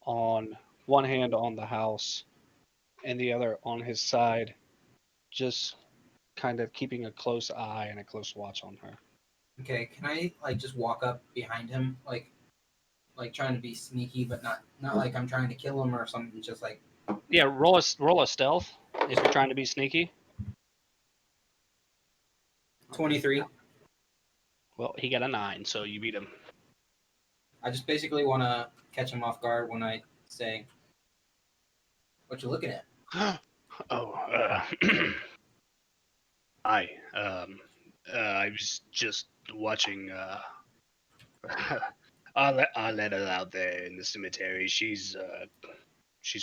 on the house, and the other on his side, just kind of keeping a close eye and a close watch on her. Okay, can I like just walk up behind him, like trying to be sneaky, but not like I'm trying to kill him or something. Just like Yeah, roll a stealth if you're trying to be sneaky. 23. Well, he got a 9, so you beat him. I just basically want to catch him off guard when I say, "What you looking at?" Hi. I was just watching. Our letter out there in the cemetery. She's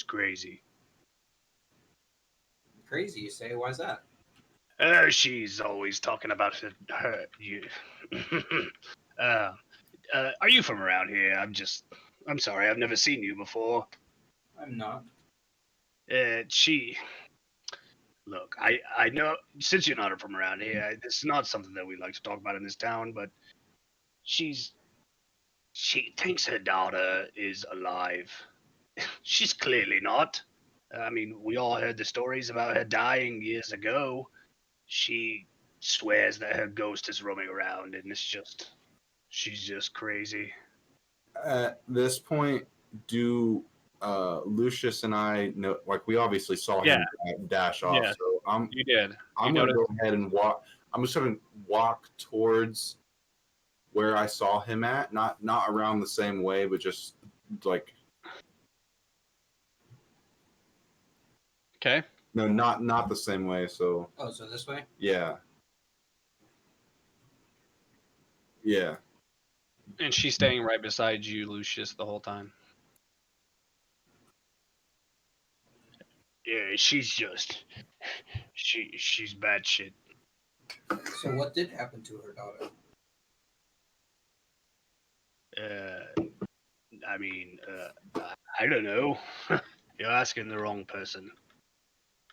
crazy. Crazy, you say? Why's that? She's always talking about her you. uh, are you from around here? I'm sorry, I've never seen you before. I'm not. She. Look, I know since you're not from around here, it's not something that we like to talk about in this town, but she's she thinks her daughter is alive. She's clearly not. I mean, we all heard the stories about her dying years ago. She swears that her ghost is roaming around, and she's just crazy. At this point, do Lucius and I know? Like, we obviously saw him dash off. Yeah. So You did. I'm gonna go ahead and walk. I'm just gonna walk towards where I saw him at. Not around the same way, but just like Okay. no, not the same way. So Oh, so this way? yeah, yeah. And she's staying right beside you, Lucius, the whole time. Yeah, she's bad shit. So what did happen to her daughter? I mean, I don't know. You're asking the wrong person.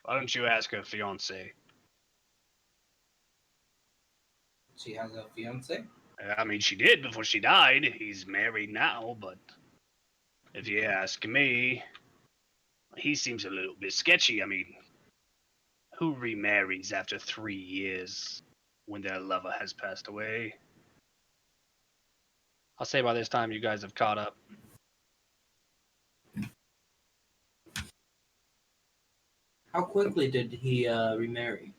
Why don't you ask her fiance? She has a fiance? I mean, she did before she died. He's married now, but if you ask me, he seems a little bit sketchy. I mean, who remarries after 3 years when their lover has passed away? I'll say by this time you guys have caught up. How quickly did he remarry?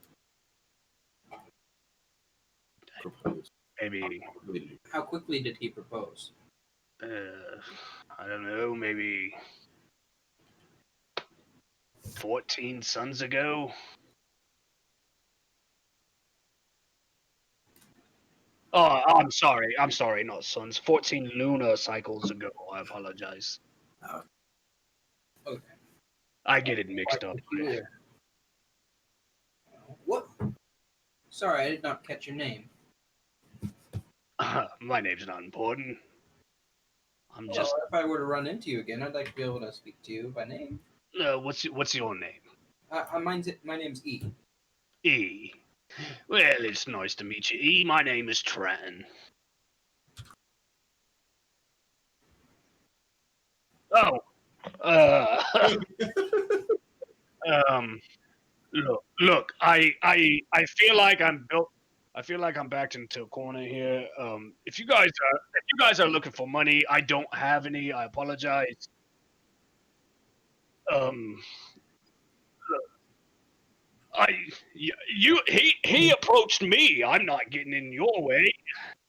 Maybe, How quickly did he propose? I don't know, maybe 14 suns ago. Oh, I'm sorry, not suns. 14 lunar cycles ago. I apologize. Okay. I get it mixed up. What? Sorry, I did not catch your name. My name's not important. I'm Well, just. if I were to run into you again, I'd like to be able to speak to you by name. What's your name? My name's E. E. Well, it's nice to meet you, E. My name is Trenton. Oh. Look. I feel like I'm built. I feel like I'm backed into a corner here. If you guys are looking for money, I don't have any. I apologize. Um, he approached me. I'm not getting in your way.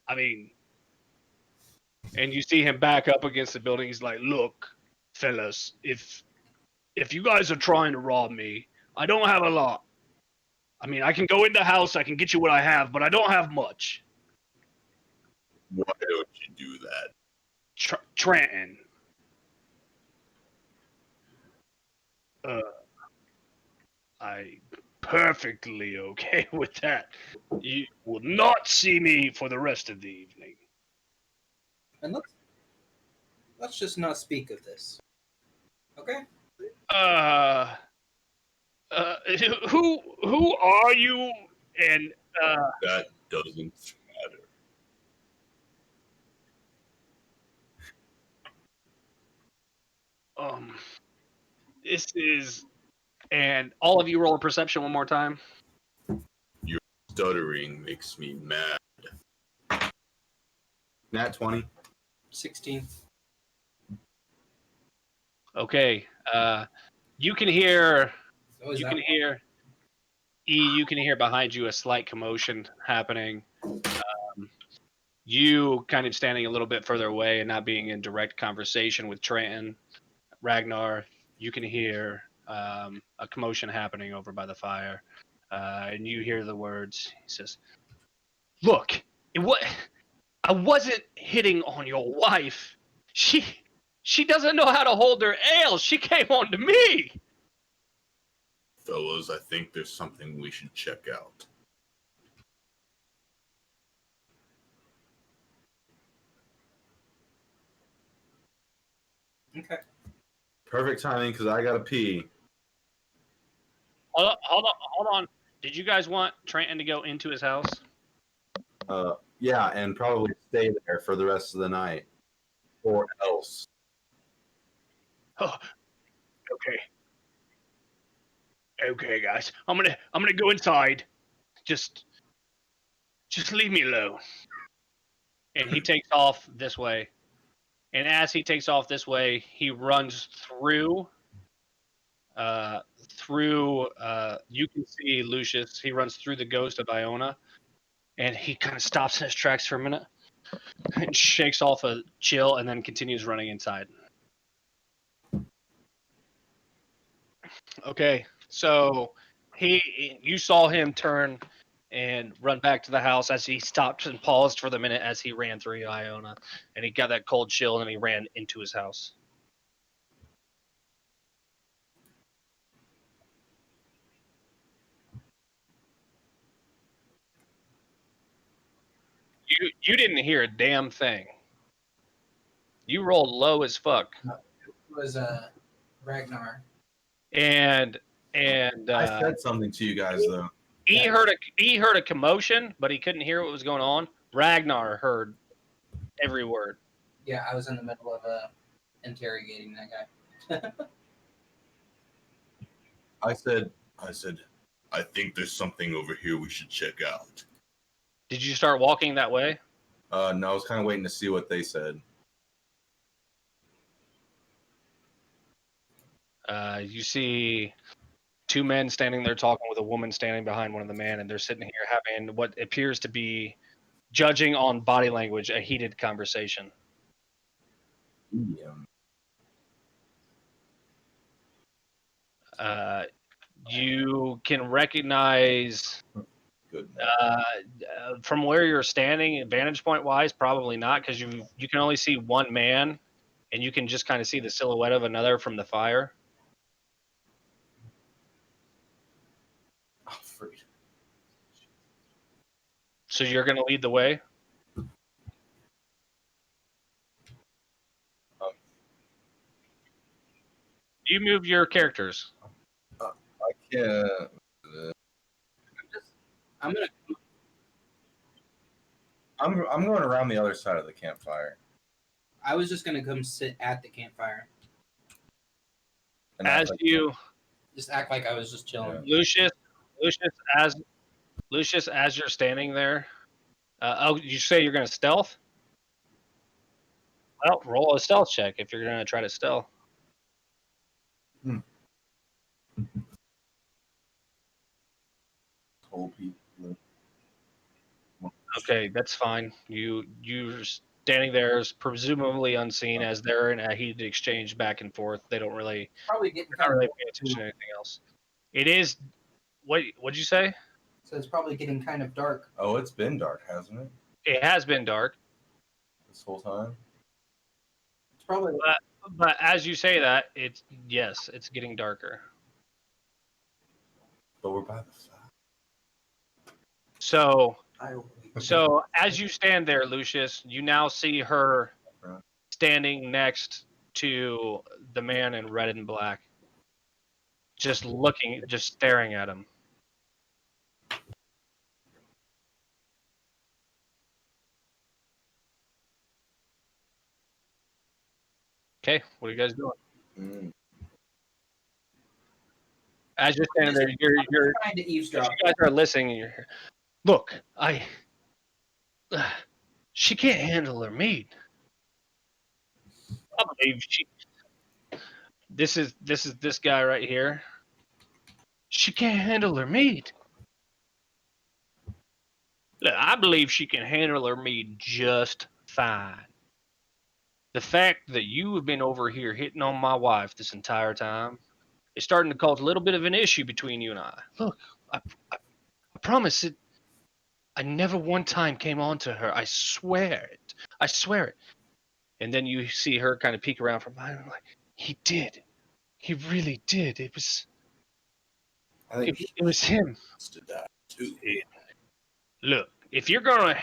I mean, and you see him back up against the building. He's like, "Look, fellas, if you guys are trying to rob me, I don't have a lot. I mean, I can go in the house, I can get you what I have, but I don't have much." Why don't you do that? Trenton. I perfectly okay with that. You will not see me for the rest of the evening. And let's just not speak of this. Okay? Who are you? And That doesn't matter. This is, and all of you roll a perception one more time. Your stuttering makes me mad. Nat 20. 16. Okay. You can hear. Oh, is You that can hear. You can hear behind you a slight commotion happening. You kind of standing a little bit further away and not being in direct conversation with Trenton. Ragnar, you can hear a commotion happening over by the fire, and you hear the words. He says, "Look, I wasn't hitting on your wife. She doesn't know how to hold her ale. She came on to me." Fellows, I think there's something we should check out. Okay. Perfect timing because I gotta pee. Hold on. Did you guys want Trenton to go into his house? Yeah, and probably stay there for the rest of the night, or else. Oh, okay. Okay, guys. I'm gonna go inside. Just leave me alone. And he takes off this way. And as he takes off this way, he runs through. You can see Lucius. He runs through the ghost of Iona, and he kind of stops in his tracks for a minute and shakes off a chill, and then continues running inside. Okay, so you saw him turn and run back to the house as he stopped and paused for the minute as he ran through Iona, and he got that cold chill, and then he ran into his house. You didn't hear a damn thing. You rolled low as fuck. It was Ragnar. And I said something to you guys though. he heard a commotion, but he couldn't hear what was going on. Ragnar heard every word. Yeah, I was in the middle of interrogating that guy. I said, I think there's something over here we should check out. Did you start walking that way? no, I was kind of waiting to see what they said. You see two men standing there talking with a woman standing behind one of the men, and they're sitting here having what appears to be, judging on body language, a heated conversation. You can recognize Good. from where you're standing, vantage point wise, probably not, because you can only see one man, and you can just kind of see the silhouette of another from the fire. Oh, freak. So you're going to lead the way. You move your characters. I can't. I'm going around the other side of the campfire. I was just gonna come sit at the campfire. And As you, Just act like I was just chilling. Lucius, as you're standing there. You say you're going to stealth? Well, roll a stealth check if you're going to try to stealth. Okay, that's fine. You're standing there, as presumably unseen, as they're in a heated exchange back and forth. They don't really, Probably getting not kind of really pay attention to anything else. It is. What'd you say? so it's probably getting kind of dark. Oh, it's been dark, hasn't it? It has been dark, This whole time. It's probably but as you say that, it's getting darker. But we're by the fire. So as you stand there, Lucius, you now see her standing next to the man in red and black, just staring at him. Okay, what are you guys doing? As you're standing there, you're trying to eavesdrop. you guys are listening. And you're here. Look, she can't handle her meat. I believe she. This is this guy right here. She can't handle her meat. Look, I believe she can handle her meat just fine. The fact that you have been over here hitting on my wife this entire time, It's starting to cause a little bit of an issue between you and I. Look, I promise it. I never one time came on to her. I swear it. I swear it. And then you see her kind of peek around from behind. I'm like, he did. He really did. It was him. To die too. Look, if you're gonna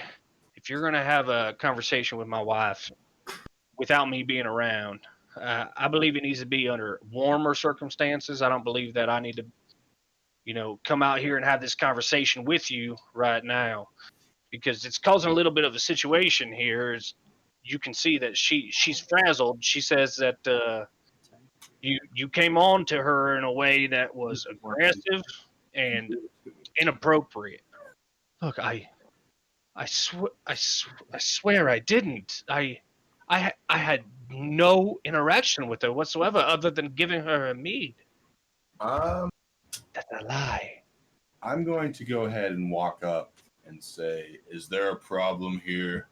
have a conversation with my wife without me being around, I believe it needs to be under warmer circumstances. I don't believe that I need to, come out here and have this conversation with you right now, because it's causing a little bit of a situation here. You can see that she's frazzled. She says that you came on to her in a way that was aggressive and inappropriate. Look, I swear I didn't. I had no interaction with her whatsoever other than giving her a mead. That's a lie. I'm going to go ahead and walk up and say, is there a problem here?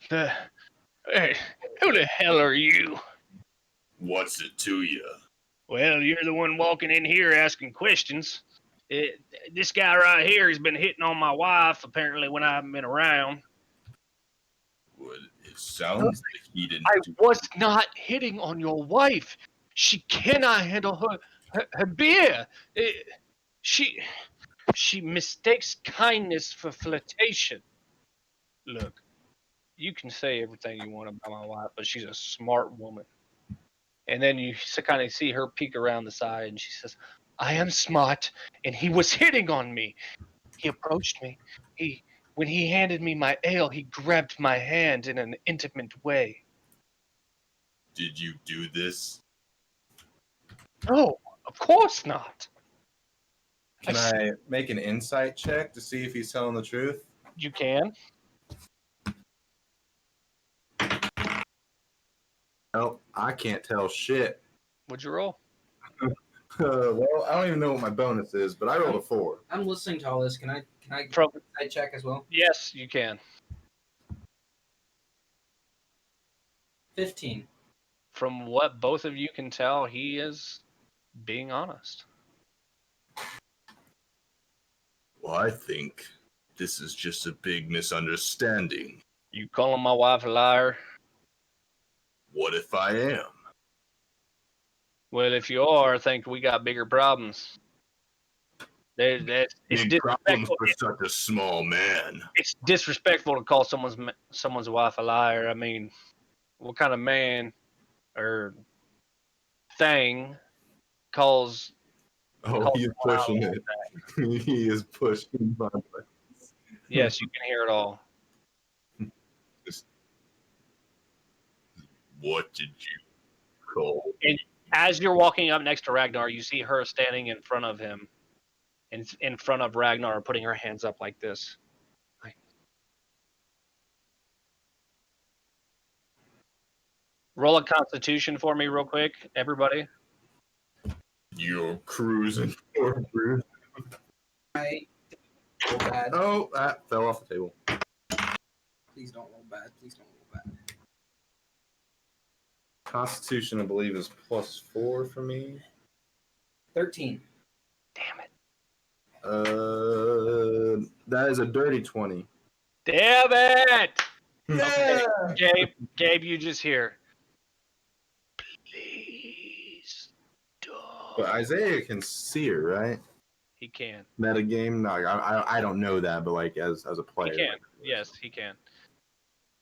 Hey, who the hell are you? What's it to you? Well, you're the one walking in here asking questions. This guy right here has been hitting on my wife, apparently, when I haven't been around. Well, it sounds like he didn't. I was not hitting on your wife. She cannot handle her beer. She mistakes kindness for flirtation. Look, you can say everything you want about my wife, but she's a smart woman. And then you kind of see her peek around the side, and she says, I am smart, and he was hitting on me. He approached me. When he handed me my ale, he grabbed my hand in an intimate way. Did you do this? No, of course not. Can I make an insight check to see if he's telling the truth? You can. No, I can't tell shit. What'd you roll? Well, I don't even know what my bonus is, but I rolled a 4. I'm listening to all this. Can I From- I check as well? Yes, you can. 15. From what both of you can tell, he is being honest. Well, I think this is just a big misunderstanding. You calling my wife a liar? What if I am? Well, if you are, I think we got bigger problems. It's Big problems disrespectful. for such a small man. It's disrespectful to call someone's wife a liar. I mean, what kind of man or thing calls? Oh, he's pushing it. He is pushing my buttons. Yes, you can hear it all. What did you call? And as you're walking up next to Ragnar, you see her standing in front of him, and in front of Ragnar, putting her hands up like this. Roll a Constitution for me, real quick, everybody. You're cruising. I roll bad. Oh, that fell off the table. Please don't roll bad. Please don't roll bad. Constitution, I believe, is +4 for me. 13. Damn it. That is a dirty 20. Damn it! Yeah. Gabe, you just hear. Please don't. But Isaiah can see her, right? He can. Metagame? No, I don't know that, but like as a player. He can. Yes, he can.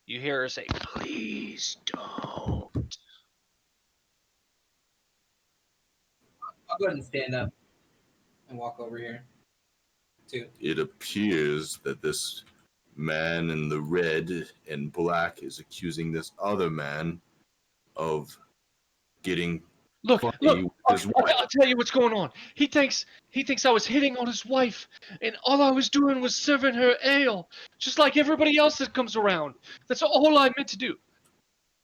You hear her say, please don't. I'll go ahead and stand up and walk over here. Too. It appears that this man in the red and black is accusing this other man of getting Look, funny look, with his wife. I'll tell you what's going on. He thinks I was hitting on his wife, and all I was doing was serving her ale, just like everybody else that comes around. That's all I meant to do.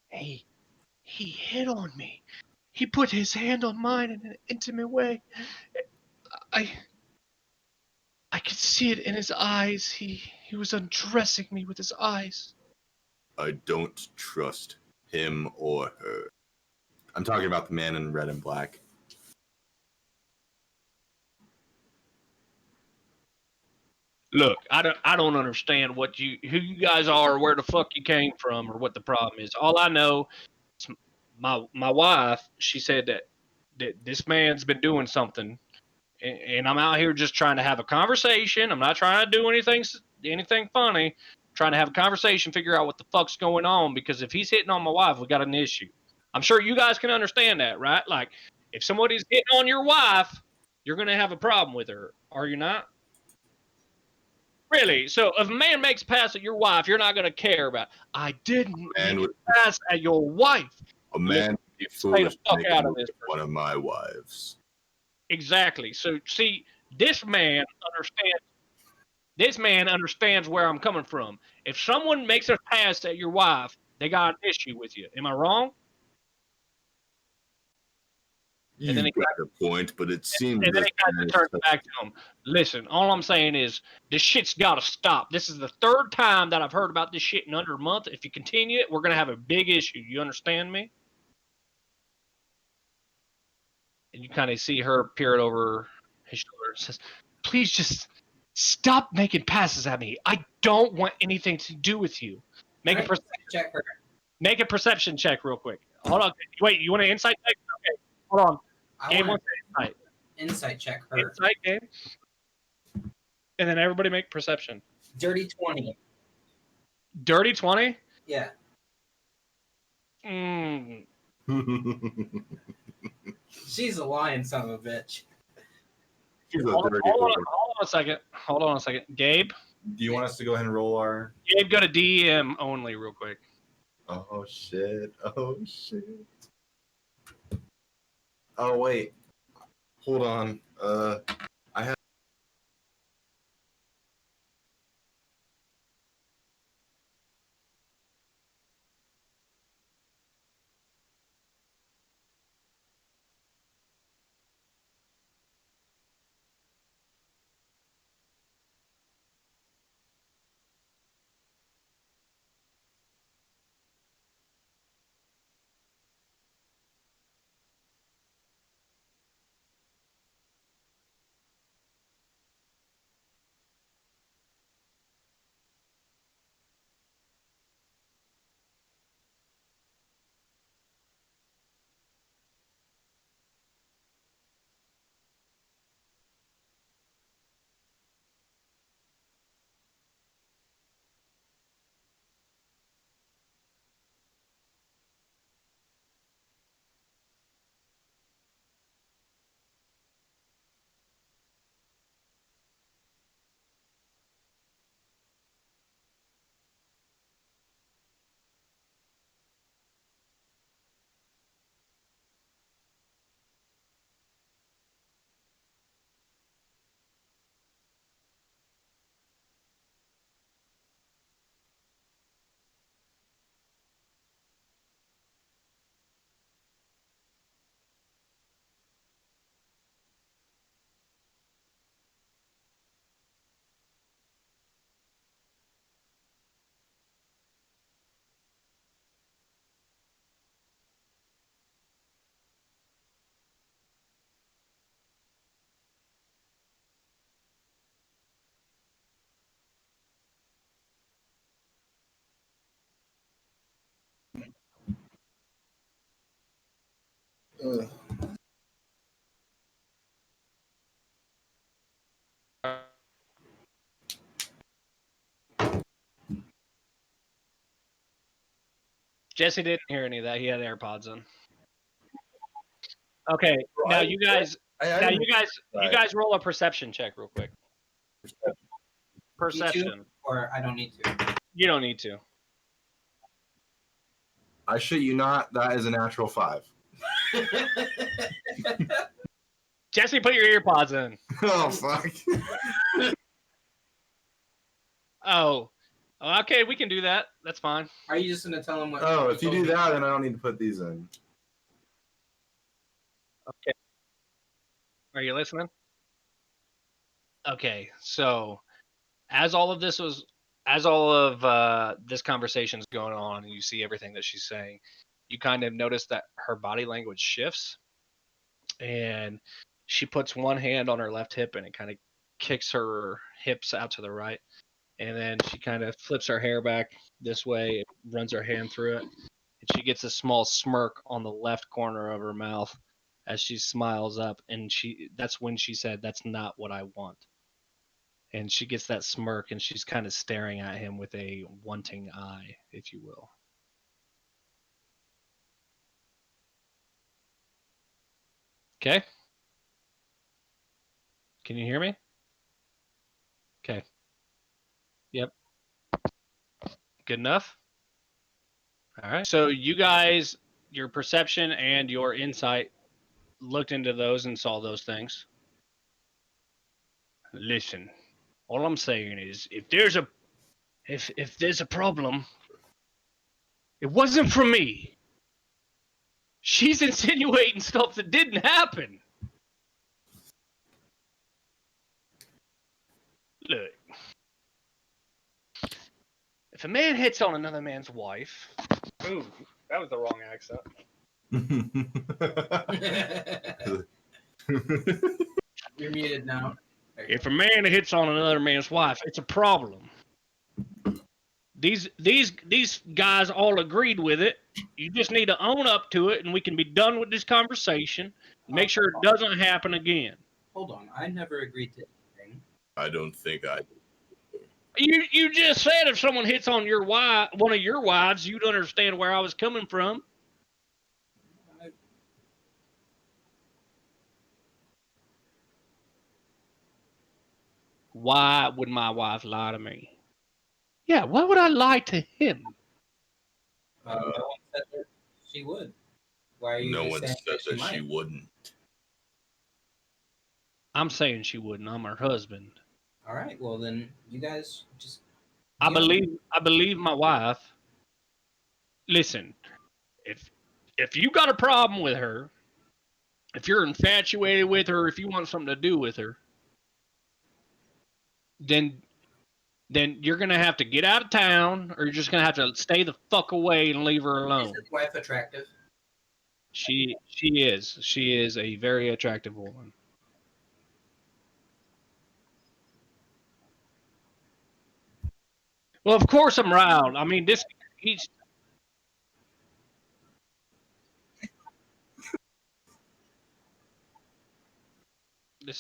Hey, he hit on me. He put his hand on mine in an intimate way. I could see it in his eyes. He was undressing me with his eyes. I don't trust him or her. I'm talking about the man in red and black. Look, I don't understand who you guys are, or where the fuck you came from, or what the problem is. All I know is my wife. She said that this man's been doing something, and I'm out here just trying to have a conversation. I'm not trying to do anything funny. I'm trying to have a conversation, figure out what the fuck's going on. Because if he's hitting on my wife, we got an issue. I'm sure you guys can understand that, right? Like, if somebody's hitting on your wife, you're gonna have a problem with her, are you not? Really? So if a man makes a pass at your wife, you're not going to care about. I didn't make a pass at your wife. A man would be Stay the foolish fuck to out of make this. one of my wives. Exactly. So see, this man understands. This man understands where I'm coming from. If someone makes a pass at your wife, they got an issue with you. Am I wrong? You've got a point, but it seems And then this he kind man of is turns such- back to him. Listen, all I'm saying is this shit's got to stop. This is the third time that I've heard about this shit in under a month. If you continue it, we're going to have a big issue. You understand me? And you kind of see her peer over his shoulder and says, please just stop making passes at me. I don't want anything to do with you. Make Right, check her. Make a perception check real quick. Hold on. Wait, you want an insight check? Okay. Hold on. I Game want wants to insight check her. insight game. And then everybody make perception. Dirty 20. Dirty 20? Yeah. She's a lying son of a bitch. She's a Hold dirty on whore. a second. Hold on a second. Gabe? Do you want us to go ahead and roll our? Gabe, go to DM only real quick. Oh shit! Oh shit! Oh wait, hold on. I have. Jesse didn't hear any of that. He had AirPods in. Okay, now you guys roll a perception check real quick. Perception. Or I don't need to. You don't need to. I shit you not. That is a natural 5. Jesse, put your earpods in. Oh fuck! Oh, okay, we can do that. That's fine. Are you just gonna tell him what? Oh, if you do that, then I don't need to put these in. Okay. Are you listening? Okay, so as all of this conversation is going on, and you see everything that she's saying, you kind of notice that her body language shifts, and she puts one hand on her left hip and it kind of kicks her hips out to the right. And then she kind of flips her hair back this way, runs her hand through it, and she gets a small smirk on the left corner of her mouth as she smiles up. And that's when she said, "That's not what I want." And she gets that smirk, and she's kind of staring at him with a wanting eye, if you will. Okay? Can you hear me? Okay. Yep. Good enough? All right. So you guys, your perception and your insight looked into those and saw those things. Listen, all I'm saying is if there's a problem, it wasn't from me. She's insinuating stuff that didn't happen. Look, if a man hits on another man's wife, ooh, that was the wrong accent. You're muted now. If a man hits on another man's wife, it's a problem. These guys all agreed with it. You just need to own up to it, and we can be done with this conversation. Make sure it doesn't happen again. Hold on, I never agreed to anything. I don't think I. You just said if someone hits on your wife, one of your wives, you'd understand where I was coming from. Why would my wife lie to me? Yeah, why would I lie to him? No one said that she would. Why are you No just one saying said that that she might? wouldn't. I'm saying she wouldn't. I'm her husband. All right, well then you guys just. I believe my wife. Listen, if you got a problem with her, if you're infatuated with her, if you want something to do with her, then you're gonna have to get out of town, or you're just gonna have to stay the fuck away and leave her alone. Is his wife attractive? She is. She is a very attractive woman. Well, of course I'm riled. I mean, this is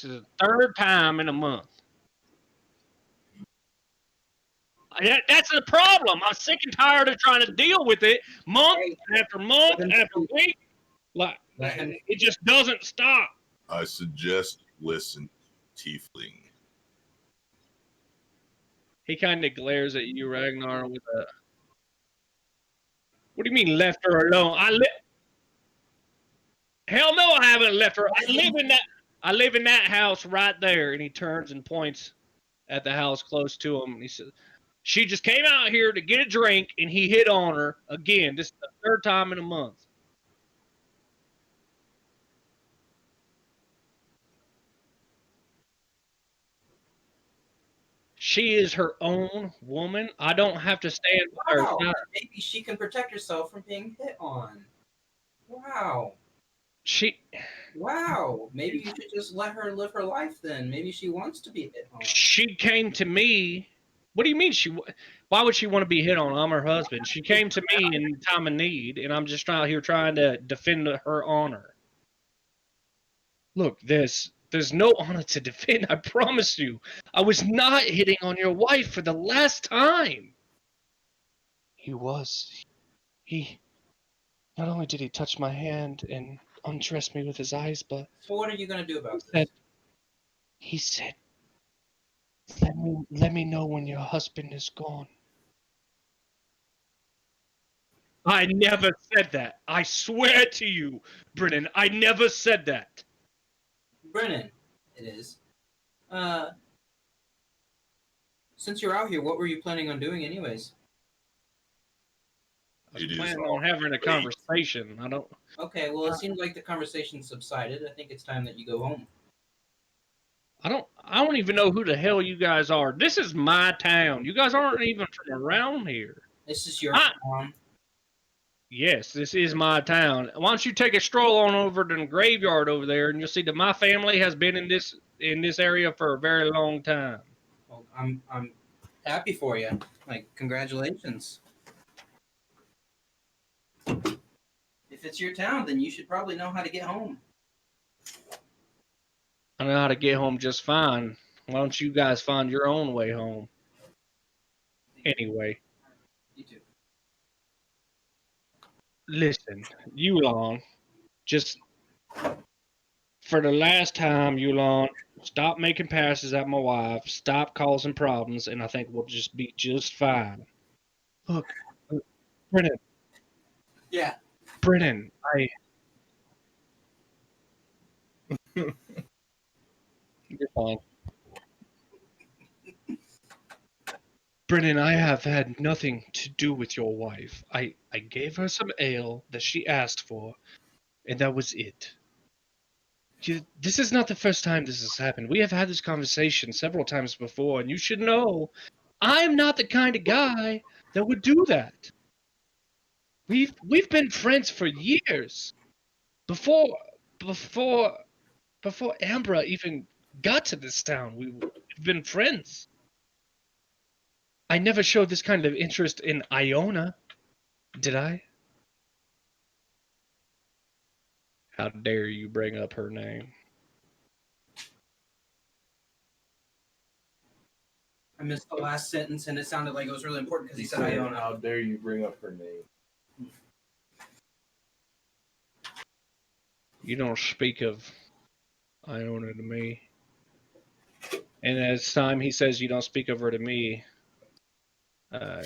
the third time in a month. That's the problem. I'm sick and tired of trying to deal with it month after month after week. Like, it just doesn't stop. I suggest listen, Tiefling. He kind of glares at you, Ragnar, with a. What do you mean left her alone? Hell no, I haven't left her. I live in that house right there. And he turns and points at the house close to him. And he says, "She just came out here to get a drink, and he hit on her again. This is the third time in a month." She is her own woman. I don't have to stand by her side. Maybe she can protect herself from being hit on. Wow. Wow. Maybe you should just let her live her life then. Maybe she wants to be hit on. She came to me. What do you mean why would she want to be hit on? I'm her husband. She came to me in time of need, and I'm just trying to defend her honor. Look, there's no honor to defend, I promise you. I was not hitting on your wife for the last time. He was. Not only did he touch my hand and undress me with his eyes, but... So what are you going to do about this? He said, let me know when your husband is gone. I never said that. I swear to you, Brennan, I never said that. Brennan, it is. Since you're out here, what were you planning on doing anyways? I was planning on having a conversation. I don't... Okay, well, it seems like the conversation subsided. I think it's time that you go home. I don't even know who the hell you guys are. This is my town. You guys aren't even from around here. This is your town. Yes, this is my town. Why don't you take a stroll on over to the graveyard over there, and you'll see that my family has been in this area for a very long time. Well, I'm happy for you. Like, congratulations. If it's your town, then you should probably know how to get home. I know how to get home just fine. Why don't you guys find your own way home? Anyway, You too. listen, Yulon, just for the last time, Yulon, stop making passes at my wife, stop causing problems, and I think we'll just be just fine. Look, Brennan, Yeah. Brennan, you're fine. Brennan, I have had nothing to do with your wife. I gave her some ale that she asked for, and that was it. This is not the first time this has happened. We have had this conversation several times before, and you should know I'm not the kind of guy that would do that. We've been friends for years. Before before before Ambra even got to this town, we've been friends. I never showed this kind of interest in Iona, did I? How dare you bring up her name? I missed the last sentence, and it sounded like it was really important because he said Said, Iona. how dare you bring up her name? You don't speak of Iona to me. And as time he says you don't speak of her to me,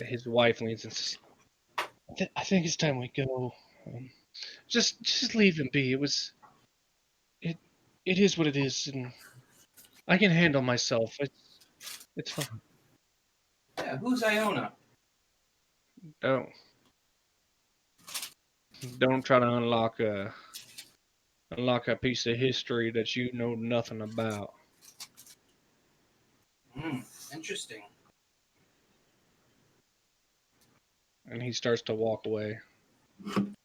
his wife leans and says, I think it's time we go. Just leave him be. It is what it is, and I can handle myself. It's fine. Yeah, who's Iona? Don't try to unlock a piece of history that you know nothing about. Interesting. And he starts to walk away.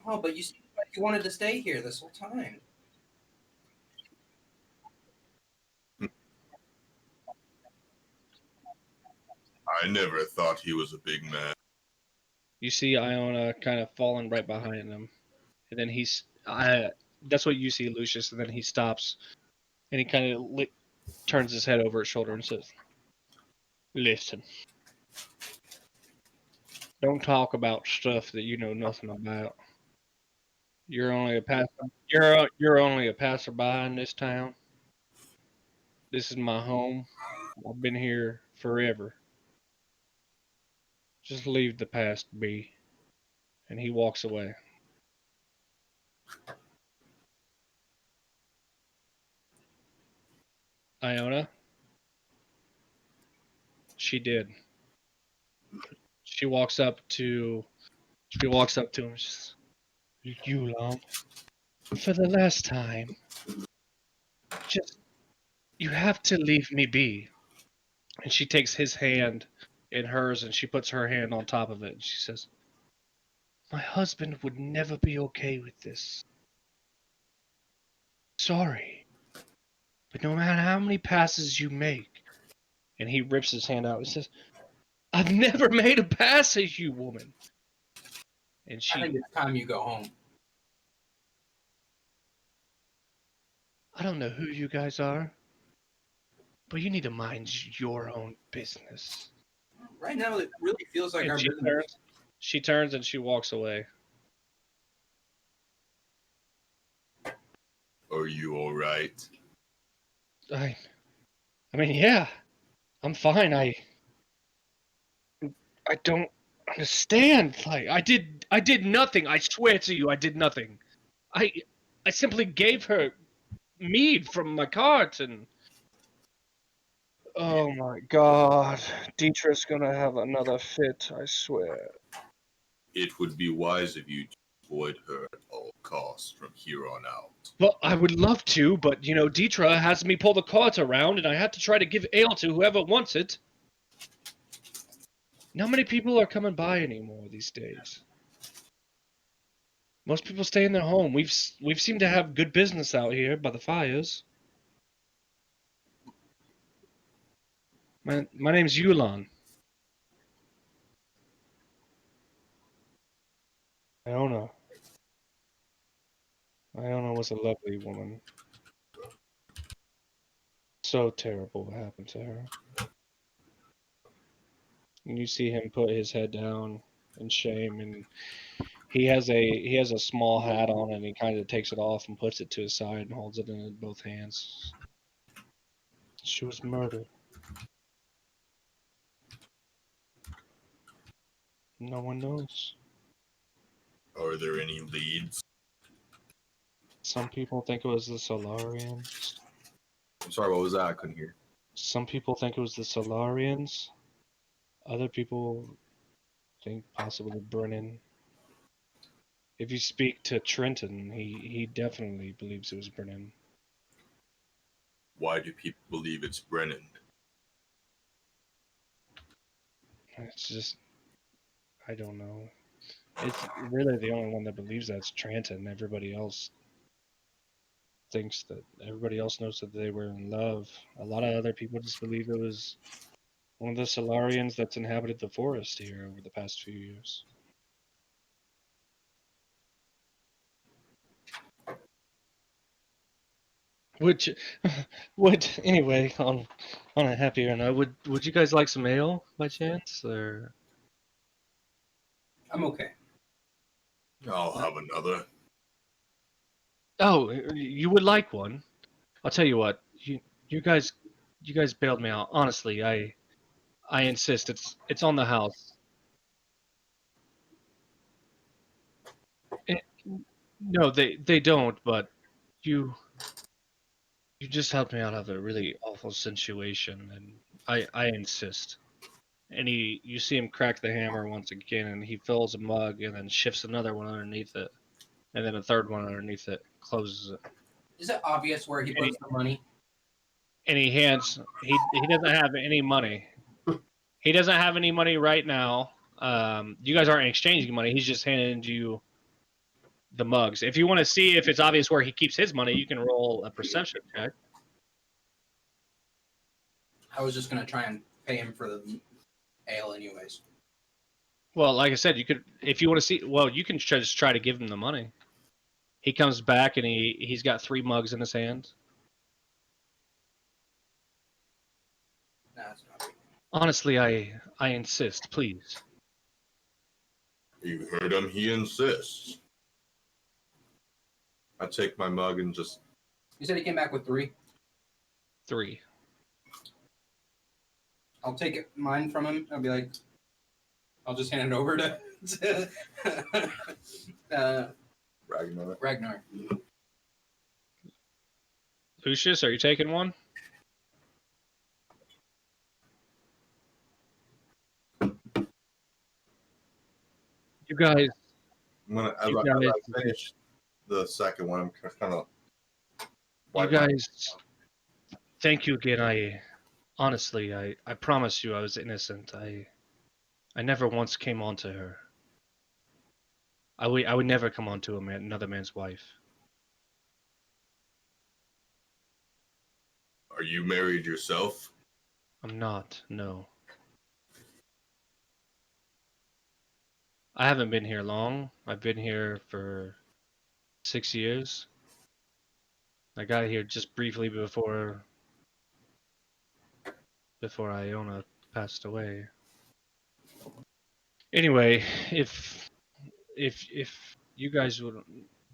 Oh, but you seem like you wanted to stay here this whole time. I never thought he was a big man. You see Iona kind of falling right behind him, and then that's what you see, Lucius. And then he stops, and he kind of turns his head over his shoulder and says, "Listen, don't talk about stuff that you know nothing about. You're only a you're only a passerby in this town. This is my home. I've been here forever. Just leave the past be." And he walks away. Iona, she did. She walks up to him. She says, Yulon, for the last time, just you have to leave me be. And she takes his hand in hers and she puts her hand on top of it. And she says, my husband would never be okay with this. Sorry. But no matter how many passes you make, and he rips his hand out and says, I've never made a pass at you, woman. And I think it's time you go home. I don't know who you guys are, but you need to mind your own business. Right now, it really feels like And our business. she turns and she walks away. Are you all right? I mean, yeah, I'm fine. I don't understand. Like, I did nothing. I swear to you, I did nothing. I simply gave her mead from my cart and. Oh my God, Dietrich's gonna have another fit. I swear. It would be wise of you to avoid her at all costs from here on out. Well, I would love to, but you know, Dietrich has me pull the cart around, and I have to try to give ale to whoever wants it. Not many people are coming by anymore these days. Most people stay in their home. We've seemed to have good business out here by the fires. My name's Yulan. Iona. Iona was a lovely woman. So terrible what happened to her. And you see him put his head down in shame, and he has a small hat on, and he kind of takes it off and puts it to his side and holds it in both hands. She was murdered. No one knows. Are there any leads? Some people think it was the Solarians. I'm sorry, what was that? I couldn't hear. Some people think it was the Solarians. Other people think possibly Brennan. If you speak to Trenton, he definitely believes it was Brennan. Why do people believe it's Brennan? It's just, I don't know. It's really the only one that believes that's Trenton. Everybody else knows that they were in love. A lot of other people just believe it was one of the Solarians that's inhabited the forest here over the past few years. Which, anyway, on a happier note, would you guys like some ale by chance, or? I'm okay. I'll have another. Oh, you would like one? I'll tell you what. You guys bailed me out. Honestly, I insist. It's on the house. Eh, no, they don't. But you you just helped me out of a really awful situation, and I insist. And you see him crack the hammer once again, and he fills a mug and then shifts another one underneath it, and then a third one underneath it, closes it, Is it obvious where he and puts the money? he doesn't have any money. He doesn't have any money right now. You guys aren't exchanging money. He's just handing you the mugs. If you want to see if it's obvious where he keeps his money, you can roll a perception check. I was just gonna try and pay him for the ale, anyways. Well, like I said, you could if you want to see. Well, you can just try to give him the money. He comes back and he's got 3 mugs in his hand. Nah, it's not. Honestly, I insist, please. You heard him, he insists. I take my mug and just. You said he came back with 3. 3. I'll take mine from him. I'll be like, I'll just hand it over to Ragnar. Ragnar. Lucius, are you taking one? You guys, I'm gonna, as You I guys- finish the second one, I'm kind of. you guys, thank you again. Honestly, I promise you I was innocent. I never once came onto her. I would never come onto another man's wife. Are you married yourself? I'm not, no. I haven't been here long. I've been here for 6 years. I got here just briefly before Iona passed away. Anyway, if you guys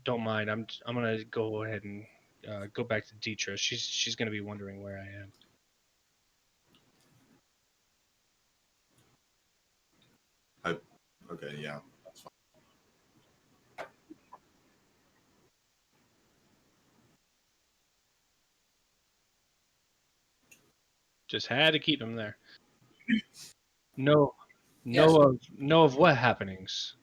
don't mind, I'm gonna go ahead and go back to Deetra. She's gonna be wondering where I am. Okay, yeah. That's fine. Just had to keep him there. No, Yes. know of what happenings.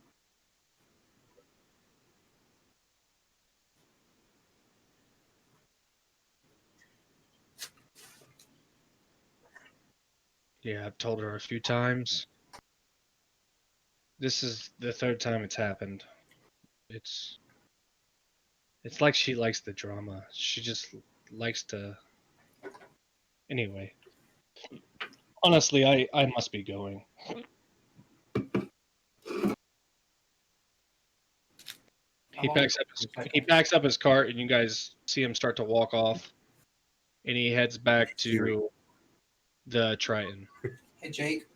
Yeah, I've told her a few times. This is the 3rd time it's happened. It's like she likes the drama. She just likes to. Anyway, honestly, I must be going. He backs up his cart, and you guys see him start to walk off, and he heads back to the Triton. Hey Jake,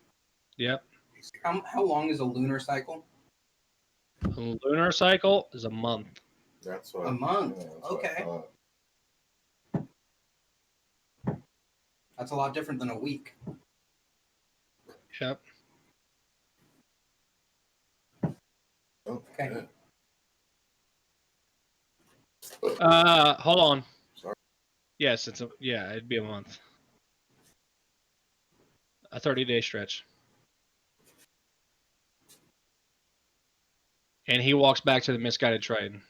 Yep. how long is a lunar cycle? A lunar cycle is a month. That's what A month. yeah, that's what I Okay. thought. That's a lot different than a week. Yep. Oh, Okay. Hold on. Sorry. Yes, it'd be a month. A 30-day stretch. And he walks back to the misguided Triton.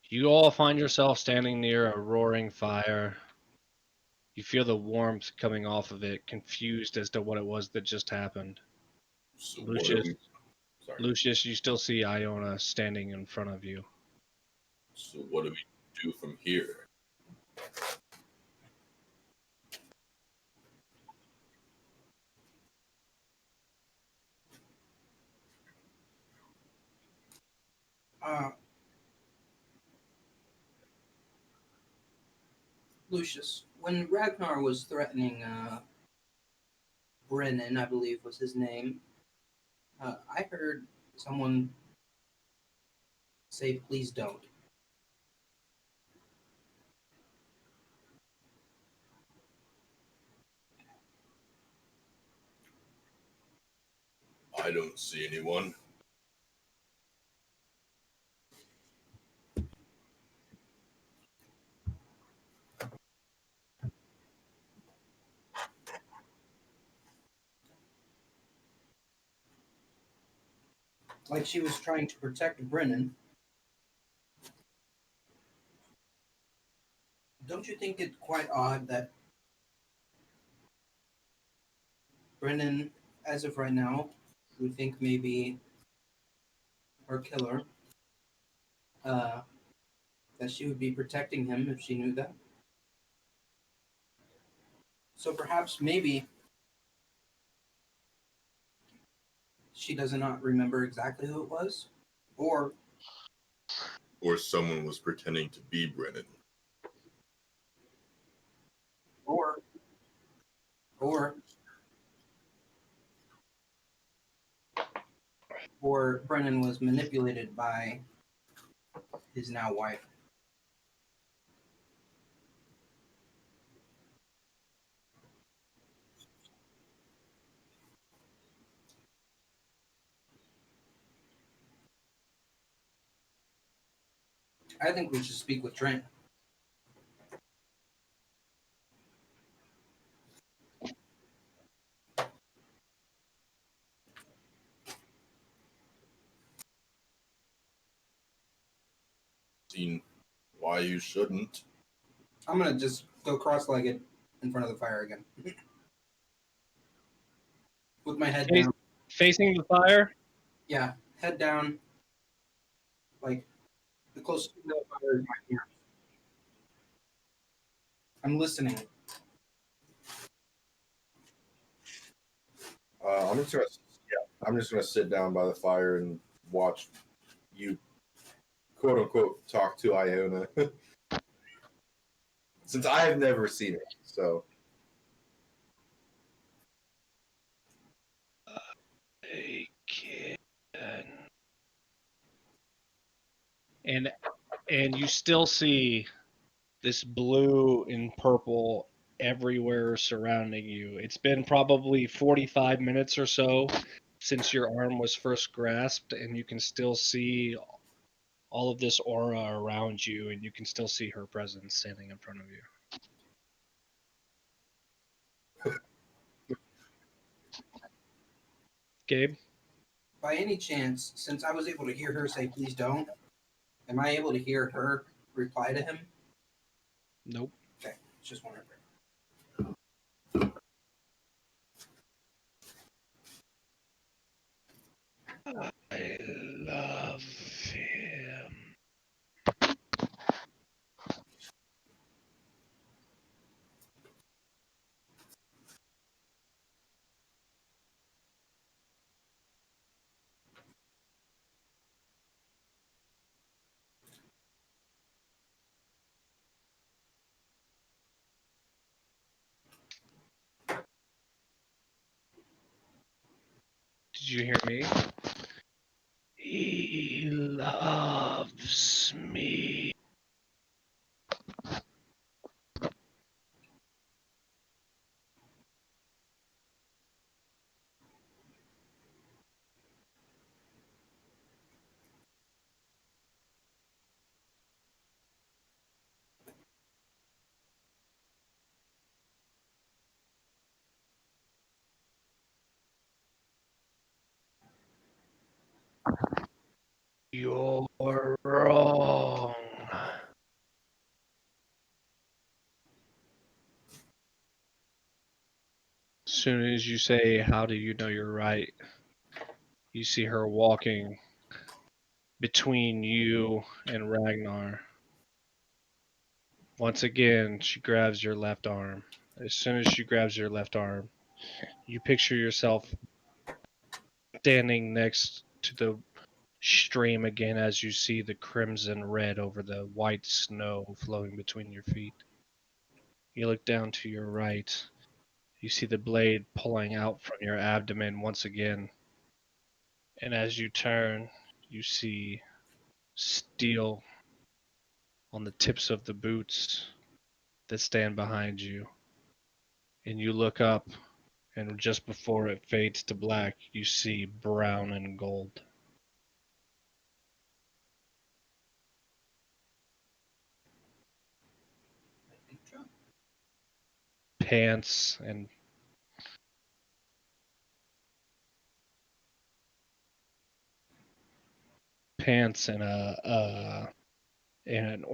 You all find yourself standing near a roaring fire. You feel the warmth coming off of it, confused as to what it was that just happened. So Lucius, you still see Iona standing in front of you. So what do we do from here? Lucius, when Ragnar was threatening Brennan, I believe was his name, I heard someone say, "Please don't." I don't see anyone. Like she was trying to protect Brennan. Don't you think it quite odd that Brennan, as of right now, we think maybe her killer, that she would be protecting him if she knew that? So perhaps maybe she does not remember exactly who it was, or Someone was pretending to be Brennan. or or Brennan was manipulated by his now wife. I think we should speak with Trent. Seen why you shouldn't. I'm gonna just go cross-legged in front of the fire again, with my head down. Facing the fire? Yeah, head down, like the closest to the fire is my ear. I'm listening. I'm just gonna sit down by the fire and watch you, quote unquote, talk to Iona, since I have never seen her. So I can. And you still see this blue and purple everywhere surrounding you. It's been probably 45 minutes or so since your arm was first grasped, and you can still see all of this aura around you, and you can still see her presence standing in front of you. Gabe? By any chance, since I was able to hear her say "please don't," am I able to hear her reply to him? Nope. Okay, just wondering. I love Did you hear me? He loves me. You're wrong. As soon as you say, "How do you know you're right?" you see her walking between you and Ragnar. Once again, she grabs your left arm. As soon as she grabs your left arm, you picture yourself standing next to the stream again as you see the crimson red over the white snow flowing between your feet. You look down to your right. You see the blade pulling out from your abdomen once again. And as you turn, you see steel on the tips of the boots that stand behind you. And you look up, and just before it fades to black, you see brown and gold. Pants and an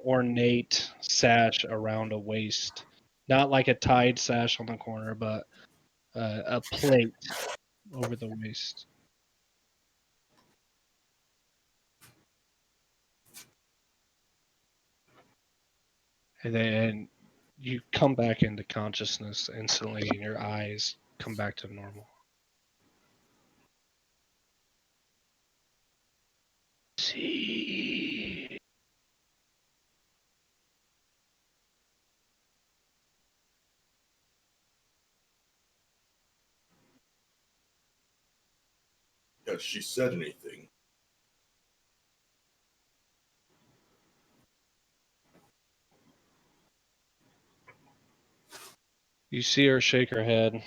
ornate sash around a waist, not like a tied sash on the corner, but a plate over the waist. And then you come back into consciousness instantly, and your eyes come back to normal. See. Has she said anything? You see her shake her head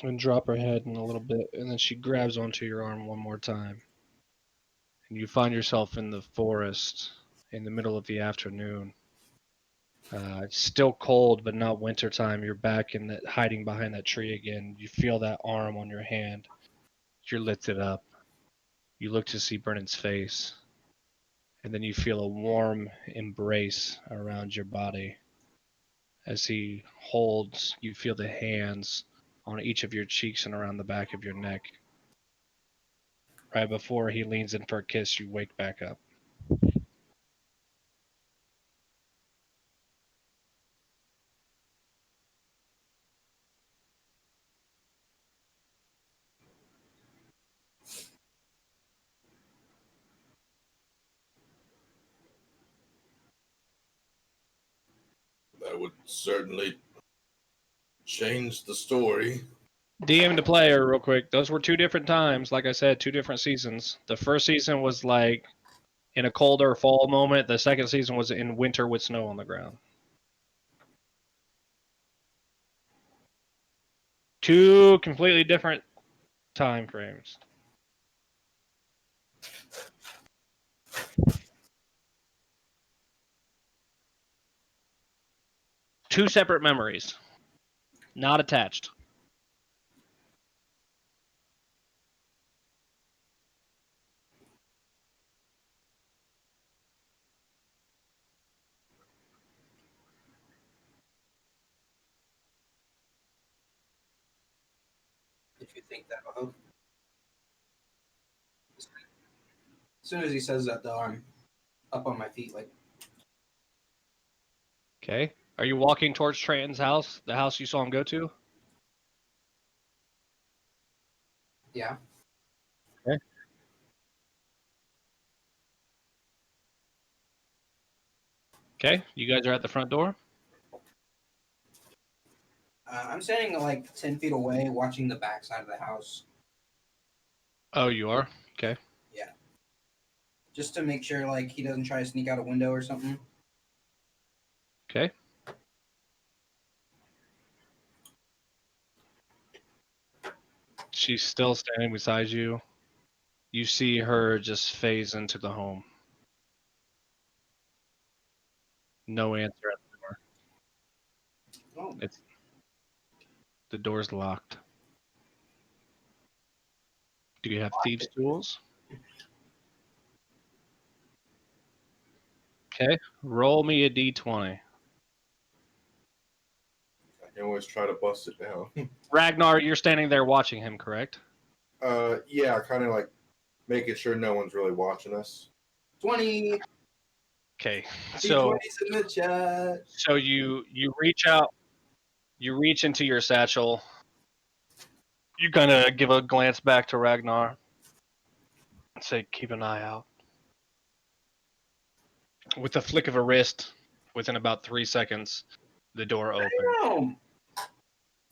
and drop her head in a little bit, and then she grabs onto your arm one more time. And you find yourself in the forest in the middle of the afternoon. It's still cold, but not wintertime. You're back in that, hiding behind that tree again. You feel that arm on your hand. You're lifted up. You look to see Brennan's face, and then you feel a warm embrace around your body. As he holds, you feel the hands on each of your cheeks and around the back of your neck. Right before he leans in for a kiss, you wake back up. That would certainly change the story. DM to player, real quick. Those were two different times. Like I said, two different seasons. The first season was like in a colder fall moment. The second season was in winter with snow on the ground. Two completely different time frames. Two separate memories, not attached. If you think that'll help. As soon as he says that, though, I'm up on my feet, like. Okay. Are you walking towards Trenton's house, the house you saw him go to? Yeah. Okay. Okay. You guys are at the front door? I'm standing like 10 feet away, watching the back side of the house. Oh, you are? Okay. Yeah. Just to make sure, like, he doesn't try to sneak out a window or something. Okay. She's still standing beside you. You see her just phase into the home. No answer at the door. Oh. The door's locked. Do you have thieves' tools? Okay. Roll me a d20. I can always try to bust it down. Ragnar, you're standing there watching him, correct? Yeah, kind of like making sure no one's really watching us. 20. Okay. D20's in the chat. So you reach out, you reach into your satchel. You kind of give a glance back to Ragnar and say, "Keep an eye out." With a flick of a wrist, within about 3 seconds, the door opens. Damn.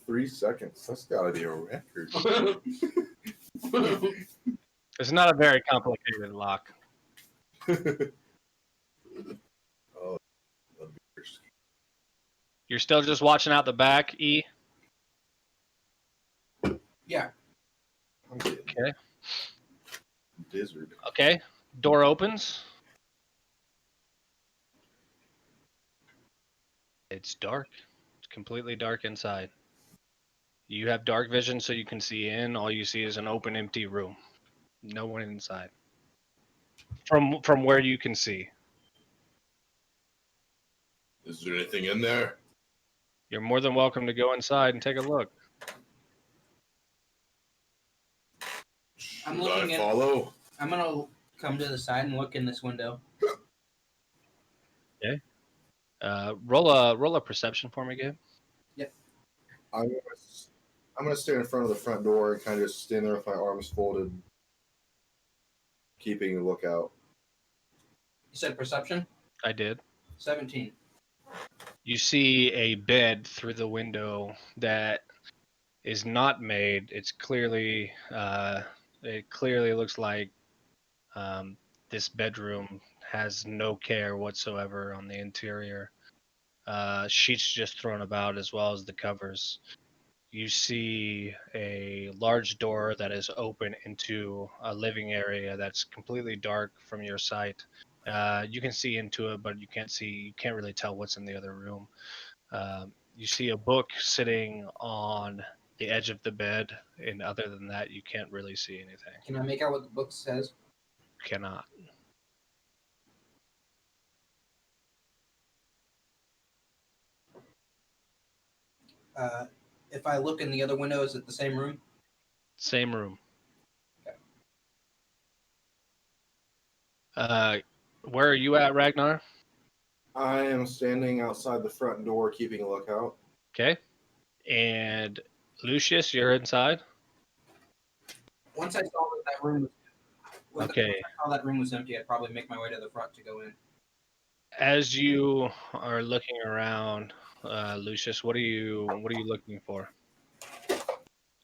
3 seconds. That's gotta be a record. It's not a very complicated lock. Oh, the Bursk. You're still just watching out the back, E? Yeah. I'm getting Okay. dizzard. Okay. Door opens. It's dark. It's completely dark inside. You have dark vision so you can see in. All you see is an open, empty room. No one inside. From where you can see. Is there anything in there? You're more than welcome to go inside and take a look. I'm Should looking I at- follow? I'm gonna come to the side and look in this window. Okay. Roll a perception for me, Gabe. I'm gonna stand in front of the front door and kind of just stand there with my arms folded, keeping a lookout. You said perception? I did. 17. You see a bed through the window that is not made. It's clearly it clearly looks like this bedroom has no care whatsoever on the interior. Sheets just thrown about as well as the covers. You see a large door that is open into a living area that's completely dark from your sight. You can see into it, but you can't really tell what's in the other room. You see a book sitting on the edge of the bed, and other than that, you can't really see anything. Can I make out what the book says? Cannot. If I look in the other window, is it the same room? Same room. Okay. Where are you at, Ragnar? I am standing outside the front door, keeping a lookout. Okay. And Lucius, you're inside? Once I saw that room was Okay. once I saw that room was empty, I'd probably make my way to the front to go in. As you are looking around, Lucius, what are you looking for?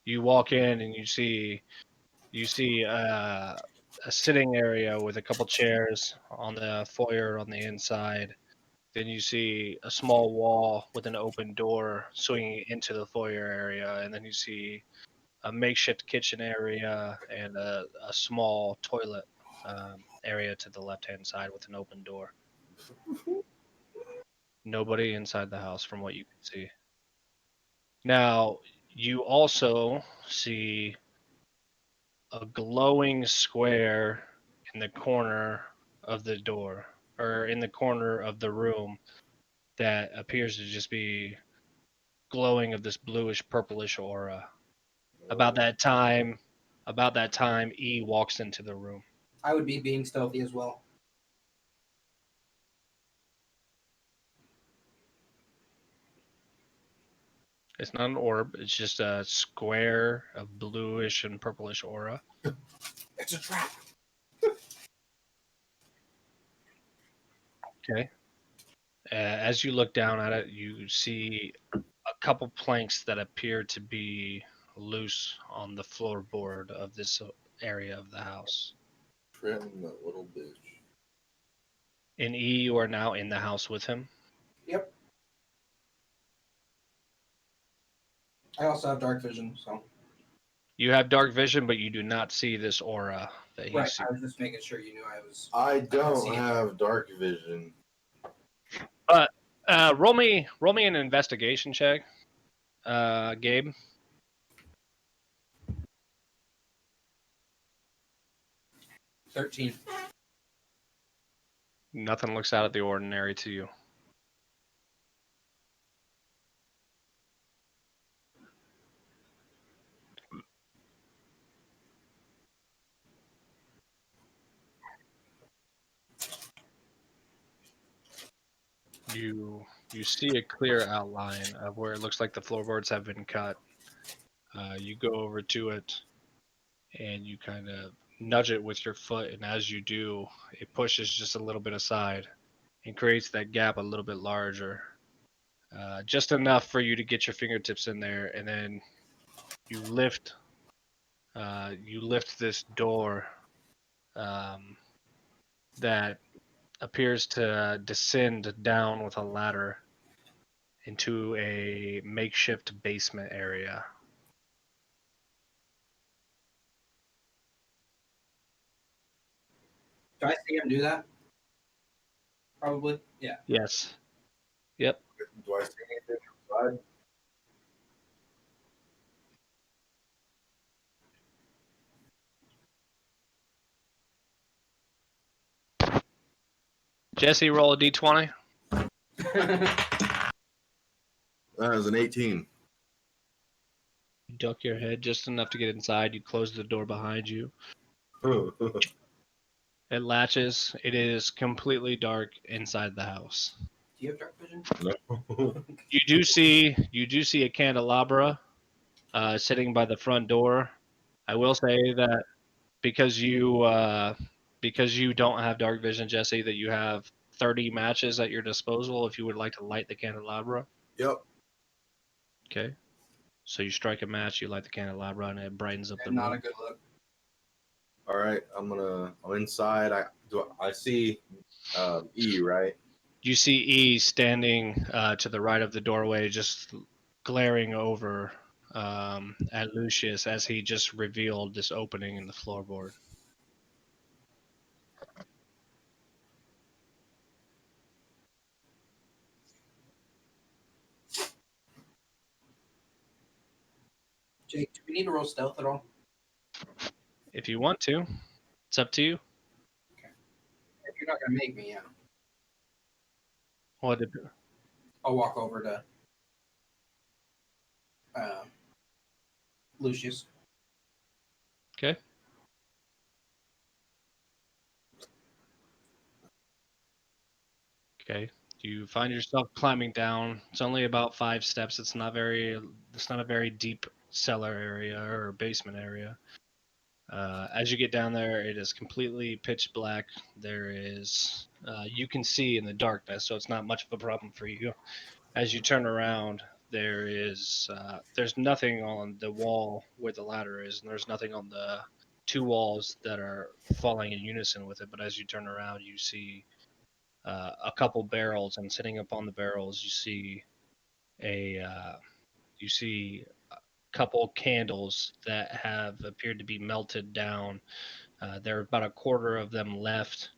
You walk in and you see a sitting area with a couple chairs on the foyer on the inside. Then you see a small wall with an open door swinging into the foyer area, and then you see a makeshift kitchen area and a small toilet area to the left-hand side with an open door. Nobody inside the house from what you can see. Now, you also see a glowing square in the corner of the door, or in the corner of the room, that appears to just be glowing of this bluish purplish aura. About that time, E walks into the room. I would be being stealthy as well. It's not an orb, it's just a square of bluish and purplish aura. It's a trap. Okay. As you look down at it, you see a couple planks that appear to be loose on the floorboard of this area of the house. Trim that little bitch. In E, you are now in the house with him. Yep. I also have dark vision, so. You have dark vision, but you do not see this aura that he Right. sees. I was just making sure you knew I was. I see don't it. have dark vision. Roll me an investigation check, Gabe. $13. Nothing looks out of the ordinary to you. You see a clear outline of where it looks like the floorboards have been cut. You go over to it, and you kind of nudge it with your foot, and as you do, it pushes just a little bit aside and creates that gap a little bit larger. Just enough for you to get your fingertips in there, and then you lift this door that appears to descend down with a ladder into a makeshift basement area. Do I see him do that? Probably. Yeah. Yes. Yep. Do I see anything outside? Jesse, roll a d20. That is an 18. You duck your head just enough to get inside. You close the door behind you. It latches. It is completely dark inside the house. Do you have dark vision? No. You do see a candelabra sitting by the front door. I will say that because you don't have dark vision, Jesse, that you have 30 matches at your disposal if you would like to light the candelabra. Yep. Okay. So you strike a match, you light the candelabra, and it brightens up the Not a room. good look. All right. I'm inside. I see E, right? You see E standing to the right of the doorway, just glaring over at Lucius as he just revealed this opening in the floorboard. Jake, do we need to roll stealth at all? If you want to, it's up to you. If you're not gonna make me, yeah. Well, I'll walk over to Lucius. okay. Okay. You find yourself climbing down. It's only about 5 steps. It's not a very deep cellar area or basement area. As you get down there, it is completely pitch black. There is you can see in the darkness, so it's not much of a problem for you. As you turn around, there's nothing on the wall where the ladder is, and there's nothing on the 2 walls that are falling in unison with it. But as you turn around, you see a couple barrels, and sitting up on the barrels, you see a couple candles that have appeared to be melted down. There are about a quarter of them left,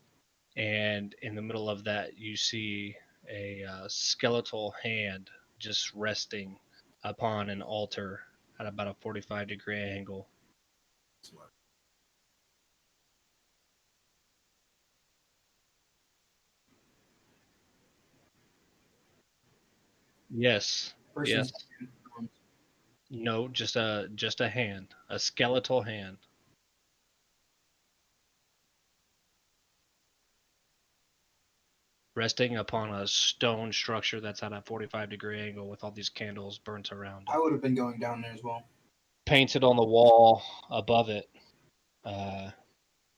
and in the middle of that, you see a skeletal hand just resting upon an altar at about a 45-degree angle. Yes. Person's Yes. No, just a hand, a skeletal hand. Resting upon a stone structure that's at a 45-degree angle with all these candles burnt around I it. would have been going down there as well. Painted on the wall above it,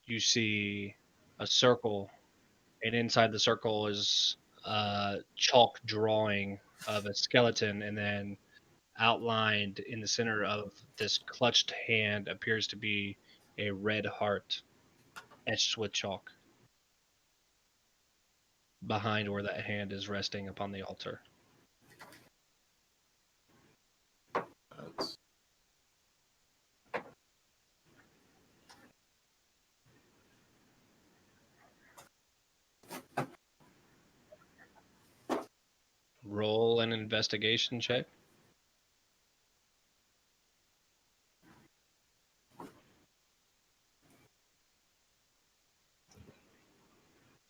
you see a circle, and inside the circle is a chalk drawing of a skeleton, and then outlined in the center of this clutched hand appears to be a red heart etched with chalk behind where that hand is resting upon the altar. That's... Roll an investigation check.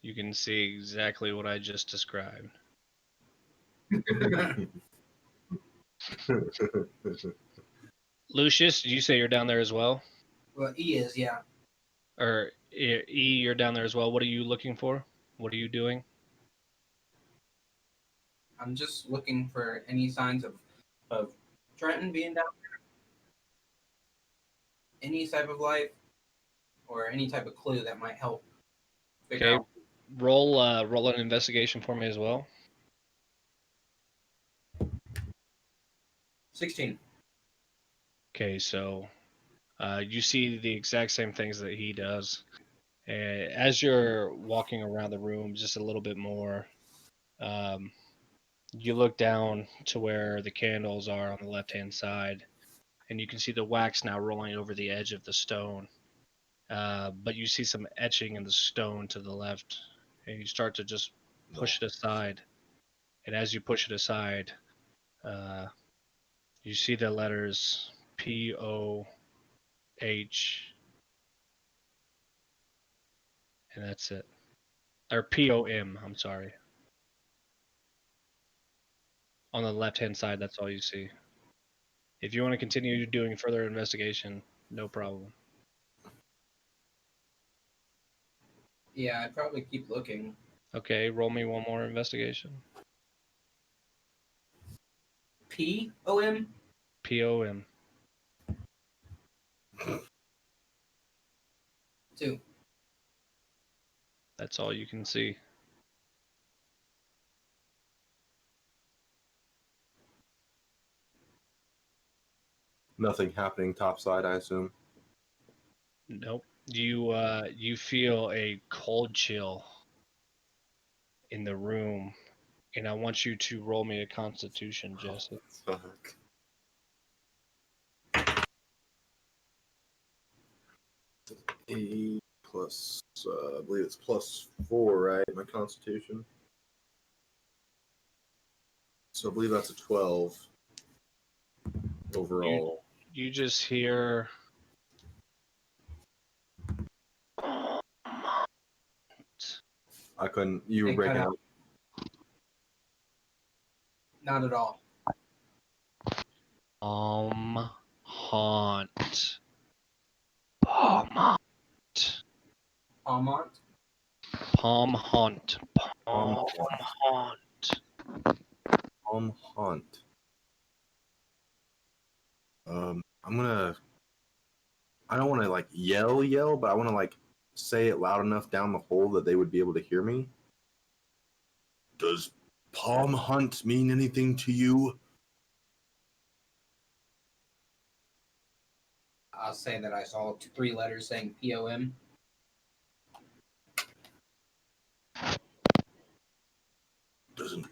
You can see exactly what I just described. Lucius, did you say you're down there as well? Well, E is, yeah. Or E, you're down there as well. What are you looking for? What are you doing? I'm just looking for any signs of Trenton being down there. Any type of life or any type of clue that might help figure Okay. out. Roll an investigation for me as well. 16. Okay, so you see the exact same things that he does. As you're walking around the room just a little bit more, you look down to where the candles are on the left-hand side, and you can see the wax now rolling over the edge of the stone. But you see some etching in the stone to the left, and you start to just push it aside. And as you push it aside, you see the letters P-O-H, and that's it. Or P-O-M, I'm sorry. On the left-hand side, that's all you see. If you want to continue doing further investigation, no problem. Yeah, I'd probably keep looking. Okay, roll me one more investigation. P-O-M? P-O-M. 2. That's all you can see. Nothing happening topside, I assume. Nope. You feel a cold chill in the room, and I want you to roll me a Constitution, Jesse. Fuck. A plus, I believe it's +4, right? My Constitution. So I believe that's a 12 overall. You just hear. I couldn't. You were It cut breaking out. up. Not at all. Haunt. Palm Almont? haunt. Palm haunt. Hunt. I'm gonna. I don't want to like yell, but I want to like say it loud enough down the hole that they would be able to hear me. Does Palm Hunt mean anything to you? I'll say that I saw 3 letters saying P-O-M. Doesn't.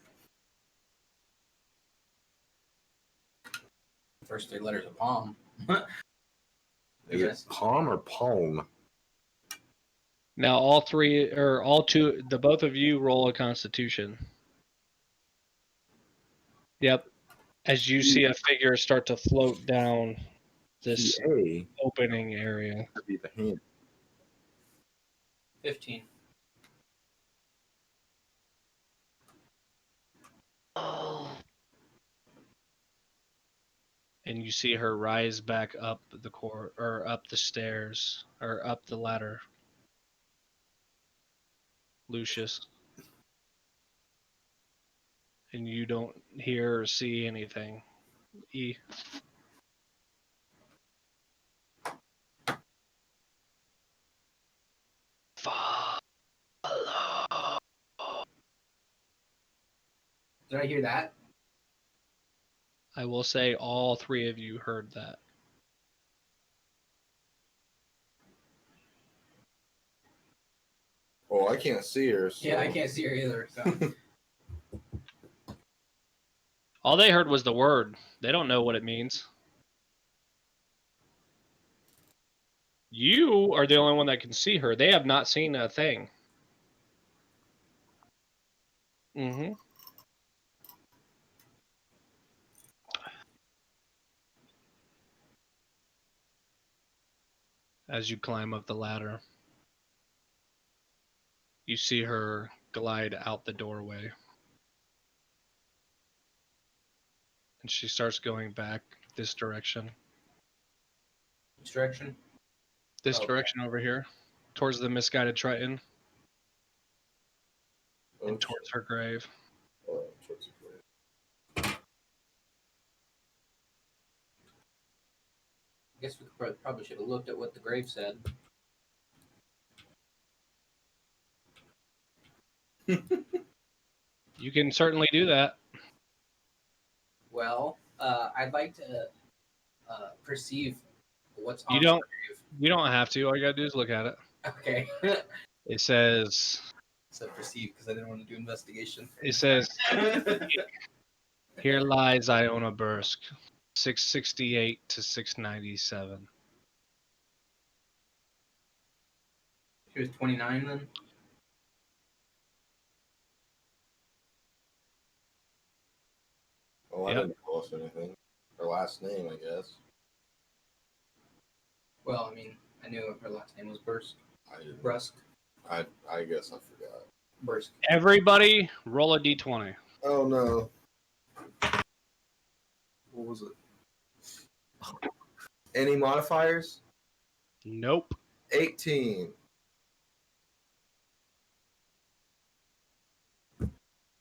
First 3 letters of palm. Is Yes. it palm or palm? Now all two, the both of you roll a Constitution. Yep. As you see a figure start to float down this PA opening area. could be the hand. 15. And you see her rise back up up the stairs, or up the ladder. Lucius. And you don't hear or see anything. E. Follow. Did I hear that? I will say all three of you heard that. Oh, I can't see her. So. Yeah, I can't see her either. So. All they heard was the word. They don't know what it means. You are the only one that can see her. They have not seen a thing. Mm-hmm. As you climb up the ladder, you see her glide out the doorway. And she starts going back this direction. Which direction? This Okay. direction over here. Towards the misguided Triton. Oh, And towards her grave. oh, towards the grave. I guess we probably should have looked at what the grave said. You can certainly do that. Well, I'd like to perceive what's on You don't the you don't have to. All you gotta do is look at it. grave. Okay. It says So perceive because I didn't want to do investigation. here lies Iona Bursk, 668 to 697. She was 29 then. Oh, I Yep. didn't tell us anything. Her last name, I guess. Well, I mean, I knew her last name was Bursk. I didn't. Brusk. I guess I forgot. Bursk. Everybody roll a d20. Oh no. What was it? Any modifiers? Nope. 18.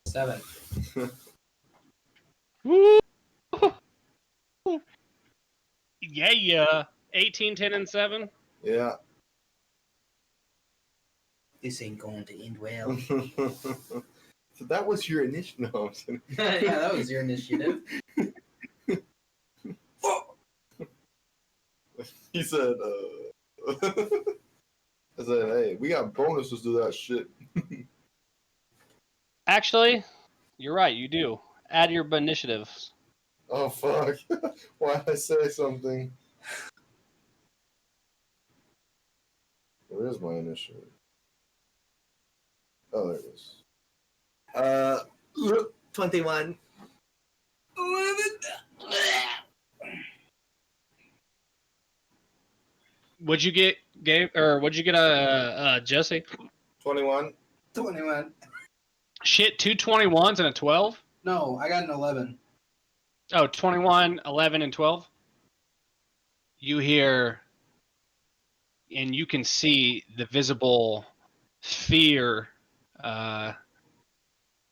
7. Woo! Yeah. 18, 10, and 7. Yeah. This ain't going to end well. So that was your initiative. No, I'm kidding. Yeah, that was your initiative. He said, I said, hey, we got bonuses to that shit. Actually, you're right. You do. Add your initiatives. Oh, fuck. Why did I say something? Where is my initiative? Oh, there it is. 21. 11. What'd you get, Gabe? Or what'd you get, Jesse? 21. 21. Shit, 2 21s and a 12? No, I got an 11. Oh, 21, 11, and 12? You hear, and you can see the visible fear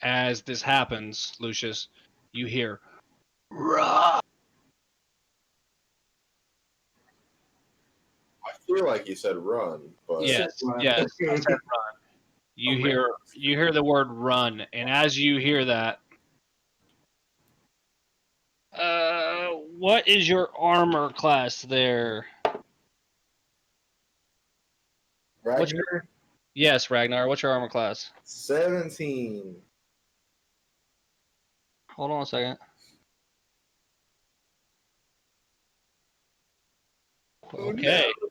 as this happens, Lucius. You hear, "Rah!" I feel like he said run, but Yes, yes. I said run. You hear the word run, and as you hear that, what is your armor class there? What's Ragnar, your... Yes, Ragnar. What's your armor class? 17. Hold on a second. Oh, Okay. no.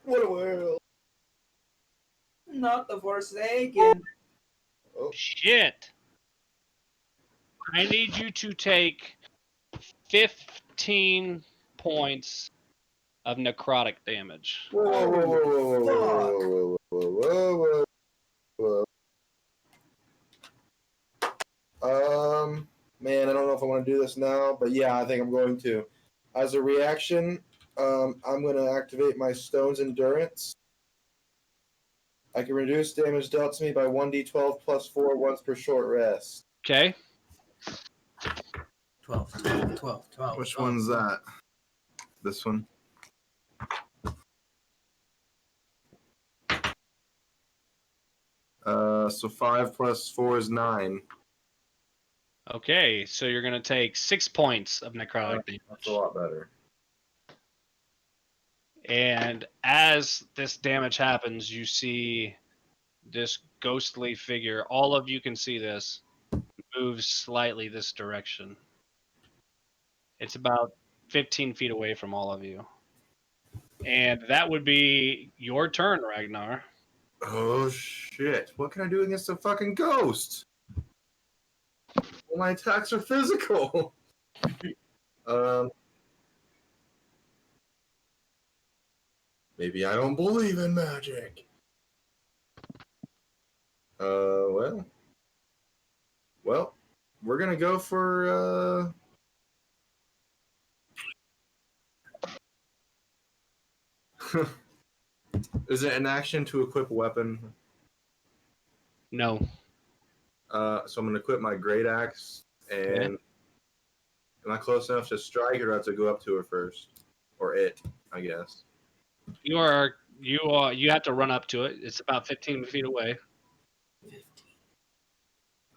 What a world. Not the Forsaken. Oh, Shit. I need you to take 15 points of necrotic damage. whoa, whoa, whoa, whoa, whoa, whoa, whoa, whoa, whoa, whoa. Man, I don't know if I want to do this now, but yeah, I think I'm going to. As a reaction, I'm going to activate my Stone's Endurance. I can reduce damage dealt to me by 1d12 plus 4 once per short rest. Okay. 12. Which one's that? This one? So 5 plus 4 is 9. Okay, so you're gonna take 6 points of necrotic That's a damage. lot better. And as this damage happens, you see this ghostly figure. All of you can see this moves slightly this direction. It's about 15 feet away from all of you. And that would be your turn, Ragnar. Oh shit! What can I do against a fucking ghost? Well, my attacks are physical. Maybe I don't believe in magic. Well, we're gonna go for Is it an action to equip a weapon? No. So I'm gonna equip my great axe, and am I close enough to strike, or do I have to go up to her first, or it? I guess. You have to run up to it. It's about 15 feet away.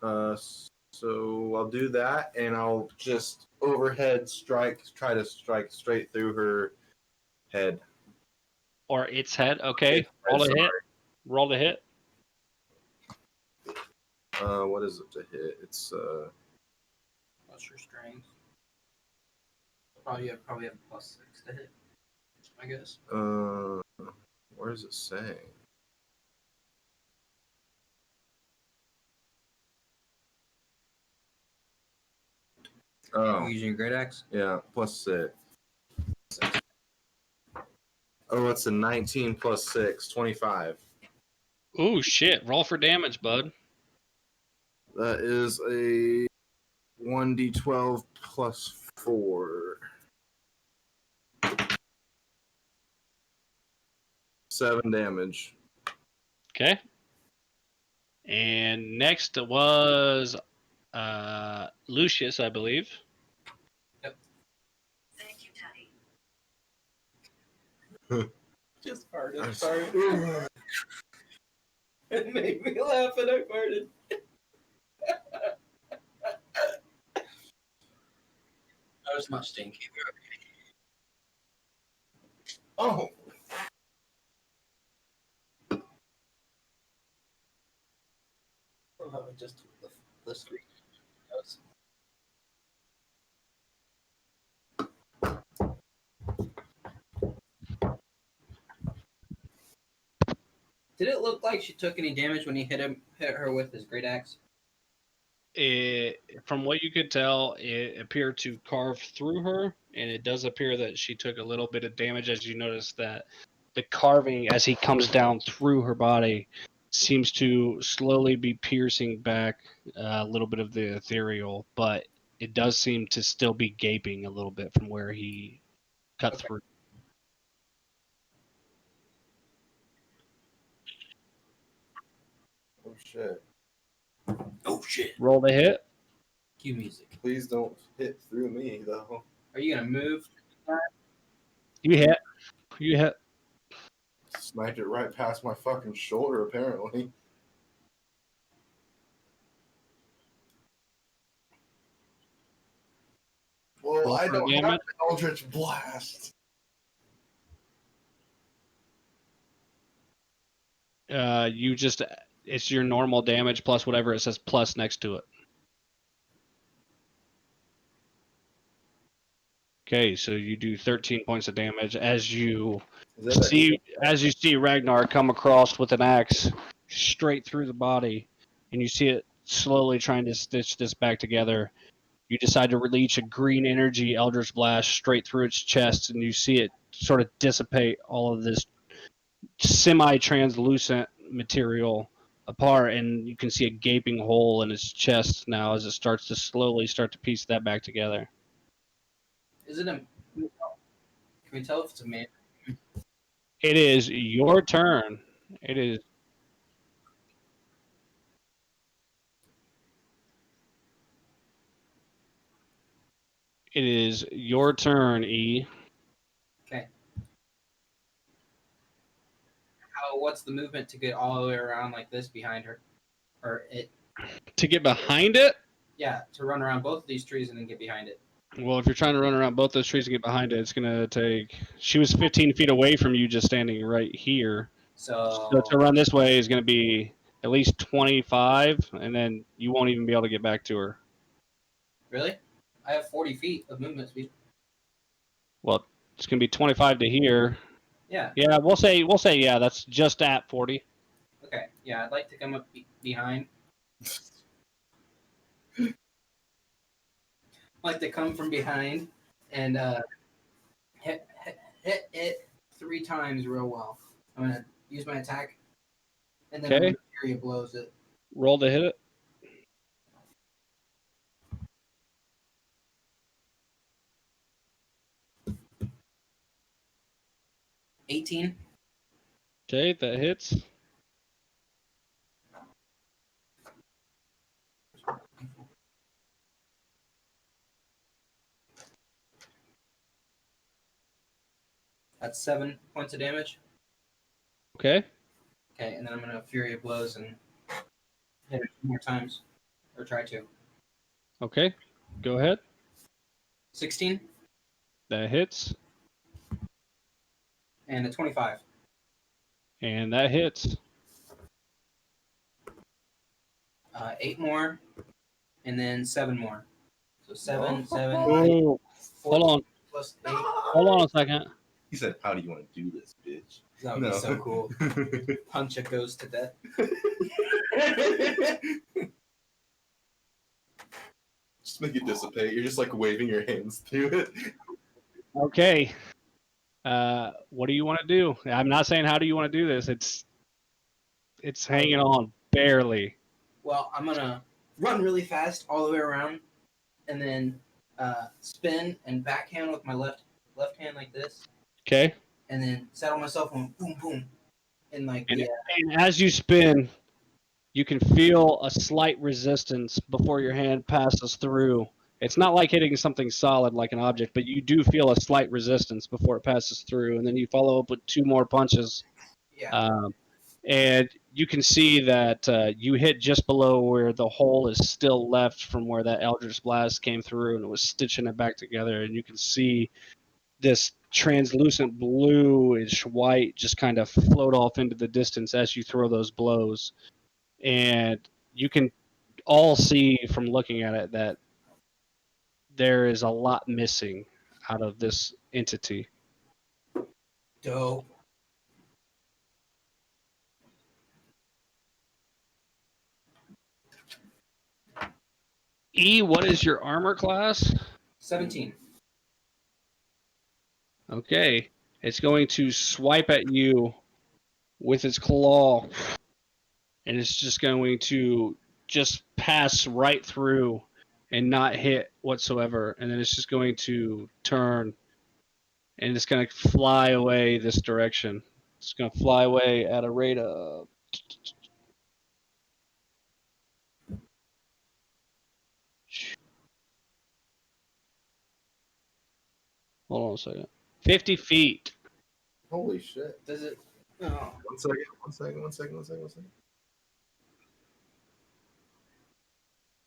So I'll do that, and I'll just overhead strike, try to strike straight through her head. Or its head. Okay. Roll a hit. Roll to hit. What is it to hit? It's Plus your strength. Probably have +6 to hit, I guess. where does it say? Oh, Using your great axe? yeah, +6. Oh, it's a 19 plus 6, 25. Ooh, shit. Roll for damage, bud. That is a 1d12 plus 4. 7 damage. Okay. And next was Lucius, I believe. Thank you, Daddy. Just farted. Sorry. It made me laugh and I farted. That was much stinky. Oh! Oh, just the screen. Did it look like she took any damage when he hit her with his great axe? From what you could tell, it appeared to carve through her, and it does appear that she took a little bit of damage. As you notice that the carving, as he comes down through her body, seems to slowly be piercing back a little bit of the ethereal, but it does seem to still be gaping a little bit from where he cut through. Oh shit. Oh shit. Roll the hit. Cue music. Please don't hit through me, though. Are you gonna move? You hit. You hit. Sniped it right past my fucking shoulder, apparently. Well, Roll I for don't have damage. an Eldritch Blast. It's your normal damage plus whatever it says plus next to it. Okay, so you do 13 points of damage as you see Ragnar come across with an axe straight through the body, and you see it slowly trying to stitch this back together. You decide to release a green energy Eldritch Blast straight through its chest, and you see it sort of dissipate all of this semi-translucent material apart, and you can see a gaping hole in its chest now as it starts to piece that back together. Is it a? Can we tell if it's a man? It is your turn. It is your turn, E. Okay. What's the movement to get all the way around like this behind her? or it. To get behind it? Yeah, to run around both of these trees and then get behind it. Well, if you're trying to run around both those trees and get behind it, it's going to take... She was 15 feet away from you just standing right here. So to run this way is going to be at least 25, and then you won't even be able to get back to her. Really? I have 40 feet of movement speed. Well, it's going to be 25 to here. Yeah. Yeah, we'll say yeah, that's just at 40. Okay. Yeah, I'd like to come up behind. I'd like to come from behind and hit it 3 times real well. I'm gonna use my attack, and then Okay. Fury blows it. Roll to hit it. $18. Okay, that hits. That's 7 points of damage. Okay. Okay, and then I'm gonna Fury of Blows and hit it 2 more times, or try to. Okay. Go ahead. 16 That hits. and a 25. And that hits. 8 more, and then 7 more. So 7, 7, 8, Oh, hold on. plus 8. Hold on a second. He said, "How do you want to do this, bitch?" That would be so cool. Punch a ghost to death. Just make it dissipate. You're just like waving your hands through it. Okay. What do you want to do? I'm not saying how do you want to do this. It's hanging on barely. Well, I'm gonna run really fast all the way around, and then spin and backhand with my left hand like this, Okay. and then settle myself on boom boom, and like And as you spin, you can feel a slight resistance before your hand passes through. It's not like hitting something solid like an object, but you do feel a slight resistance before it passes through, and then you follow up with 2 more punches. yeah. And you can see that you hit just below where the hole is still left from where that Eldritch Blast came through, and it was stitching it back together, and you can see this translucent bluish white just kind of float off into the distance as you throw those blows. And you can all see from looking at it that there is a lot missing out of this entity. Dope. E, what is your armor class? 17. Okay. It's going to swipe at you with its claw, and it's just going to just pass right through and not hit whatsoever. And then it's just going to turn, and it's going to fly away this direction. It's going to fly away at a rate of... Hold on a second. 50 feet. Holy shit! Does it? Oh. One second.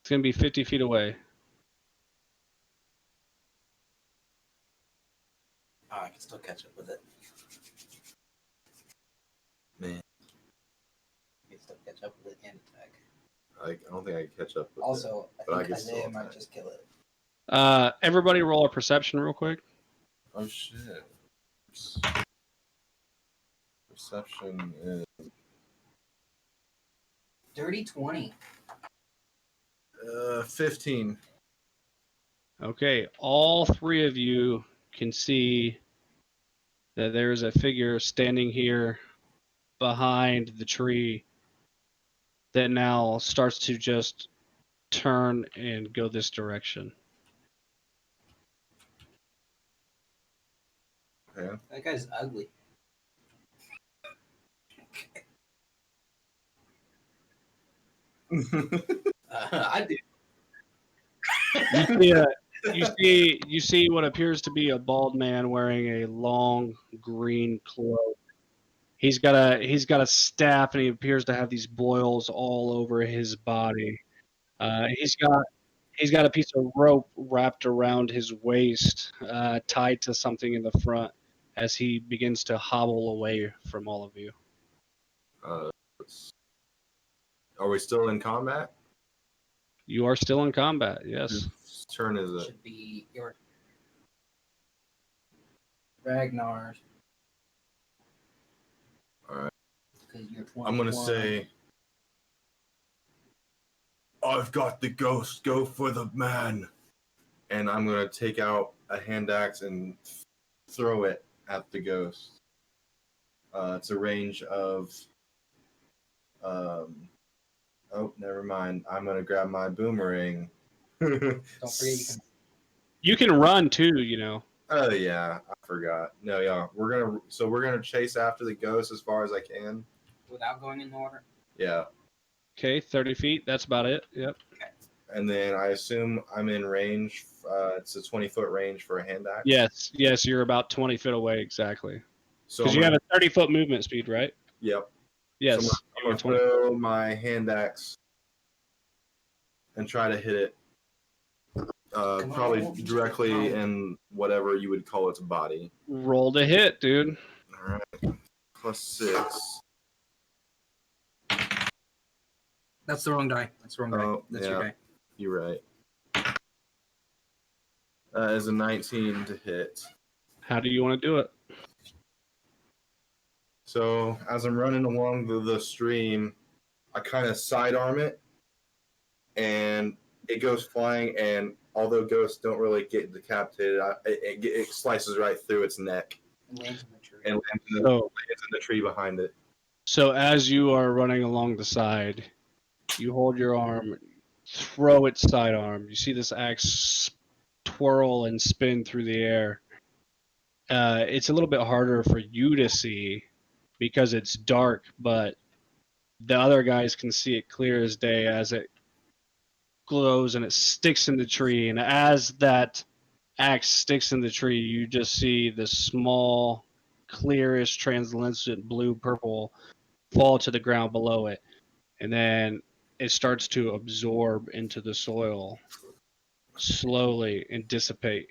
It's going to be 50 feet away. Oh, I can still catch up with it. Man, I can still catch up with it and attack. I don't think I can catch up with Also, but I I think can still Isaiah might attack. just kill it. Everybody roll a perception real quick. it. Oh shit! Perception is Dirty 20. 15. Okay, all 3 of you can see that there's a figure standing here behind the tree that now starts to just turn and go this direction. Okay. That guy's ugly. I do. You see what appears to be a bald man wearing a long green cloak. He's got a staff, and he appears to have these boils all over his body. He's got a piece of rope wrapped around his waist, tied to something in the front, as he begins to hobble away from all of you. Are we still in combat? You are still in combat, yes. Whose turn is it? Should be your Ragnar's. All right. Because you're 21. I'm gonna say, I've got the ghost. Go for the man. And I'm gonna take out a hand axe and throw it at the ghost. It's a range of. Oh, never mind. I'm gonna grab my boomerang. Don't forget You can run too, you know. Oh yeah, I forgot. No, yeah, we're gonna chase after the ghost as far as I can. without going in order. Yeah, Okay, 30 feet. That's about it. Yep. and then I assume I'm in range. It's a 20-foot range for a hand axe. Yes, you're about 20 feet away exactly. So Because you have a 30-foot movement speed, right? Yep. Yes. So I'm gonna throw my hand axe and try to hit it. Probably directly in whatever you would call its body. Roll to hit, dude. All right. +6. That's the wrong die. That's the wrong die. Oh, That's yeah. your die. You're right. Is a 19 to hit. How do you want to do it? So as I'm running along the stream, I kind of sidearm it, and it goes flying. And although ghosts don't really get decapitated, it slices right through its neck And lands in the tree. and lands in the tree behind it. So as you are running along the side, you hold your arm, throw its sidearm. You see this axe twirl and spin through the air. It's a little bit harder for you to see because it's dark, but the other guys can see it clear as day as it glows and it sticks in the tree. And as that axe sticks in the tree, you just see the small, clearish, translucent blue-purple fall to the ground below it. And then it starts to absorb into the soil slowly and dissipate.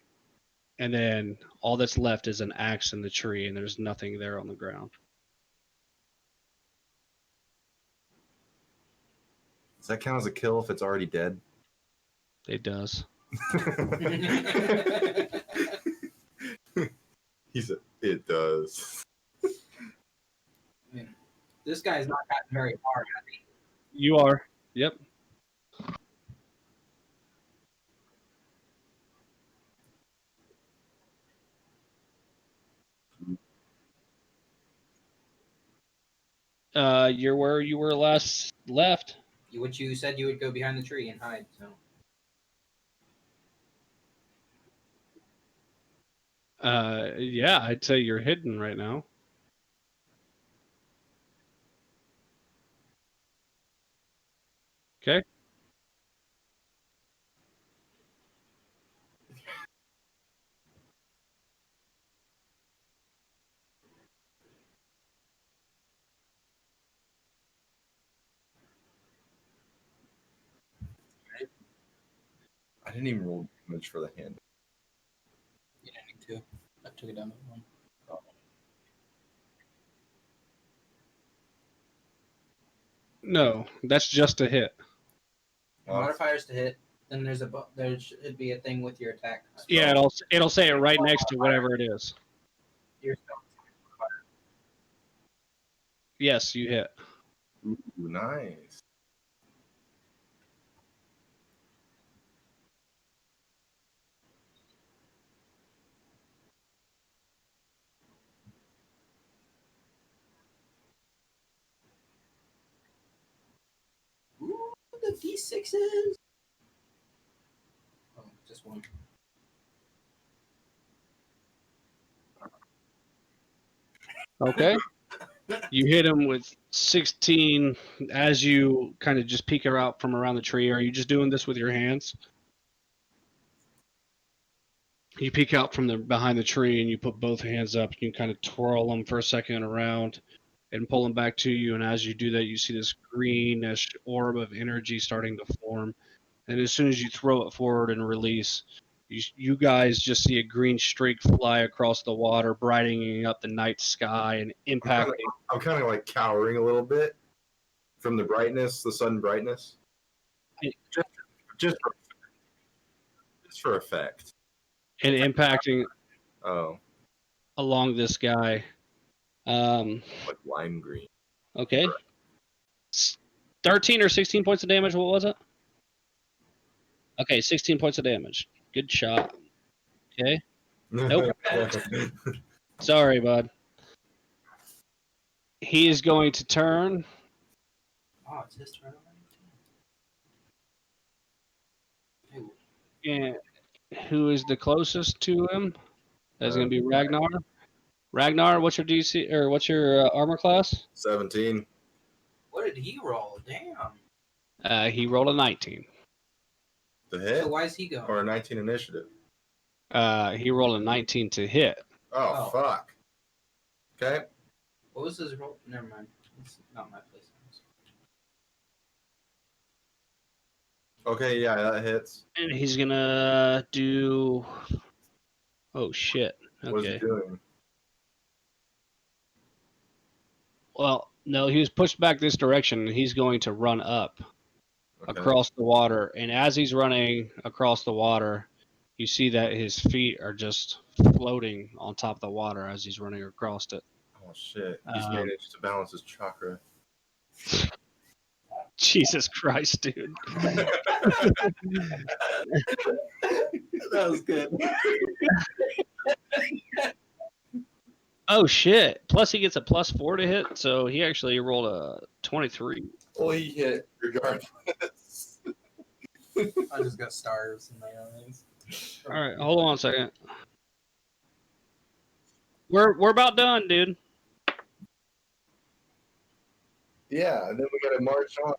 And then all that's left is an axe in the tree, and there's nothing there on the ground. Does that count as a kill if it's already dead? It does. He said, it does. This guy's not gotten very far, has he? You are. Yep. You're where you were last left. Which you said you would go behind the tree and hide, so. Yeah, I'd say you're hidden right now. Okay. I didn't even roll damage for the hand. You didn't need to. I took it down to 1. No, that's just a hit. Modifiers to hit. Then there should be a thing with your attack. Yeah, it'll say it right next to whatever it is. Your spell modifier. Yes, you hit. Ooh, nice. Ooh, the D6s. Oh, just 1. Okay. You hit him with 16 as you kind of just peek her out from around the tree. Are you just doing this with your hands? You peek out from behind the tree and you put both hands up. You kind of twirl them for a second around. and pull him back to you. And as you do that, you see this greenish orb of energy starting to form. And as soon as you throw it forward and release, you guys just see a green streak fly across the water, brightening up the night sky and impacting. I'm kind of like cowering a little bit from the brightness, the sudden brightness. Just for effect. And impacting Oh, along this guy. like lime green. Okay. 13 or 16 points of damage. What was it? Okay, 16 points of damage. Good shot. Okay. Nope. Sorry, bud. He is going to turn. Oh, it's his turn already. And who is the closest to him? That's going to be Ragnar. Ragnar, what's your DC or what's your armor class? 17. What did he roll? Damn. He rolled a 19. The hit? So why is he going? Or a 19 initiative? He rolled a 19 to hit. Oh, fuck. Okay. What was his roll? Never mind. It's not my place. Okay, yeah, that hits. And he's going to do... Oh, shit. What is he Okay. doing? Well, no, he was pushed back this direction, and he's going to run up across the water. And as he's running across the water, you see that his feet are just floating on top of the water as he's running across it. Oh, shit. He's managed to balance his chakra. Jesus Christ, dude. That was good. Oh, shit. Plus, he gets a +4 to hit, so he actually rolled a 23. Well, he hit regardless. I just got stars in my eyes. All right, hold on a second. We're about done, dude. Yeah, and then we gotta march on.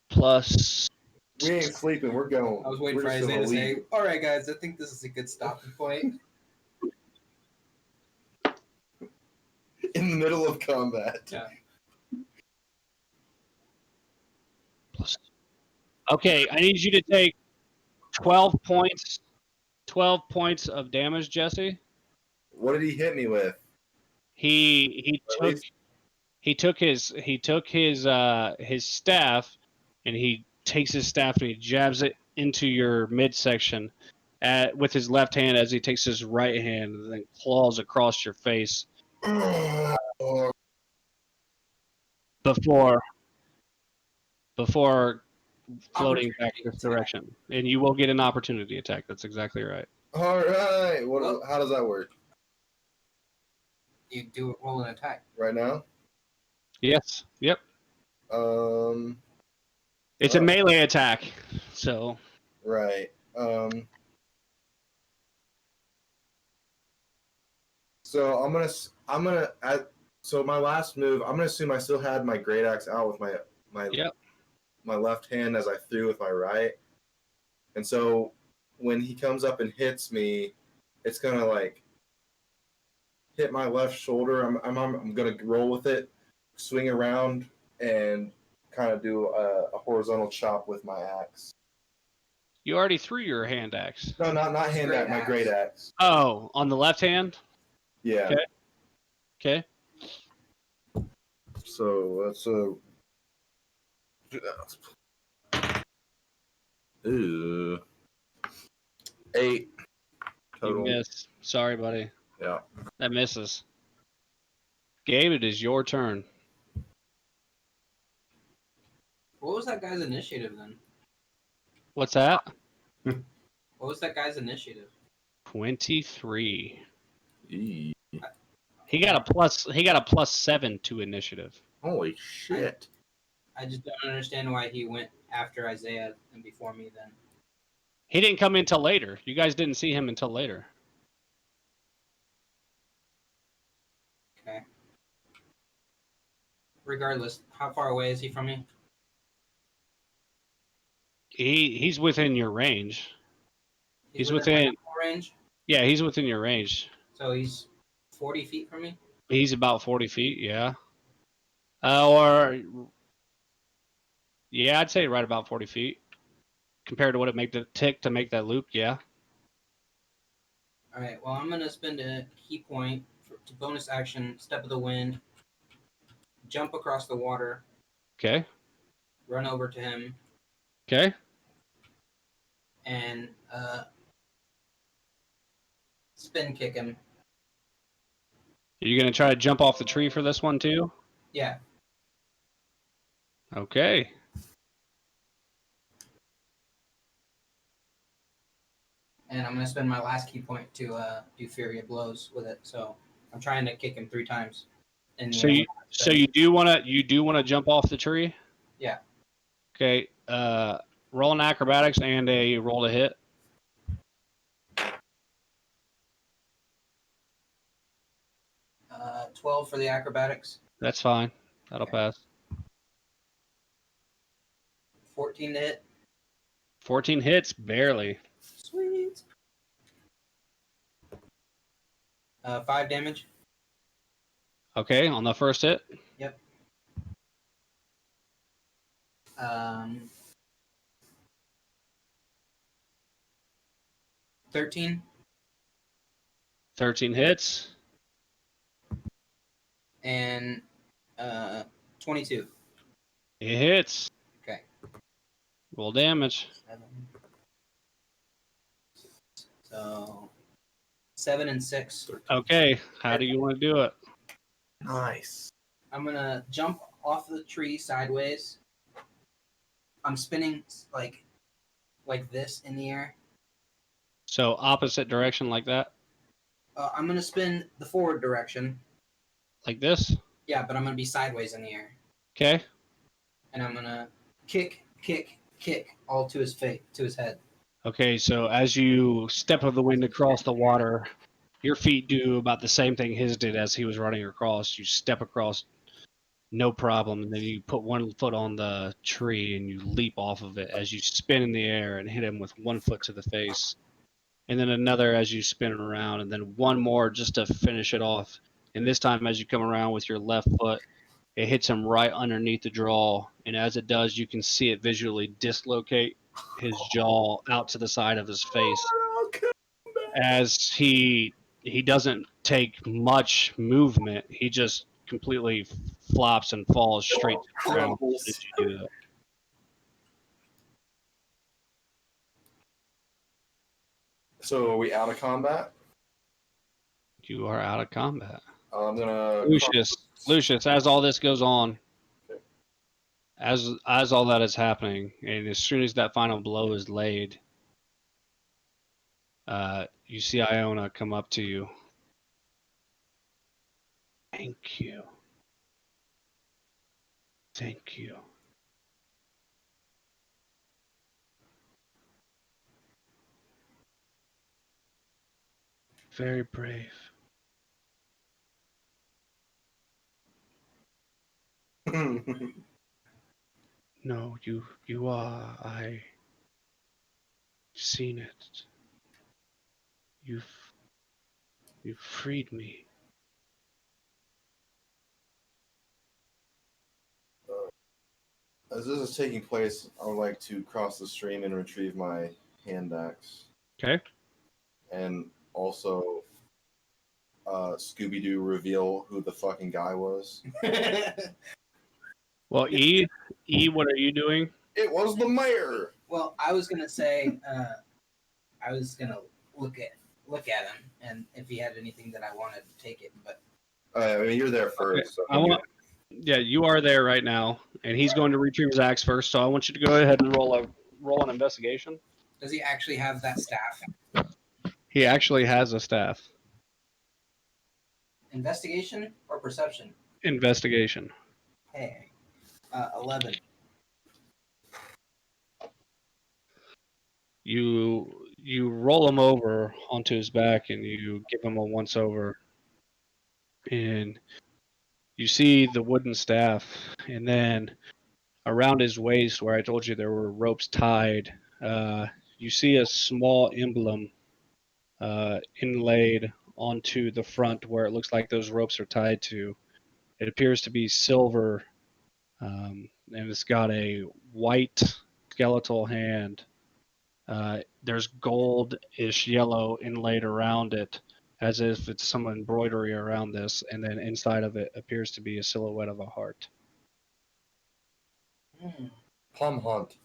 Plus, We ain't sleeping. We're going. I was waiting We're for just Isaiah gonna to say, leave. all right, guys, I think this is a good stopping point. In the middle of combat. Yeah. okay, I need you to take 12 points. 12 points of damage, Jesse. What did he hit me with? He took his staff, and he takes his staff and he jabs it into your midsection with his left hand as he takes his right hand and then claws across your face before floating back this direction. And you will get an opportunity attack. That's exactly right. All right. How does that work? You do roll an attack. Right now? Yes. Yep. It's a melee attack. So. Right. So I'm gonna add. So my last move, I'm gonna assume I still had my great axe out with my left hand as I threw with my right, and so when he comes up and hits me, it's gonna like hit my left shoulder. I'm gonna roll with it, swing around, and kind of do a horizontal chop with my axe. You already threw your hand axe. No, not hand axe. My great axe. Oh, on the left hand? Yeah. Okay. So that's a. Ooh. 8 total. You missed. Sorry, buddy. Yeah. That misses. Gabe, it is your turn. What was that guy's initiative then? What's that? What was that guy's initiative? 23. Eee. He got a +7 to initiative. Holy shit. I just don't understand why he went after Isaiah and before me then. He didn't come in till later. You guys didn't see him until later. Okay. Regardless, how far away is he from me? He's within your range. He's within my range. Yeah, he's within your range. So he's 40 feet from me? He's about 40 feet, yeah. Yeah, I'd say right about 40 feet. Compared to what it make the tick to make that loop, yeah. All right. Well, I'm gonna spend a key point to bonus action, step of the wind, jump across the water, Okay. run over to him, Okay. and spin kick him. Are you gonna try to jump off the tree for this one too? Yeah. Okay. And I'm gonna spend my last key point to do Fury of Blows with it. So I'm trying to kick him 3 times. So you do wanna jump off the tree? Yeah. Okay. Roll an acrobatics and a roll to hit. 12 for the acrobatics. That's fine. That'll pass. 14 to hit. 14 hits, barely. Sweet. 5 damage. Okay, on the first hit. Yep. 13. 13 hits. And 22. It hits. Okay. Roll damage. 7. So 7 and 6. Okay, how do you want to do it? Nice. I'm gonna jump off the tree sideways. I'm spinning like this in the air. So opposite direction like that? I'm gonna spin the forward direction. Like this? Yeah, but I'm gonna be sideways in the air, Okay. and I'm gonna kick all to his face, to his head. Okay, so as you step of the wind across the water, your feet do about the same thing his did as he was running across. You step across, no problem, and then you put one foot on the tree and you leap off of it as you spin in the air and hit him with one foot to the face. And then another as you spin it around, and then one more just to finish it off. And this time as you come around with your left foot, it hits him right underneath the jaw. And as it does, you can see it visually dislocate his jaw out to the side of his face. As he doesn't take much movement, he just completely flops and falls straight to the ground as soon as you do that. So are we out of combat? You are out of combat. I'm gonna. Lucius, as all this goes on, as all that is happening, and as soon as that final blow is laid, you see Iona come up to you. Thank you. Thank you. Very brave. No, you are. I've seen it. You've freed me. As this is taking place, I would like to cross the stream and retrieve my hand axe. Okay. And also, Scooby-Doo reveal who the fucking guy was. Well, E, what are you doing? It was the mayor. Well, I was gonna say, I was gonna look at him, and if he had anything that I wanted to take it, but I mean, you're there first. Okay. So Yeah, you are there right now, and he's going to retrieve his axe first. So I want you to go ahead and roll an investigation. does he actually have that staff? He actually has a staff. Investigation or perception? Investigation. Hey, 11. You roll him over onto his back, and you give him a once over, and you see the wooden staff, and then around his waist, where I told you there were ropes tied, you see a small emblem inlaid onto the front where it looks like those ropes are tied to. It appears to be silver, and it's got a white skeletal hand. There's gold-ish yellow inlaid around it, as if it's some embroidery around this, and then inside of it appears to be a silhouette of a heart. Palm hunt.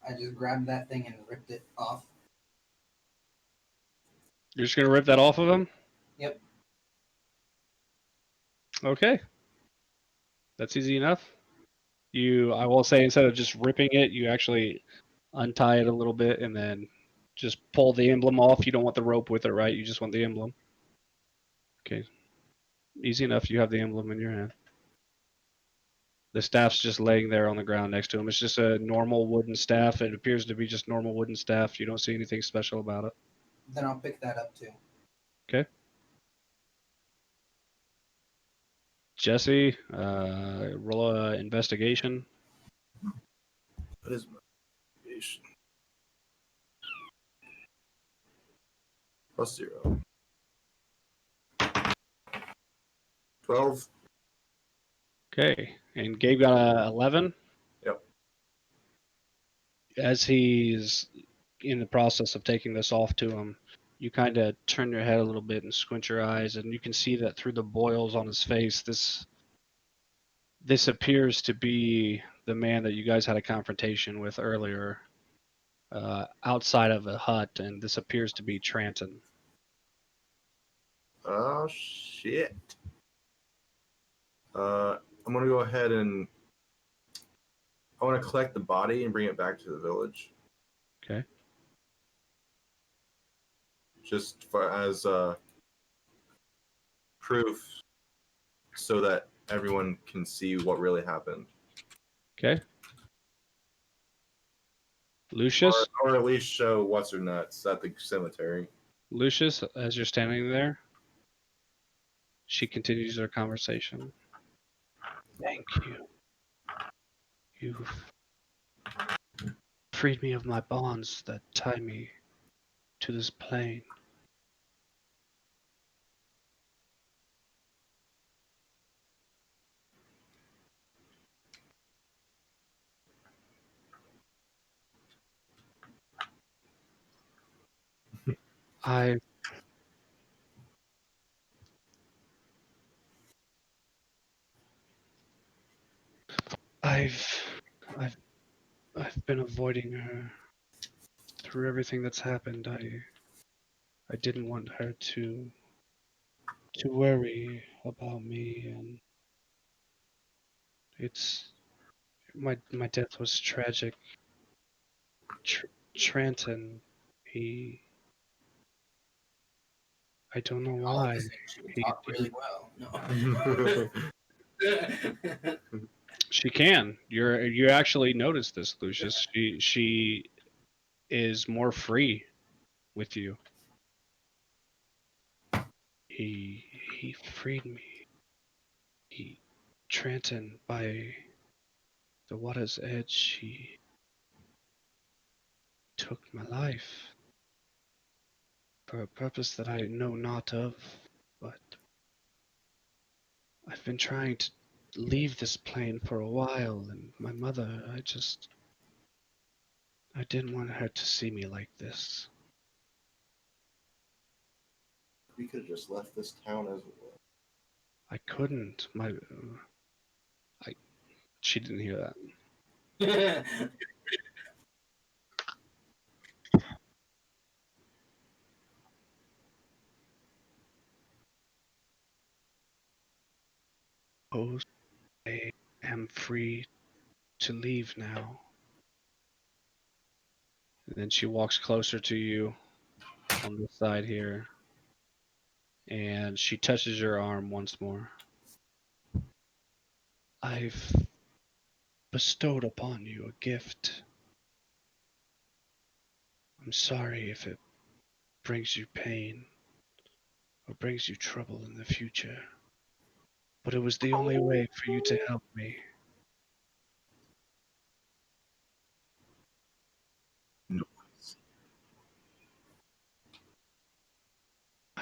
I just grabbed that thing and ripped it off. You're just gonna rip that off of him? Yep. Okay. That's easy enough. I will say, instead of just ripping it, you actually untie it a little bit and then just pull the emblem off. You don't want the rope with it, right? You just want the emblem. Okay. Easy enough. You have the emblem in your hand. The staff's just laying there on the ground next to him. It's just a normal wooden staff. It appears to be just normal wooden staff. You don't see anything special about it. Then I'll pick that up too. Okay. Jesse, roll a investigation. What is motivation? +0. 12. Okay. And Gabe got a 11? Yep. As he's in the process of taking this off to him, you kind of turn your head a little bit and squint your eyes, and you can see that through the boils on his face, this appears to be the man that you guys had a confrontation with earlier, outside of a hut, and this appears to be Tranton. Oh, shit. I'm going to go ahead and I want to collect the body and bring it back to the village. Okay. Just as proof so that everyone can see what really happened. Okay. Lucius? Or at least show what's her nuts at the cemetery. Lucius, as you're standing there, she continues her conversation. Thank you. You've freed me of my bonds that tie me to this plane. I've I've been avoiding her through everything that's happened. I didn't want her to worry about me, and it's my death was tragic. Tranton, I don't know All of why. a sudden, she can He talk really didn't- well. No. She can. You actually noticed this, Lucius. She is more free with you. He freed me. Tranton, by the water's edge, he took my life for a purpose that I know not of, but I've been trying to leave this plane for a while, and my mother, I didn't want her to see me like this. We could have just left this town as well. I couldn't. She didn't hear that. Oh, I am free to leave now. And then she walks closer to you on this side here, and she touches your arm once more. I've bestowed upon you a gift. I'm sorry if it brings you pain or brings you trouble in the future, but it was the only way for you to help me.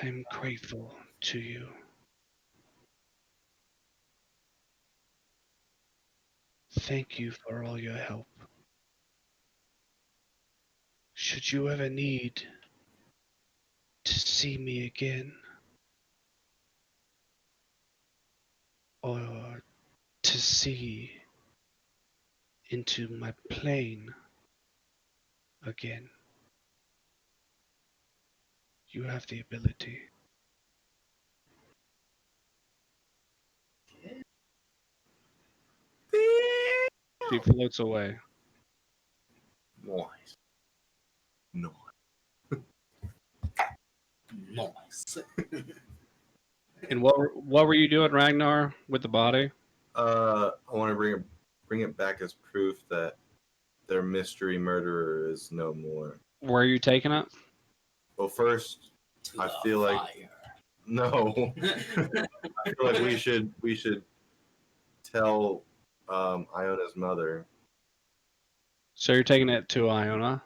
I'm grateful to you. Thank you for all your help. Should you ever need to see me again, or to see into my plane again, you have the ability. She floats away. Nice. No. Nice. And what were you doing, Ragnar, with the body? I want to bring it back as proof that their mystery murderer is no more. Where are you taking it? Well, first, I feel like no. I feel like we should tell Iona's mother. So you're taking it to Iona,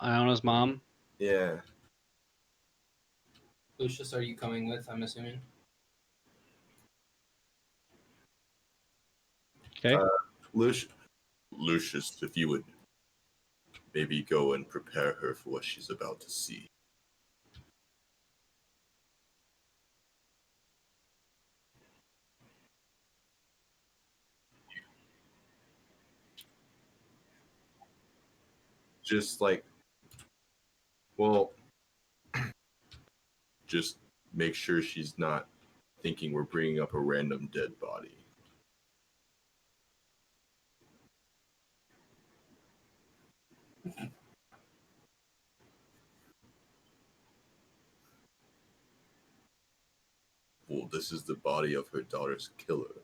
Iona's mom. Yeah. Lucius, are you coming with? I'm assuming. Okay. Lucius, if you would maybe go and prepare her for what she's about to see. Just like, well, Just make sure she's not thinking we're bringing up a random dead body. Well, this is the body of her daughter's killer.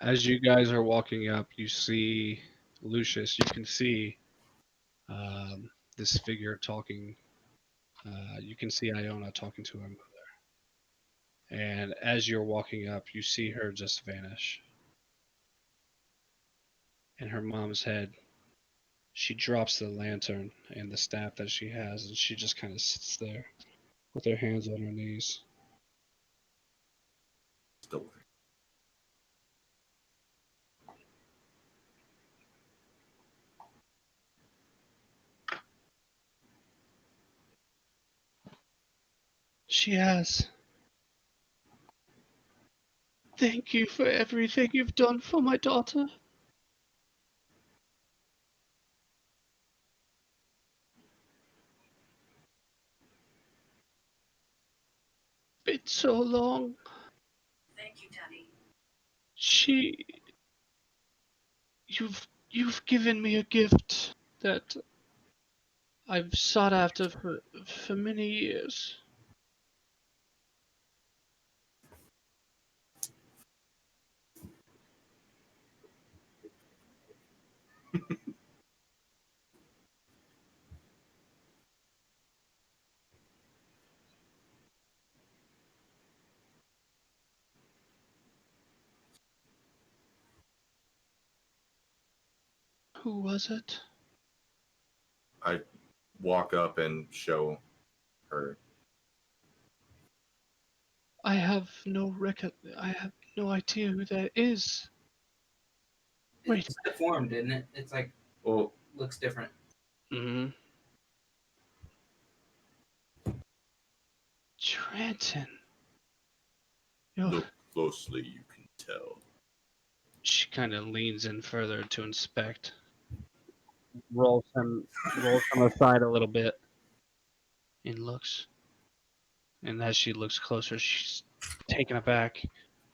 As you guys are walking up, you see Lucius. You can see this figure talking. You can see Iona talking to her mother. And as you're walking up, you see her just vanish. In her mom's head, she drops the lantern and the staff that she has, and she just kind of sits there with her hands on her knees. still. She has. Thank you for everything you've done for my daughter. Been so long. Thank you, Daddy. She you've given me a gift that I've sought after for many years. Who was it? I walk up and show her. I have no idea who that is. Wait. It's deformed, isn't it? It's like Well, looks different. Mm-hmm. Trenton. Look closely, you can tell. She kind of leans in further to inspect. Rolls him aside a little bit. And looks. And as she looks closer, she's taken aback.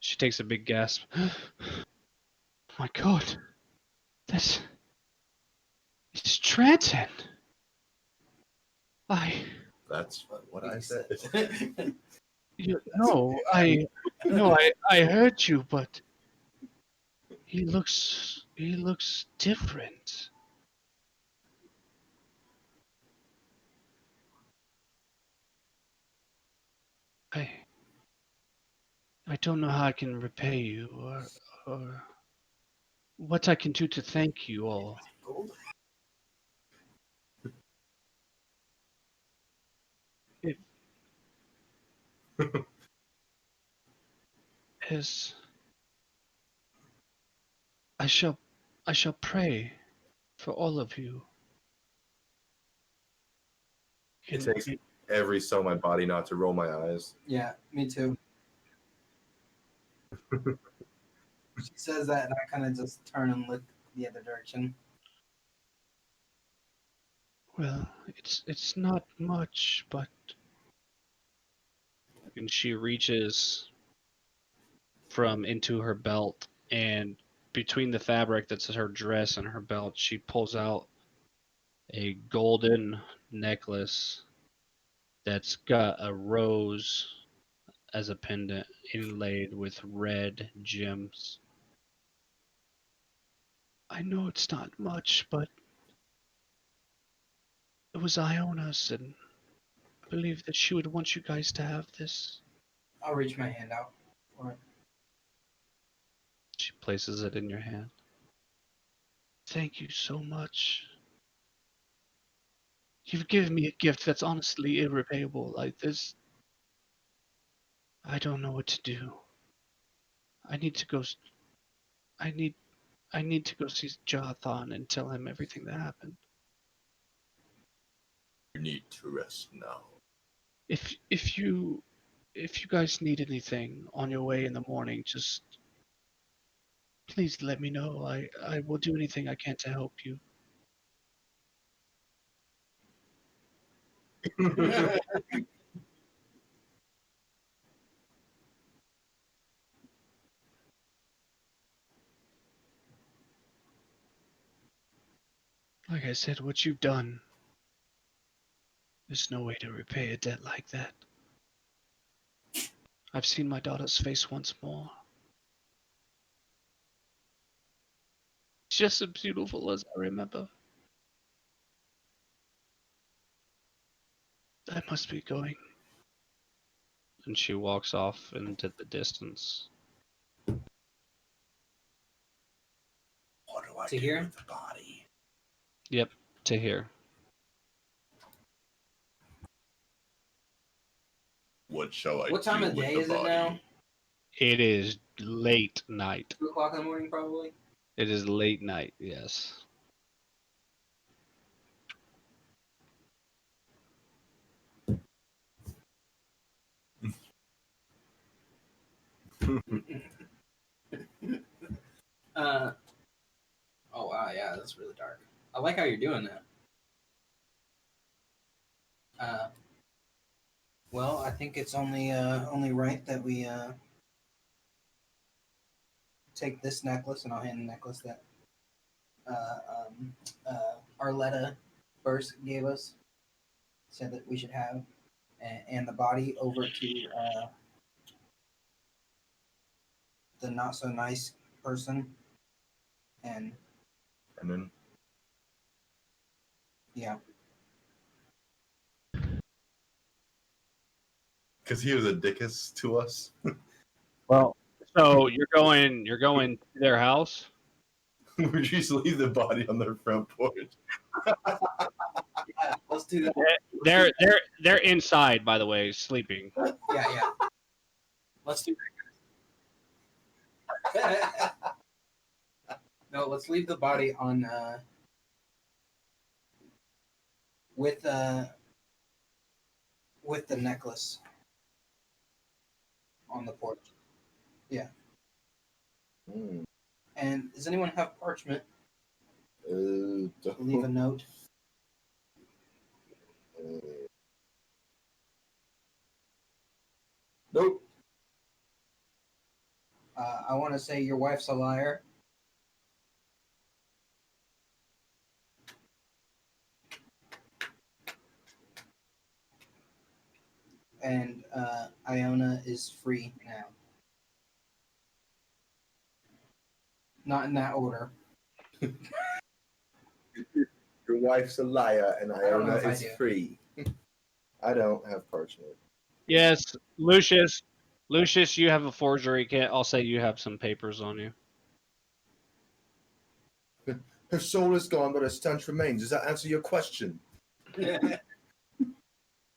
She takes a big gasp. Oh my god. It's Trenton. that's what I said. I heard you, but he looks different. I don't know how I can repay you or what I can do to thank you all. Yes. I shall pray for all of you. It takes every cell in my body not to roll my eyes. Yeah, me too. She says that, and I kind of just turn and look the other direction. Well, it's not much, but and she reaches from into her belt, and between the fabric that's her dress and her belt, she pulls out a golden necklace that's got a rose as a pendant inlaid with red gems. I know it's not much, but it was Iona's, and I believe that she would want you guys to have this. I'll reach my hand out for it. She places it in your hand. Thank you so much. You've given me a gift that's honestly irrepayable. Like this, I don't know what to do. I need to go. I need. I need to go see Jathan and tell him everything that happened. You need to rest now. If you guys need anything on your way in the morning, just please let me know. I will do anything I can to help you. Like I said, what you've done, there's no way to repay a debt like that. I've seen my daughter's face once more. It's just as beautiful as I remember. I must be going. And she walks off into the distance. What do I To do here? with the body? Yep, to here. What shall I What time do of with day the is it body? now? It is late night. 2 o'clock in the morning, probably. It is late night, yes. Oh wow, yeah, that's really dark. I like how you're doing that. Well, I think it's only right that we take this necklace, and I'll hand the necklace that Arletta Bursk gave us. Said that we should have, and the body over to the not so nice person, and And then yeah, because he was a dickus to us. Well, so you're going to their house? We just leave the body on their front porch. yeah, let's do that. They're inside, by the way, sleeping. Yeah. Let's do that. No, let's leave the body on with the necklace on the porch. Yeah. Hmm. And does anyone have parchment? Don't- Leave a note. Nope. I want to say your wife's a liar. And Iona is free now. Not in that order. Your wife's a liar, and don't know Iona if I is do. free. I don't have parchment. Yes, Lucius, you have a forgery kit. I'll say you have some papers on you. Her soul is gone, but her stench remains. Does that answer your question?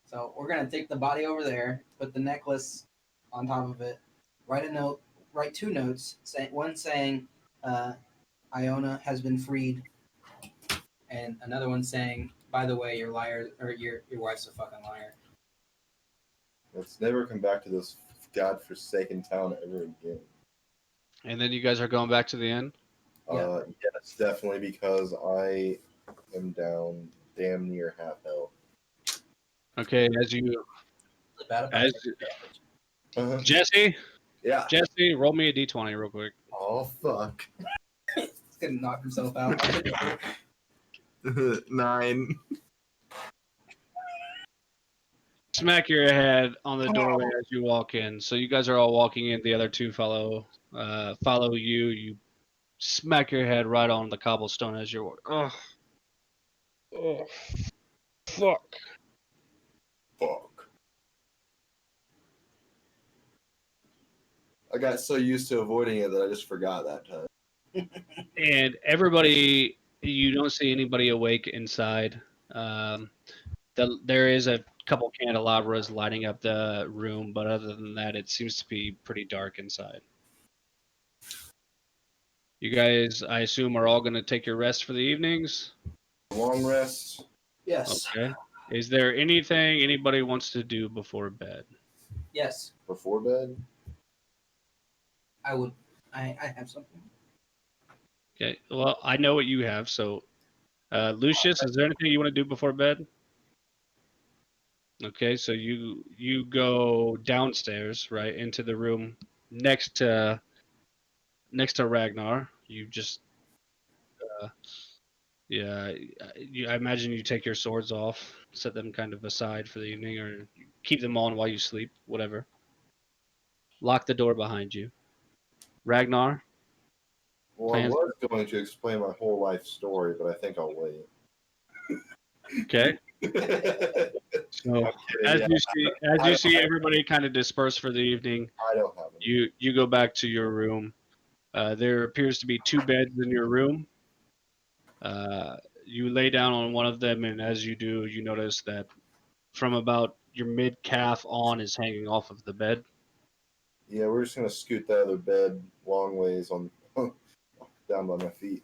So we're gonna take the body over there, put the necklace on top of it, write a note, write 2 notes, one saying Iona has been freed, and another one saying, by the way, your liar or your wife's a fucking liar. Let's never come back to this godforsaken town ever again. And then you guys are going back to the inn? Yeah. Yes, definitely, because I am down damn near half health. Okay, as you... As, Jesse, Yeah. Jesse, roll me a d20 real quick. Oh, fuck. He's gonna knock himself out. 9. Smack your head on the doorway as you walk in. So you guys are all walking in. The other 2 follow you. You smack your head right on the cobblestone as you're... Oh, fuck. Fuck. I got so used to avoiding it that I just forgot that time. And everybody, you don't see anybody awake inside. There is a couple candelabras lighting up the room, but other than that, it seems to be pretty dark inside. You guys, I assume, are all going to take your rest for the evenings? Long rest. Yes. Okay. Is there anything anybody wants to do before bed? Yes. Before bed? I would. I have something. Okay. Well, I know what you have. So, Lucius, is there anything you want to do before bed? Okay. So you go downstairs, right, into the room next to Ragnar. You just yeah, I imagine you take your swords off, set them kind of aside for the evening, or keep them on while you sleep, whatever. Lock the door behind you. Ragnar, Well, I was going to explain my whole life story, but I think I'll wait. okay. So as you see everybody kind of disperse for the evening, I don't have any. you go back to your room. There appears to be 2 beds in your room. You lay down on one of them, and as you do, you notice that from about your mid calf on is hanging off of the bed. Yeah, we're just gonna scoot the other bed long ways on down by my feet.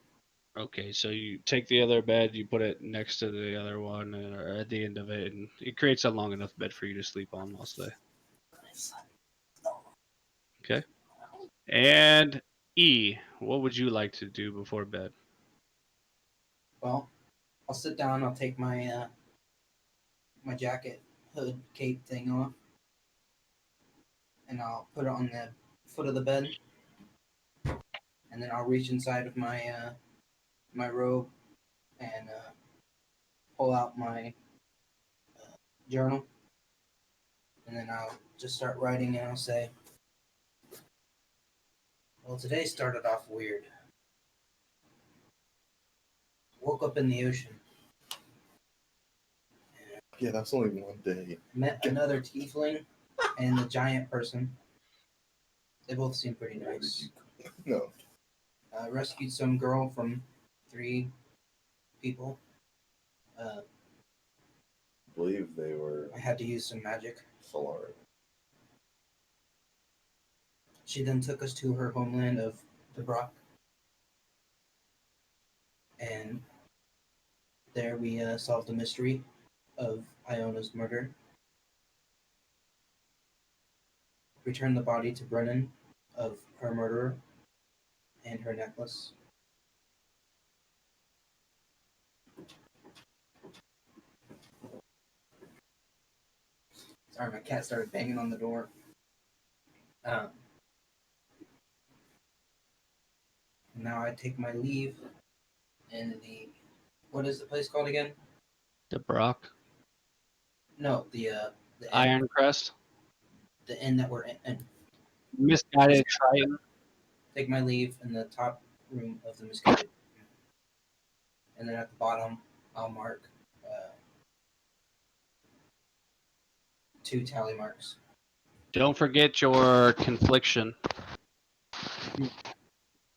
Okay, so you take the other bed, you put it next to the other one, or at the end of it, and it creates a long enough bed for you to sleep on mostly. Okay. And E, what would you like to do before bed? Well, I'll sit down. I'll take my my jacket, hood, cape thing off, and I'll put it on the foot of the bed, and then I'll reach inside of my my robe and pull out my journal, and then I'll just start writing, and I'll say, "Well, today started off weird. Woke up in the ocean. Yeah, that's only one day. Met another tiefling and the giant person. They both seem pretty nice. No. Rescued some girl from 3 people. I believe they were I had to use some magic. Solari. She then took us to her homeland of Debrak. And there we solved the mystery of Iona's murder. Returned the body to Brennan of her murderer and her necklace. Sorry, my cat started banging on the door. Now I take my leave in the... What is the place called again? Debrak? No, the inn. Iron Crest? The inn that we're in. Misguided Triton? Take my leave in the top room of the Misguided. And then at the bottom, I'll mark 2 tally marks. Don't forget your confliction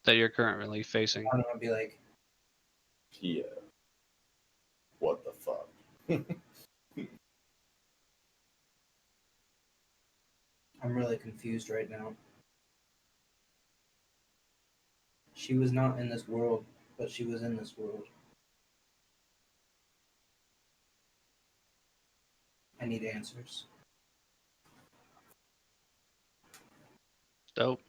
that you're currently facing. I'm gonna be like, Yeah. What the fuck? I'm really confused right now. She was not in this world, but she was in this world. I need answers. Dope.